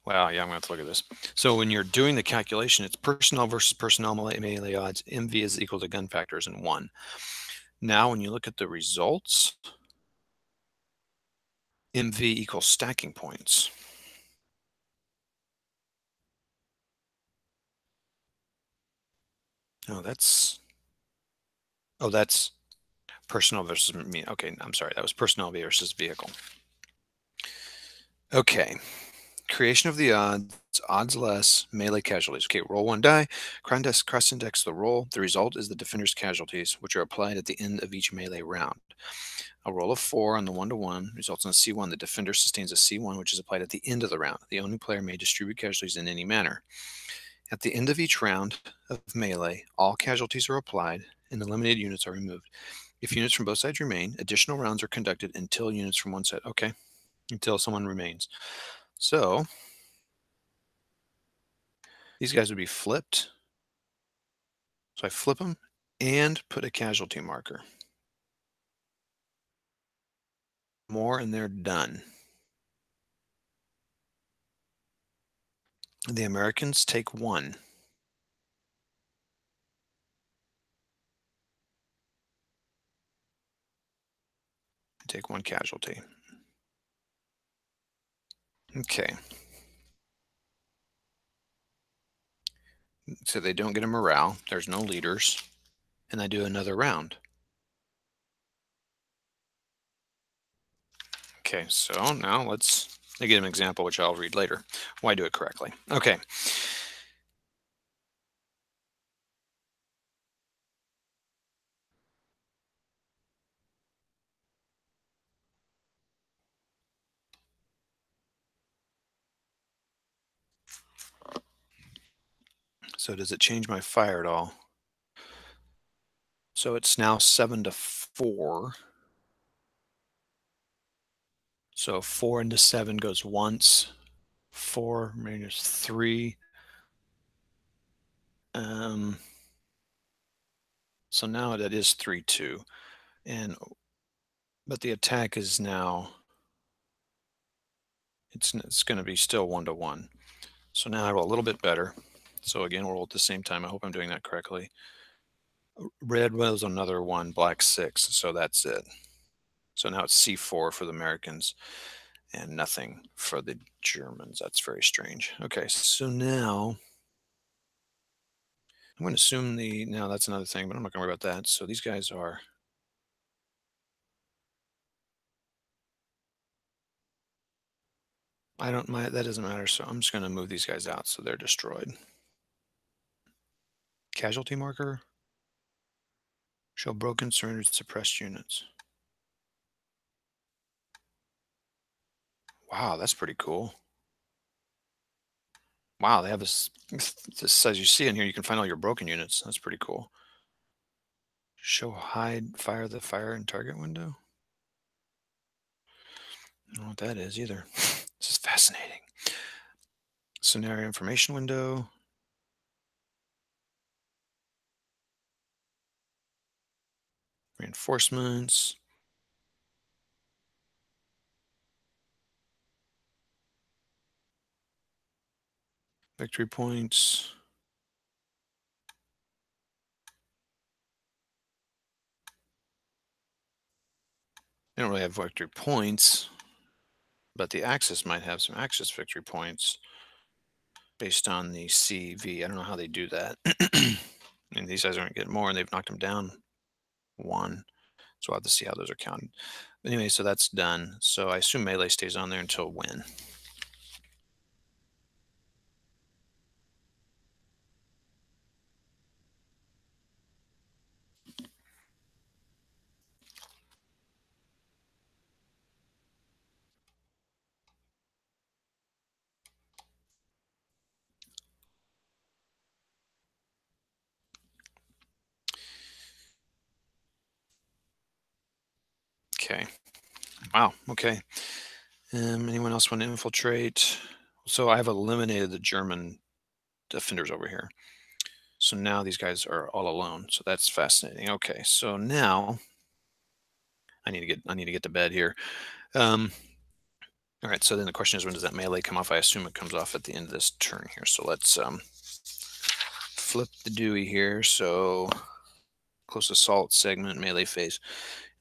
Wow, yeah, I'm going to have to look at this. So when you're doing the calculation, it's personnel versus personnel melee odds. MV is equal to gun factors and 1. Now, when you look at the results, MV equals stacking points. Oh, that's personnel versus me. Okay, I'm sorry. That was personnel versus vehicle. Okay. Creation of the odds less, melee casualties. Okay, roll 1 die, cross-index the roll. The result is the defender's casualties, which are applied at the end of each melee round. A roll of 4 on the 1 to 1 results in a C1. The defender sustains a C1, which is applied at the end of the round. The owning player may distribute casualties in any manner. At the end of each round of melee, all casualties are applied and eliminated units are removed. If units from both sides remain, additional rounds are conducted until units from one side. Okay, until someone remains. So these guys would be flipped. So I flip them and put a casualty marker. More and they're done. The Americans take 1. Take 1 casualty. Okay. So they don't get a morale. There's no leaders. And I do another round. Okay, so now let's give an example, which I'll read later. Why do it correctly? Okay. So does it change my fire at all? So it's now 7 to 4. So 4 into 7 goes once. 4 minus 3. Um, so now that is 3-2. And but the attack is now it's going to be still 1-1. So now I roll a little bit better. So again, we'll roll at the same time. I hope I'm doing that correctly. Red was another 1, black 6. So that's it. So now it's C4 for the Americans and nothing for the Germans. That's very strange. Okay, so now I'm going to assume now that's another thing, but I'm not going to worry about that. So these guys are, that doesn't matter. So I'm just going to move these guys out so they're destroyed. Casualty marker, show broken, surrendered, suppressed units. Wow, that's pretty cool. Wow, they have this, as you see in here, you can find all your broken units. That's pretty cool. Show hide, fire the fire and target window. I don't know what that is either. This is fascinating. Scenario information window. Reinforcements. Victory points. They don't really have victory points, but the Axis might have some Axis victory points based on the CV. I don't know how they do that. And these guys aren't getting more, and they've knocked them down 1. So we'll have to see how those are counted. But anyway, so that's done. So I assume melee stays on there until when? Okay. Wow. Okay. Anyone else want to infiltrate? So I've eliminated the German defenders over here. So now these guys are all alone. So that's fascinating. Okay. So now I need to get to bed here. All right. So then the question is, when does that melee come off? I assume it comes off at the end of this turn here. So let's flip the Dewey here. So close assault segment, melee phase.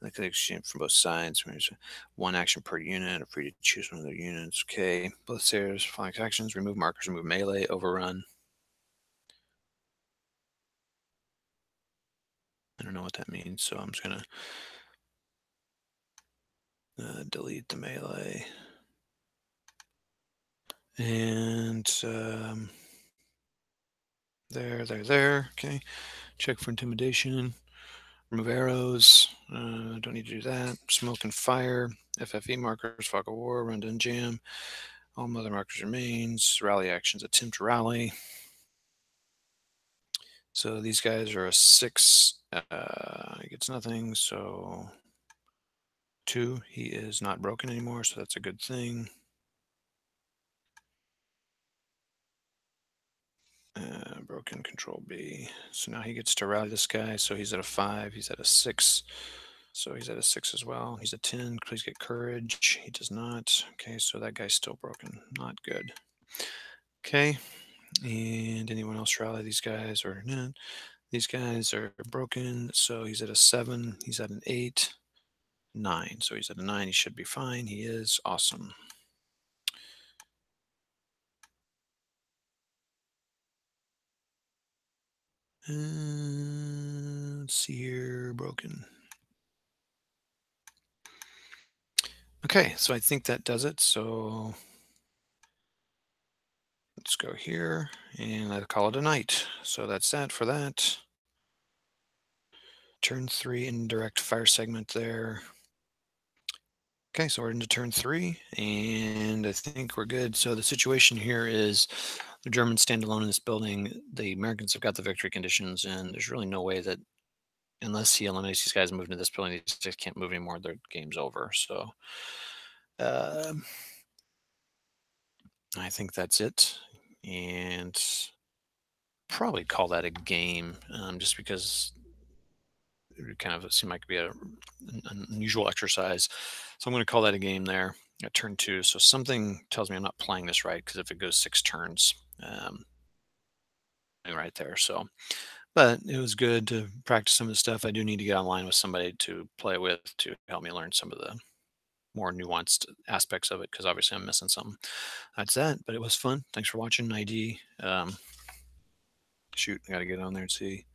Like exchange from both sides. There's 1 action per unit. Free to choose one of their units. Okay. Both areas, flank actions, remove markers, remove melee, overrun. I don't know what that means, so I'm just gonna delete the melee. And there. Okay. Check for intimidation. Remove arrows. Don't need to do that. Smoke and fire. FFE markers. Fog of war. Run and jam. All mother markers remains. Rally actions. Attempt rally. So these guys are a 6. He gets nothing. So 2. He is not broken anymore. So that's a good thing. Broken control B. So now he gets to rally this guy. So he's at a 5. He's at a 6. So he's at a 6 as well. He's a 10. Please get courage. He does not. Okay, so that guy's still broken. Not good. Okay. And anyone else rally these guys or not? These guys are broken. So he's at a 7. He's at an 8. 9. So he's at a 9. He should be fine. He is awesome. Let's see here. Broken. Okay, so I think that does it. So let's go here and I'll call it a night. So that's that for that. Turn 3 indirect fire segment there. Okay, so we're into turn 3 and I think we're good. So the situation here is the Germans stand alone in this building. The Americans have got the victory conditions, and there's really no way that unless he eliminates these guys and move into this building, they just can't move anymore. Their game's over. So Um, I think that's it, and probably call that a game, just because it kind of seemed like it'd be an unusual exercise. So I'm going to call that a game there at turn two. So something tells me I'm not playing this right because if it goes six turns, right there. So, but it was good to practice some of the stuff. I do need to get online with somebody to play with to help me learn some of the more nuanced aspects of it because obviously I'm missing some. That's that. But it was fun. Thanks for watching. ID. Shoot, I got to get on there and see.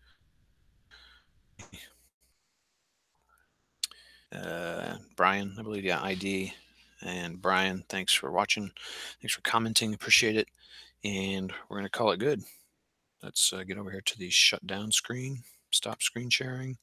Brian, I believe, yeah, ID. And Brian, thanks for watching. Thanks for commenting. Appreciate it. And we're going to call it good. Let's get over here to the shutdown screen, stop screen sharing.